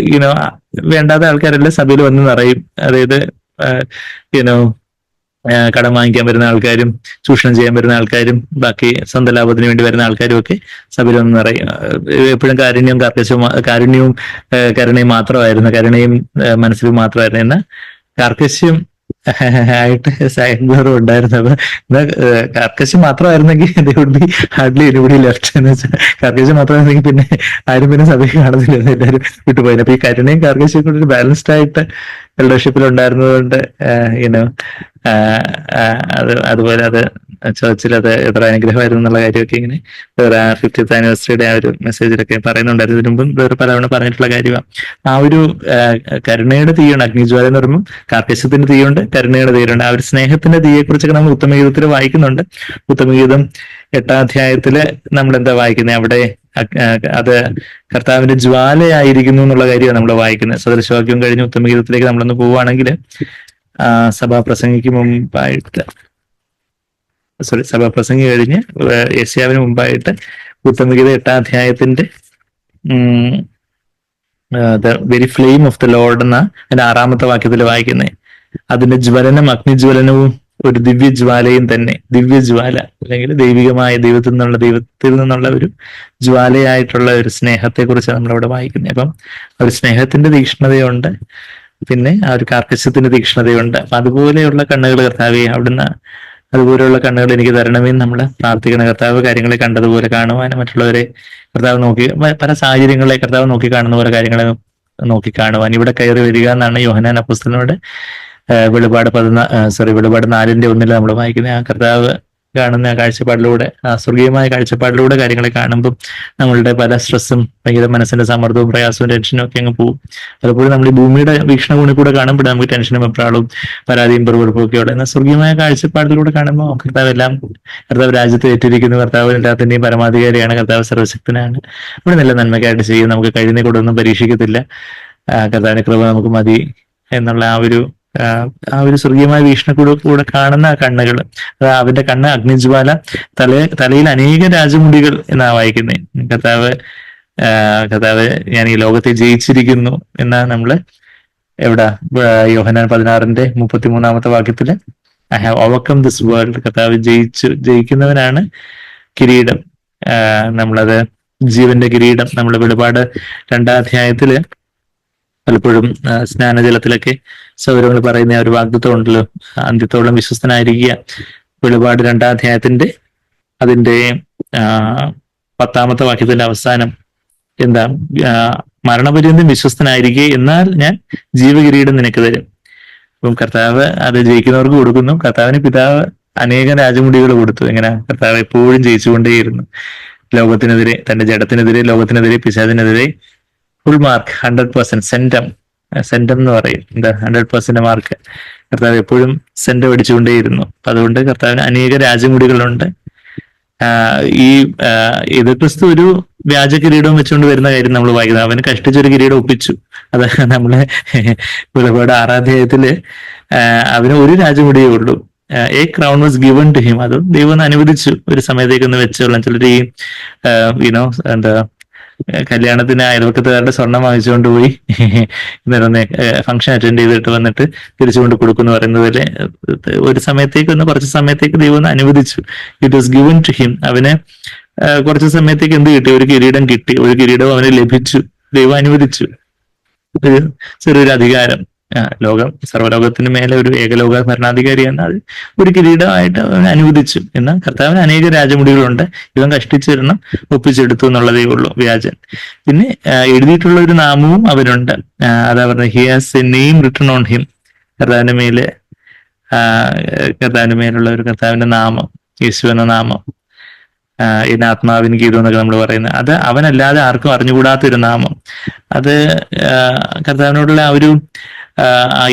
വേണ്ടാത്ത ആൾക്കാരെല്ലാം സഭയിൽ വന്ന് നിറയും. അതായത് കടം വാങ്ങിക്കാൻ വരുന്ന ആൾക്കാരും, ചൂഷണം ചെയ്യാൻ വരുന്ന ആൾക്കാരും, ബാക്കി സ്വന്തം ലാഭത്തിന് വേണ്ടി വരുന്ന ആൾക്കാരും ഒക്കെ സഭയിൽ വന്ന് നിറയും. എപ്പോഴും കാരുണ്യവും കരുണയും മാത്രമായിരുന്നു, കരുണയും മനസ്സിലും മാത്രമായിരുന്നു. എന്നാൽ കാർക്കശ്യം ആയിട്ട് സാഗ്ബോറും ഉണ്ടായിരുന്നു. അപ്പൊ കാർക്കശ്യം മാത്രമായിരുന്നെങ്കിൽ ഹാർഡ്ലി എനിബഡി ലെഫ്റ്റ് എന്ന് വെച്ചാൽ, കാർക്കശ്യം മാത്രമായിരുന്നെങ്കിൽ പിന്നെ ആരും പിന്നെ സഭയിൽ കാണുന്നില്ല, എല്ലാവരും വിട്ടുപോയി. അപ്പൊ ഈ കരുണയും കാർക്കശ്യം കൂടി ഒരു ബാലൻസ്ഡ് ആയിട്ട് ഫെലോഷിപ്പിൽ ഉണ്ടായിരുന്നതുകൊണ്ട് അതുപോലെ അത് ചർച്ചിൽ അത് എത്ര അനുഗ്രഹമായിരുന്നു എന്നുള്ള കാര്യമൊക്കെ ഇങ്ങനെ 50th ആനിവേഴ്സറിയുടെ ആ ഒരു മെസ്സേജിലൊക്കെ പറയുന്നുണ്ടായിരുന്നു. ഇതിനു മുമ്പ് വേറെ പലവണ പറഞ്ഞിട്ടുള്ള കാര്യമാണ്. ആ ഒരു കരുണയുടെ തീയുണ്ട്. അഗ്നിജ്വാല എന്ന് പറയുമ്പോൾ കാർക്കശ്യത്തിന്റെ തീയുണ്ട്, കരുണയുടെ തീയുണ്ട്. ആ ഒരു സ്നേഹത്തിന്റെ തീയെ കുറിച്ചൊക്കെ നമ്മൾ ഉത്തമഗീതത്തിൽ വായിക്കുന്നുണ്ട്. ഉത്തമഗീതം 8-ാം അധ്യായത്തില് നമ്മൾ എന്താ വായിക്കുന്നത്? അവിടെ അത് കർത്താവിന്റെ ജ്വാലയായിരിക്കുന്നു എന്നുള്ള കാര്യമാണ് നമ്മൾ വായിക്കുന്നത്. സദൃശവാക്യം കഴിഞ്ഞ് ഉത്തമഗീതത്തിലേക്ക് നമ്മളൊന്ന് പോവുകയാണെങ്കിൽ, സഭാപ്രസംഗി കഴിഞ്ഞ് യെശയ്യാവിന് മുമ്പായിട്ട് ഉത്തമഗീത 8-ാം അധ്യായത്തിന്റെ the very flame off the Lord എന്ന അതിന്റെ 6-ാമത്തെ വാക്യത്തിൽ വായിക്കുന്നത്. അതിന്റെ ജ്വലനം അഗ്നിജ്വലനവും ഒരു ദിവ്യജ്വാലയും തന്നെ. ദിവ്യജ്വാല അല്ലെങ്കിൽ ദൈവികമായ ദൈവത്തിൽ നിന്നുള്ള ഒരു ജ്വാലയായിട്ടുള്ള ഒരു സ്നേഹത്തെ കുറിച്ച് നമ്മളവിടെ വായിക്കുന്നത്. അപ്പം ഒരു സ്നേഹത്തിന്റെ തീക്ഷ്ണതയുണ്ട്, പിന്നെ ആ ഒരു കാർക്കശ്യത്തിന്റെ തീക്ഷ്ണതയുണ്ട്. അപ്പൊ അതുപോലെയുള്ള കണ്ണുകൾ കർത്താവെ അവിടുന്ന് അതുപോലെയുള്ള കണ്ണുകൾ എനിക്ക് തരണമെന്ന് നമ്മൾ പ്രാർത്ഥിക്കണം. കർത്താവ് കാര്യങ്ങളെ കണ്ടതുപോലെ കാണുവാനും, മറ്റുള്ളവരെ കർത്താവ് നോക്കി പല സാഹചര്യങ്ങളെ കർത്താവ് നോക്കി കാണുന്ന പോലെ കാര്യങ്ങളെ നോക്കി കാണുവാൻ ഇവിടെ കയറി വരിക എന്നാണ് യോഹന്നാൻ അപ്പോസ്തലനോട് വെളിപാട് 4:1 നമ്മൾ വായിക്കുന്നത്. ആ കർത്താവ് കാണുന്ന ആ കാഴ്ചപ്പാടിലൂടെ, ആ സ്വർഗീയമായ കാഴ്ചപ്പാടിലൂടെ കാര്യങ്ങളെ കാണുമ്പോൾ നമ്മളുടെ പല സ്ട്രെസ്സും, ഭയങ്കര മനസ്സിന്റെ സമ്മർദ്ദവും പ്രയാസവും ടെൻഷനും ഒക്കെ അങ്ങ് പോകും. പലപ്പോഴും നമ്മൾ ഈ ഭൂമിയുടെ വീക്ഷണകോണിൽ കൂടെ കാണുമ്പോൾ നമുക്ക് ടെൻഷനും വെപ്രാളവും പരാതിയും പെറുപെടുപ്പും ഒക്കെ ഉള്ളത്. എന്നാൽ സ്വർഗീയമായ കാഴ്ചപ്പാടിലൂടെ കാണുമ്പോൾ കർത്താവ് രാജ്യത്ത് ഏറ്റിരിക്കുന്നു, കർത്താവ് എല്ലാത്തിന്റെയും പരമാധികാരിയാണ്, കർത്താവ് സർവശക്തനാണ്, ഇവിടെ നല്ല നന്മയ്ക്കായിട്ട് ചെയ്യും, നമുക്ക് കഴിയുന്ന കൂടെ ഒന്നും പരീക്ഷിക്കത്തില്ല, കർത്താവിന്റെ കൃപ നമുക്ക് മതി എന്നുള്ള ആ ഒരു സ്വർഗീയമായ വീക്ഷണക്കൂടെ കാണുന്ന ആ കണ്ണുകൾ, അവന്റെ കണ്ണ് അഗ്നിജ്വാല, തലയിൽ അനേക രാജമുടികൾ എന്നാ വായിക്കുന്നത്. കർത്താവ് ഞാൻ ഈ ലോകത്തെ ജയിച്ചിരിക്കുന്നു എന്നാ നമ്മള് യോഹന്നാൻ 16:33 വാക്യത്തില് I have overcome this world. കർത്താവ് ജയിക്കുന്നവനാണ് കിരീടം. നമ്മളത് ജീവന്റെ കിരീടം നമ്മൾ വെളിപാട് 2-ാം അധ്യായത്തില് പലപ്പോഴും സ്നാനജലത്തിലൊക്കെ സൗരങ്ങൾ പറയുന്ന ആ ഒരു വാഗ്ദത്വം ഉണ്ടല്ലോ, അന്ത്യത്തോളം വിശ്വസ്തനായിരിക്കുക. വെളിപാട് 2-ാം അധ്യായത്തിന്റെ അതിന്റെ 10-ാമത്തെ വാക്യത്തിന്റെ അവസാനം എന്താ? മരണപര്യന്തം വിശ്വസ്തനായിരിക്കെ, എന്നാൽ ഞാൻ ജീവകിരീടം നിനക്ക് തരും. അപ്പം കർത്താവ് അത് ജയിക്കുന്നവർക്ക് കൊടുക്കുന്നു. കർത്താവിന് പിതാവ് അനേകം രാജമുടികൾ കൊടുത്തു. എങ്ങനെ? കർത്താവ് എപ്പോഴും ജയിച്ചുകൊണ്ടേയിരുന്നു. ലോകത്തിനെതിരെ, തന്റെ ജഡത്തിനെതിരെ, ലോകത്തിനെതിരെ, പിശാചിനെതിരെ ഫുൾ മാർക്ക്, 100%. സെന്റം എന്ന് പറയും, എന്താ 100% മാർക്ക്. കർത്താവ് എപ്പോഴും സെന്റം അടിച്ചുകൊണ്ടേയിരുന്നു. അപ്പൊ അതുകൊണ്ട് കർത്താവിന് അനേക രാജമുടികളുണ്ട്. ഈ ഇത് ക്രിസ്തു ഒരു വ്യാജ കിരീടവും വെച്ചുകൊണ്ട് വരുന്ന കാര്യം നമ്മൾ വായിക്കുന്നത്. അവന് കഷ്ടിച്ചൊരു കിരീടം ഒപ്പിച്ചു. അത് നമ്മള് വെളിപാട് 6-ാം അധ്യായത്തില് അവന് ഒരു രാജമുടിയേ ഉള്ളൂ. A crown was given to him. അത് ദൈവം അനുവദിച്ചു ഒരു സമയത്തേക്കൊന്ന് വെച്ചോളാം. ചിലർ ഈ എന്താ കല്യാണത്തിന് അയൽവക്കത്തുകാരുടെ സ്വർണം വാങ്ങിച്ചുകൊണ്ട് പോയി ഫംഗ്ഷൻ അറ്റൻഡ് ചെയ്തിട്ട് വന്നിട്ട് തിരിച്ചുകൊണ്ട് കൊടുക്കുന്നു പറയുന്നത് പോലെ ഒരു സമയത്തേക്ക് കുറച്ച് സമയത്തേക്ക് ദൈവം അനുവദിച്ചു. It was given to him. അവന് കുറച്ച് സമയത്തേക്ക് എന്ത് കിട്ടി? ഒരു കിരീടം കിട്ടി. ഒരു കിരീടം അവന് ലഭിച്ചു. ദൈവം അനുവദിച്ചു. ഒരു ചെറിയൊരു അധികാരം. ലോകം, സർവ്വലോകത്തിന് മേലെ ഒരു ഏകലോക ഭരണാധികാരി എന്നാൽ ഒരു കിരീടമായിട്ട് അവൻ അനുവദിച്ചു. എന്നാൽ കർത്താവിന് അനേക രാജമുടികളുണ്ട്. ഇവൻ കഷ്ടിച്ചൊരെണ്ണം ഒപ്പിച്ചെടുത്തു എന്നുള്ളതേ ഉള്ളൂ വ്യാജൻ. പിന്നെ എഴുതിയിട്ടുള്ള ഒരു നാമവും അവനുണ്ട്. അതാ പറഞ്ഞത്, he has A name written on him. കർത്താവിന്റെ മേലുള്ള ഒരു കർത്താവിന്റെ നാമം, യേശു എന്ന നാമം, എന്നെ ആത്മാവിന് ഗീതം എന്നൊക്കെ നമ്മൾ പറയുന്നത്, അത് അവനല്ലാതെ ആർക്കും അറിഞ്ഞുകൂടാത്തൊരു നാമം. അത് കർത്താവിനോടുള്ള ആ ഒരു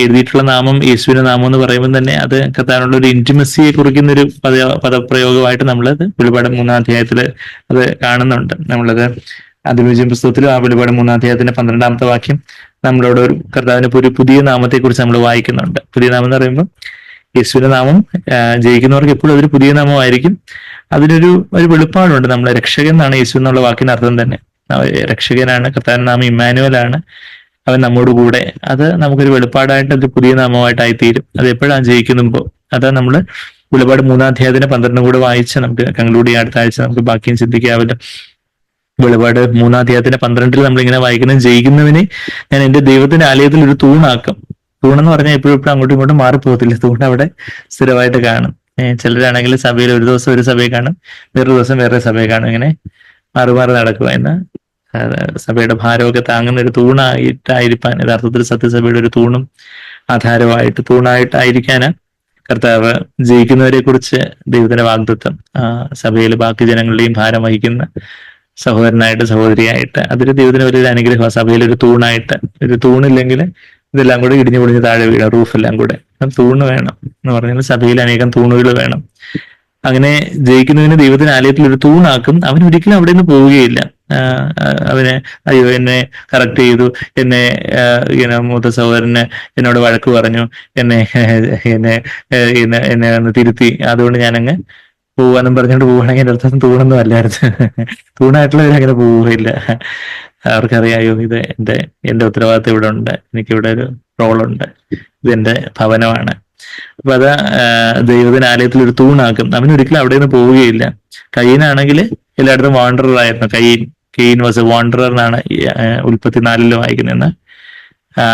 എഴുതിയിട്ടുള്ള നാമം, യേശുവിന്റെ നാമം എന്ന് പറയുമ്പോൾ തന്നെ അത് കർത്താവിനുള്ള ഒരു ഇന്റിമസിയെ കുറിക്കുന്ന ഒരു പദപ്രയോഗമായിട്ട് നമ്മളത് വെളിപാട് 3-ാം അധ്യായത്തിൽ അത് കാണുന്നുണ്ട്. നമ്മളത് അതിവിജയം പുസ്തകത്തിലും ആ വെളിപാട് 3-ാം അധ്യായത്തിന്റെ 12-ാമത്തെ വാക്യം നമ്മളോട് ഒരു കർത്താവിന് ഒരു പുതിയ നാമത്തെ കുറിച്ച് നമ്മൾ വായിക്കുന്നുണ്ട്. പുതിയ നാമം എന്ന് പറയുമ്പോൾ യേശുവിന്റെ നാമം ജയിക്കുന്നവർക്ക് എപ്പോഴും അതൊരു പുതിയ നാമമായിരിക്കും. അതിനൊരു വെളിപ്പാടുണ്ട്. നമ്മളെ രക്ഷകൻ എന്നാണ് യേശു എന്നുള്ള വാക്കിന് അർത്ഥം തന്നെ. രക്ഷകനാണ്. കർത്താവിന്റെ നാമം ഇമ്മാനുവലാണ്. അവൻ നമ്മോട് കൂടെ. അത് നമുക്കൊരു വെളിപ്പാടായിട്ട് അത് പുതിയ നാമമായിട്ടായി തീരും. അത് എപ്പോഴാണ് ജയിക്കുമ്പോൾ? അതാ നമ്മള് വെളിപാട് 3-ാം അധ്യായത്തിന് 12 കൂടെ വായിച്ച് നമുക്ക് കൺക്ലൂഡ് ചെയ്യാൻ അടുത്ത ആഴ്ച നമുക്ക് ബാക്കിയും ചിന്തിക്കാമല്ലോ. വെളിപാട് 3-ാം അധ്യായത്തിന്റെ 12 നമ്മളിങ്ങനെ വായിക്കുന്നത്, ജയിക്കുന്നവനെ ഞാൻ എന്റെ ദൈവത്തിന്റെ ആലയത്തിൽ ഒരു തൂണാക്കും. തൂണെന്ന് പറഞ്ഞാൽ എപ്പോഴും അങ്ങോട്ടും ഇങ്ങോട്ടും മാറിപ്പോകത്തില്ല. തൂണ് അവിടെ സ്ഥിരമായിട്ട് കാണും. ചിലരാണെങ്കിൽ സഭയിൽ ഒരു ദിവസം ഒരു സഭയെ കാണും, വേറൊരു ദിവസം വേറെ സഭയെ കാണും. ഇങ്ങനെ മാറി നടക്കുക. എന്ന് സഭയുടെ ഭാരമൊക്കെ താങ്ങുന്ന ഒരു തൂണായിട്ടായിരിക്കാൻ, യഥാർത്ഥത്തിൽ സത്യസഭയുടെ ഒരു തൂണും ആധാരമായിട്ട് തൂണായിട്ടായിരിക്കാന് കർത്താവ് ജയിക്കുന്നവരെ കുറിച്ച് ദൈവത്തിന്റെ വാഗ്ദത്തം. സഭയിൽ ബാക്കി ജനങ്ങളുടെയും ഭാരം വഹിക്കുന്ന സഹോദരനായിട്ട്, സഹോദരിയായിട്ട്, അതൊരു ദൈവത്തിന് വലിയൊരു അനുഗ്രഹമാണ്. സഭയിലൊരു തൂണായിട്ട്. ഒരു തൂണില്ലെങ്കിൽ ഇതെല്ലാം കൂടെ ഇടിഞ്ഞു പൊളിഞ്ഞ് താഴെ വീഴാം. റൂഫെല്ലാം കൂടെ. തൂണ് വേണം എന്ന് പറഞ്ഞാൽ സഭയിൽ അനേകം തൂണുകൾ വേണം. അങ്ങനെ ജയിക്കുന്നതിന് ദൈവത്തിന് ആലയത്തിൽ ഒരു തൂണാക്കും. അവൻ ഒരിക്കലും അവിടെ നിന്ന് പോവുകയില്ല. അവന് അയ്യോ എന്നെ കറക്റ്റ് ചെയ്തു, എന്നെ മൂത്ത സഹോദരന് എന്നോട് വഴക്ക് പറഞ്ഞു, എന്നെ ഒന്ന് തിരുത്തി, അതുകൊണ്ട് ഞാനങ്ങ് പോവാന്നും പറഞ്ഞുകൊണ്ട് പോവുകയാണെങ്കിൽ എൻ്റെ അടുത്തൊന്നും തൂണൊന്നും അല്ലായിരുന്നു. തൂണായിട്ടുള്ളവരങ്ങനെ പോവുകയില്ല. അവർക്കറിയായോ ഇത് എന്റെ ഉത്തരവാദിത്തം ഇവിടെ ഉണ്ട്, എനിക്കിവിടെ ഒരു റോളുണ്ട്, ഇതെന്റെ ഭവനമാണ്. അപ്പൊ അത് ദൈവത്തിന്റെ ആലയത്തിൽ ഒരു തൂണാക്കും. അവനൊരിക്കലും അവിടെ നിന്ന് പോവുകയില്ല. കയ്യനാണെങ്കിൽ എല്ലായിടത്തും വാണ്ടറർ ആയിരുന്നു. കെയ്ൻ വാസ് എ വാണ്ടറർ എന്നാണ് ഉൽപ്പത്തി 4 വായിക്കുന്നതെന്ന്.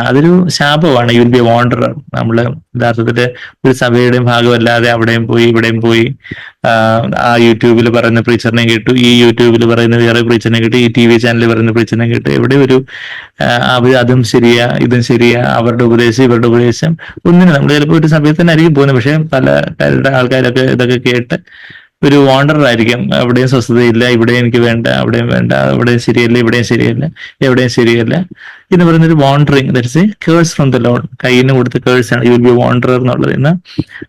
അതൊരു ശാപമാണ്. You will be a wanderer. നമ്മള് യഥാർത്ഥത്തില് ഒരു സഭയുടെയും ഭാഗമല്ലാതെ അവിടെയും പോയി ഇവിടെയും പോയി ആ യൂട്യൂബിൽ പറയുന്ന പ്രീച്ചറിനെ കേട്ടു, ഈ യൂട്യൂബിൽ പറയുന്ന വേറെ പ്രീച്ചറിനെ കേട്ടു, ഈ TV ചാനലിൽ പറയുന്ന പ്രീച്ചറിനെ കേട്ടു. എവിടെ ഒരു അതും ശരിയാ ഇതും ശരിയാ, അവരുടെ ഉപദേശം ഇവരുടെ ഉപദേശം ഒന്നിനും നമ്മൾ ചിലപ്പോൾ ഒരു സഭയിൽ തന്നെ ആയിരിക്കും പോകുന്നത്. പക്ഷെ പല ആൾക്കാരൊക്കെ ഇതൊക്കെ കേട്ട് ഒരു വാണ്ടറർ ആയിരിക്കും. അവിടെയും സ്വസ്ഥതയില്ല, ഇവിടെയും എനിക്ക് വേണ്ട, അവിടെയും വേണ്ട, അവിടെയും ശരിയല്ല, ഇവിടെയും ശരിയല്ല, എവിടെയും ശരിയല്ല എന്ന് പറയുന്നൊരു wandering. That's a curse from the Lord. കയ്യിന് കൊടുത്ത കേഴ്സ് ആണ് യു വിൽ ബി വാണ്ടറർ എന്നുള്ളത്. എന്ന്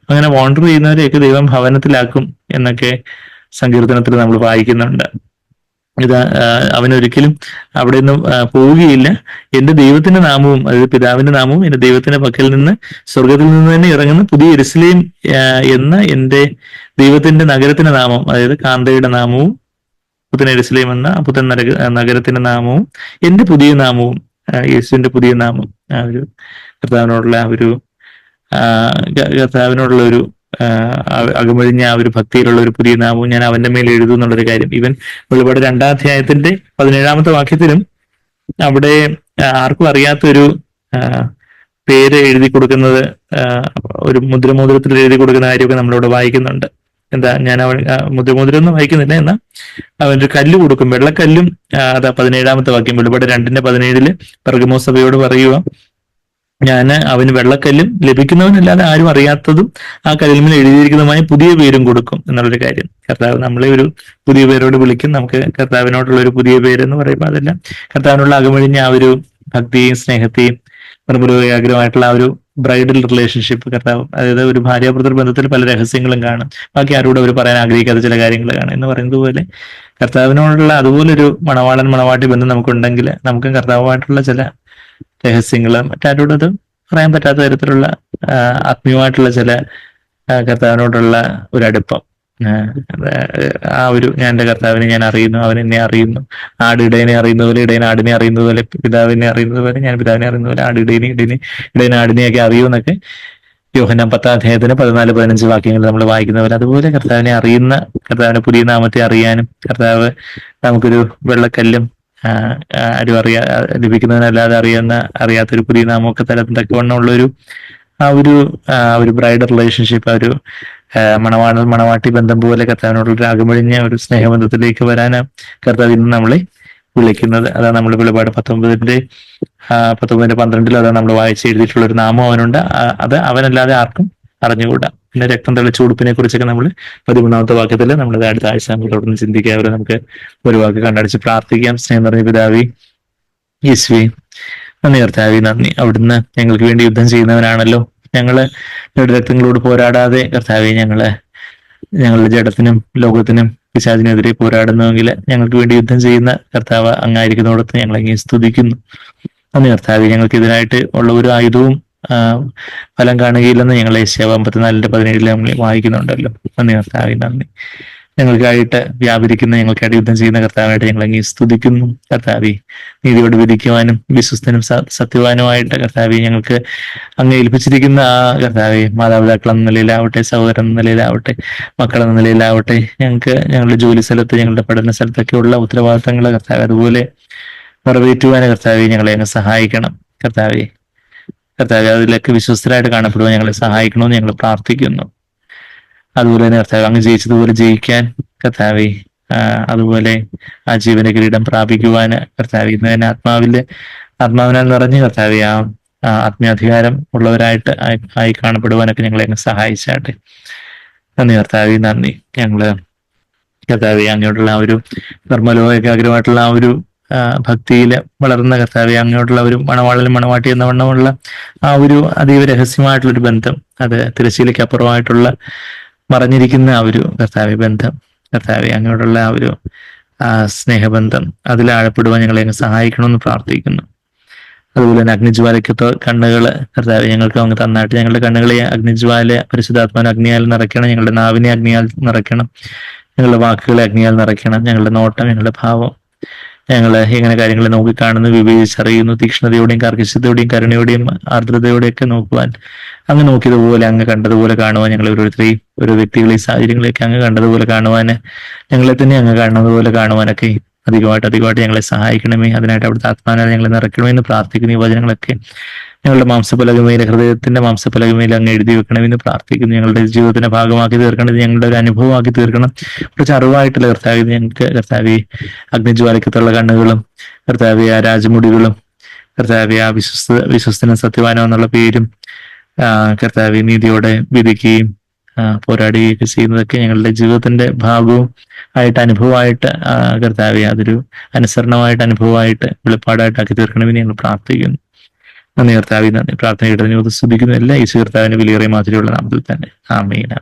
അങ്ങനെ വാണ്ടർ ചെയ്യുന്നവരെയൊക്കെ ദൈവം ഭവനത്തിലാക്കും എന്നൊക്കെ സങ്കീർത്തനത്തിൽ നമ്മൾ വായിക്കുന്നുണ്ട്. ഇത് അവനൊരിക്കലും അവിടെ നിന്ന് പോവുകയില്ല. എന്റെ ദൈവത്തിന്റെ നാമവും, അതായത് പിതാവിന്റെ നാമവും എന്റെ ദൈവത്തിന്റെ പക്കൽ നിന്ന് സ്വർഗത്തിൽ നിന്ന് തന്നെ ഇറങ്ങുന്ന പുതിയ യെരൂശലേം എന്ന എന്റെ ദൈവത്തിന്റെ നഗരത്തിന്റെ നാമം, അതായത് കാന്തയുടെ നാമവും പുത്തൻ യെരൂശലേം എന്ന പുത്തൻ നഗരത്തിന്റെ നാമവും എന്റെ പുതിയ നാമവും, യേശുവിന്റെ പുതിയ നാമം, ആ ഒരു കർത്താവിനോടുള്ള ഒരു അകമഴിഞ്ഞ ആ ഒരു ഭക്തിയിലുള്ള ഒരു പുതിയ നാമവും ഞാൻ അവന്റെ മേൽ എഴുതും എന്നുള്ളൊരു കാര്യം. ഇവൻ വെളിപാട് 2-ാം അധ്യായത്തിന്റെ 17-ാമത്തെ വാക്യത്തിലും അവിടെ ആർക്കും അറിയാത്തൊരു പേര് എഴുതി കൊടുക്കുന്നത്, ഒരു മുദ്രമോതിരത്തിൽ എഴുതി കൊടുക്കുന്ന കാര്യമൊക്കെ നമ്മളിവിടെ വായിക്കുന്നുണ്ട്. എന്താ, ഞാൻ അവൻ മുദ്രമോതിരം ഒന്നും വായിക്കുന്നില്ല, എന്നാൽ അവനൊരു കല്ല് കൊടുക്കും, വെള്ളക്കല്ലും. അതാ 17-ാമത്തെ വാക്യം, വെളിപാട് 2:17 പെർഗമോ സഭയോട് പറയുക, ഞാൻ അവന് വെള്ളക്കല്ലും ലഭിക്കുന്നവനല്ലാതെ ആരും അറിയാത്തതും ആ കല്ലിന്മേൽ എഴുതിയിരിക്കുന്നതുമായ പുതിയ പേരും കൊടുക്കും എന്നുള്ളൊരു കാര്യം. കർത്താവ് നമ്മളെ ഒരു പുതിയ പേരോട് വിളിക്കും. നമുക്ക് കർത്താവിനോടുള്ള ഒരു പുതിയ പേര് എന്ന് പറയുമ്പോൾ അതെല്ലാം കർത്താവിനുള്ള അകമഴിഞ്ഞ ആ ഒരു ഭക്തിയും സ്നേഹത്തെയും നിർമ്മലമായിട്ടുള്ള ആ ഒരു ബ്രൈഡൽ റിലേഷൻഷിപ്പ് കർത്താവ്, അതായത് ഒരു ഭാര്യാഭർത്തൃ ബന്ധത്തിൽ പല രഹസ്യങ്ങളും കാണും, ബാക്കി ആരോടും അവർ പറയാൻ ആഗ്രഹിക്കാത്ത ചില കാര്യങ്ങൾ കാണും എന്ന് പറയുന്നത് പോലെ കർത്താവിനോടുള്ള അതുപോലൊരു മണവാളൻ മണവാട്ടി ബന്ധം നമുക്കുണ്ടെങ്കിൽ നമുക്ക് കർത്താവുമായിട്ടുള്ള ചില രഹസ്യങ്ങൾ മറ്റാരോടും അത് പറയാൻ പറ്റാത്ത തരത്തിലുള്ള ആത്മീയമായിട്ടുള്ള ചില കർത്താവിനോടുള്ള ഒരു അടുപ്പം, ആ ഒരു ഞാൻ എൻ്റെ കർത്താവിനെ ഞാൻ അറിയുന്നു, അവൻ എന്നെ അറിയുന്നു, ആട് ഇടയനെ അറിയുന്നത് പോലെ ഇടയൻ ആടിനെ അറിയുന്നത് പോലെ പിതാവിനെ അറിയുന്നത് പോലെ ഞാൻ പിതാവിനെ അറിയുന്നത് പോലെ ആട് ഇടയനെ ആടിനെയൊക്കെ അറിയുമെന്നൊക്കെ യോഹന്നാൻ 10-ാം 14-15 വാക്യങ്ങൾ നമ്മൾ വായിക്കുന്ന പോലെ അതുപോലെ കർത്താവിനെ അറിയുന്ന, കർത്താവിന്റെ പുതിയ നാമത്തെ അറിയാനും കർത്താവ് നമുക്കൊരു വെള്ളക്കല്ലും ആരും ലഭിക്കുന്നതിനല്ലാതെ അറിയാത്തൊരു പുതിയ നാമമൊക്കെ തക്കവണ്ണമുള്ളൊരു ആ ഒരു ബ്രൈഡൽ റിലേഷൻഷിപ്പ്, ആ ഒരു മണവാട്ടി ബന്ധം പോലെ കർത്താവിനോടുള്ള അകമഴിഞ്ഞ ഒരു സ്നേഹബന്ധത്തിലേക്ക് വരാൻ കർത്താവ് ഇന്ന് നമ്മളെ വിളിക്കുന്നത്. അതാണ് നമ്മൾ വെളിപാട് 19:12 അതാണ് നമ്മൾ വായിച്ചെഴുതിയിട്ടുള്ള ഒരു നാമം അവനുണ്ട്, അത് അവനല്ലാതെ ആർക്കും അറിഞ്ഞുകൂടാ. പിന്നെ രക്തം തെളിച്ച ഉടുപ്പിനെ കുറിച്ചൊക്കെ നമ്മൾ 13-ാമത്തെ വാക്യത്തിൽ നമ്മൾ അടുത്ത ആഴ്ച നമ്മൾ തുടർന്ന് ചിന്തിക്കുക. അവരെ നമുക്ക് ഒരു വാക്ക് കണ്ടടിച്ച് പ്രാർത്ഥിക്കാം. സ്നേഹം നിറഞ്ഞ പിതാവി യേശുവേ, നന്ദി കർത്താവേ, നന്ദി. അവിടുന്ന് ഞങ്ങൾക്ക് വേണ്ടി യുദ്ധം ചെയ്യുന്നവനാണല്ലോ. ഞങ്ങള് രക്തങ്ങളോട് പോരാടാതെ കർത്താവെ ഞങ്ങളുടെ ജഡത്തിനും ലോകത്തിനും പിശാചിനെതിരെ പോരാടുന്നുവെങ്കിൽ ഞങ്ങൾക്ക് വേണ്ടി യുദ്ധം ചെയ്യുന്ന കർത്താവ് അങ്ങായിരിക്കുന്നിടത്ത് ഞങ്ങൾ അങ്ങേ സ്തുതിക്കുന്നു. നന്ദി കർത്താവെ, ഞങ്ങൾക്ക് ഇതിനായിട്ട് ഉള്ള ഒരു ആയുധവും ഫലം കാണുകയില്ലെന്ന് ഞങ്ങൾ യേശയ്യാ 54:17 നമ്മൾ വായിക്കുന്നുണ്ടല്ലോ. നന്ദി കർത്താവെ, നന്ദി. ഞങ്ങൾക്കായിട്ട് വ്യാപരിക്കുന്ന, ഞങ്ങൾക്കായിട്ട് യുദ്ധം ചെയ്യുന്ന കർത്താവായിട്ട് ഞങ്ങൾ അങ്ങേ സ്തുതിക്കുന്നു. കർത്താവെ, നീതിയോട് വിധിക്കുവാനും വിശ്വസ്തനും സത്യവാനുമായിട്ട് കർത്താവെ ഞങ്ങൾക്ക് അങ്ങ് ഏൽപ്പിച്ചിരിക്കുന്ന ആ കർത്താവെ, മാതാപിതാക്കൾ എന്ന നിലയിലാവട്ടെ, സഹോദരൻ എന്ന നിലയിലാവട്ടെ, മക്കൾ എന്ന നിലയിലാവട്ടെ, ഞങ്ങൾക്ക് ഞങ്ങളുടെ ജോലി സ്ഥലത്ത്, ഞങ്ങളുടെ പഠന സ്ഥലത്തൊക്കെയുള്ള ഉത്തരവാദിത്തങ്ങൾ കർത്താവെ അതുപോലെ നിറവേറ്റുവാൻ കർത്താവെ ഞങ്ങളെ അങ്ങ് സഹായിക്കണം. കർത്താവെ അതിലൊക്കെ വിശ്വസ്തരായിട്ട് കാണപ്പെടുവാൻ ഞങ്ങളെ സഹായിക്കണമെന്ന് ഞങ്ങൾ പ്രാർത്ഥിക്കുന്നു. അതുപോലെ തന്നെ കർത്താവ് അങ്ങ് ജയിച്ചതുപോലെ ജയിക്കാൻ കർത്താവെ, അതുപോലെ ആ ജീവന കിരീടം പ്രാപിക്കുവാന് കർത്താവ് ഇന്ന് തന്നെ ആത്മാവിനാൽ നിറഞ്ഞ് കർത്താവെ ആ ആത്മീയാധികാരം ഉള്ളവരായിട്ട് ആയി കാണപ്പെടുവാനൊക്കെ ഞങ്ങളെ അങ്ങ് സഹായിച്ചാട്ടെ. നന്ദി കർത്താവെ, നന്ദി. ഞങ്ങള് കർത്താവെ അങ്ങോട്ടുള്ള ആ ഒരു നിർമ്മലോകാഗ്രമായിട്ടുള്ള ആ ഒരു ഭക്തിയില് വളർന്ന കർത്താവെ, അങ്ങോട്ടുള്ള ഒരു മണവാളനും മണവാട്ടി എന്ന വണ്ണമുള്ള ആ ഒരു അതീവ രഹസ്യമായിട്ടുള്ളൊരു ബന്ധം, അത് തിരശ്ശീലയ്ക്ക് അപ്പുറമായിട്ടുള്ള മറഞ്ഞിരിക്കുന്ന ആ ഒരു കർത്താവെ ബന്ധം, കർത്താവെ അങ്ങോട്ടുള്ള ആ ഒരു സ്നേഹബന്ധം അതിൽ ആഴപ്പെടുവാൻ ഞങ്ങളെ അങ്ങ് സഹായിക്കണമെന്ന് പ്രാർത്ഥിക്കുന്നു. അതുപോലെ തന്നെ അഗ്നിജ്വാലയ്ക്ക് കണ്ണുകള് കർത്താവെ ഞങ്ങൾക്ക് അങ്ങ് തന്നായിട്ട് ഞങ്ങളുടെ കണ്ണുകളെ അഗ്നിജ്വാല പരിശുദ്ധാത്മാവിനെ അഗ്നിയാൽ നിറയ്ക്കണം, ഞങ്ങളുടെ നാവിനെ അഗ്നിയാൽ നിറയ്ക്കണം, ഞങ്ങളുടെ വാക്കുകളെ അഗ്നിയാൽ നിറയ്ക്കണം, ഞങ്ങളുടെ നോട്ടം, ഞങ്ങളുടെ ഭാവം, ഞങ്ങൾ എങ്ങനെ കാര്യങ്ങളെ നോക്കിക്കാണുന്നു, വിവേചിച്ചറിയുന്നു, തീക്ഷ്ണതയോടെയും കാർക്കശ്യത്തോടെയും കരുണയോടെയും ആർദ്രതയോടെയൊക്കെ നോക്കുവാൻ, അങ്ങ് നോക്കിയതുപോലെ അങ്ങ് കണ്ടതുപോലെ കാണുവാൻ, ഞങ്ങൾ ഓരോരുത്തരെയും ഓരോ വ്യക്തികളെയും സാഹചര്യങ്ങളെയൊക്കെ അങ്ങ് കണ്ടതുപോലെ കാണുവാന്, ഞങ്ങളെ തന്നെ അങ്ങ് കാണുന്നതുപോലെ കാണുവാനൊക്കെ അധികമായിട്ട് ഞങ്ങളെ സഹായിക്കണമേ. അതിനായിട്ട് അവിടുത്തെ ആത്മാവിനെ ഞങ്ങളെ നിറയ്ക്കണമെന്ന് പ്രാർത്ഥിക്കുന്നു. ഈ വചനങ്ങളൊക്കെ ഞങ്ങളുടെ മാംസപലകമേൽ, ഹൃദയത്തിന്റെ മാംസപലകമേൽ അങ്ങ് എഴുതി വെക്കണമെന്ന് പ്രാർത്ഥിക്കുന്നു. ഞങ്ങളുടെ ജീവിതത്തിന്റെ ഭാഗമാക്കി തീർക്കണം, ഞങ്ങളുടെ ഒരു അനുഭവമാക്കി തീർക്കണം. കുറച്ച് അറിവായിട്ടുള്ള കർത്താവെ ഞങ്ങൾക്ക് കർത്താവെ അഗ്നിജ്വാലയ്ക്കത്തുള്ള കണ്ണുകളും കർത്താവെ ആ രാജമുടികളും കർത്താവെ ആ വിശ്വസ്തനും സത്യവാനോ എന്നുള്ള പേരും കർത്താവെ നീതിയോടെ വിധിക്കുകയും പോരാടുകയൊക്കെ ചെയ്യുന്നതൊക്കെ ഞങ്ങളുടെ ജീവിതത്തിന്റെ ഭാഗവും ആയിട്ട് അനുഭവമായിട്ട് കർത്താവെ അതൊരു അനുസരണമായിട്ട് അനുഭവമായിട്ട് വെളിപ്പാടായിട്ടാക്കി തീർക്കണമെന്ന് ഞങ്ങൾ പ്രാർത്ഥിക്കുന്നു. നന്ദി കർത്താവെ, നന്ദി. പ്രാർത്ഥന കേട്ടതിന് സ്തുതിക്കുന്നു. എല്ലാ യേശു കർത്താവിന്റെ വിലയേറിയ മാതിരിയുള്ള നാമത്തിൽ തന്നെ. ആമേൻ.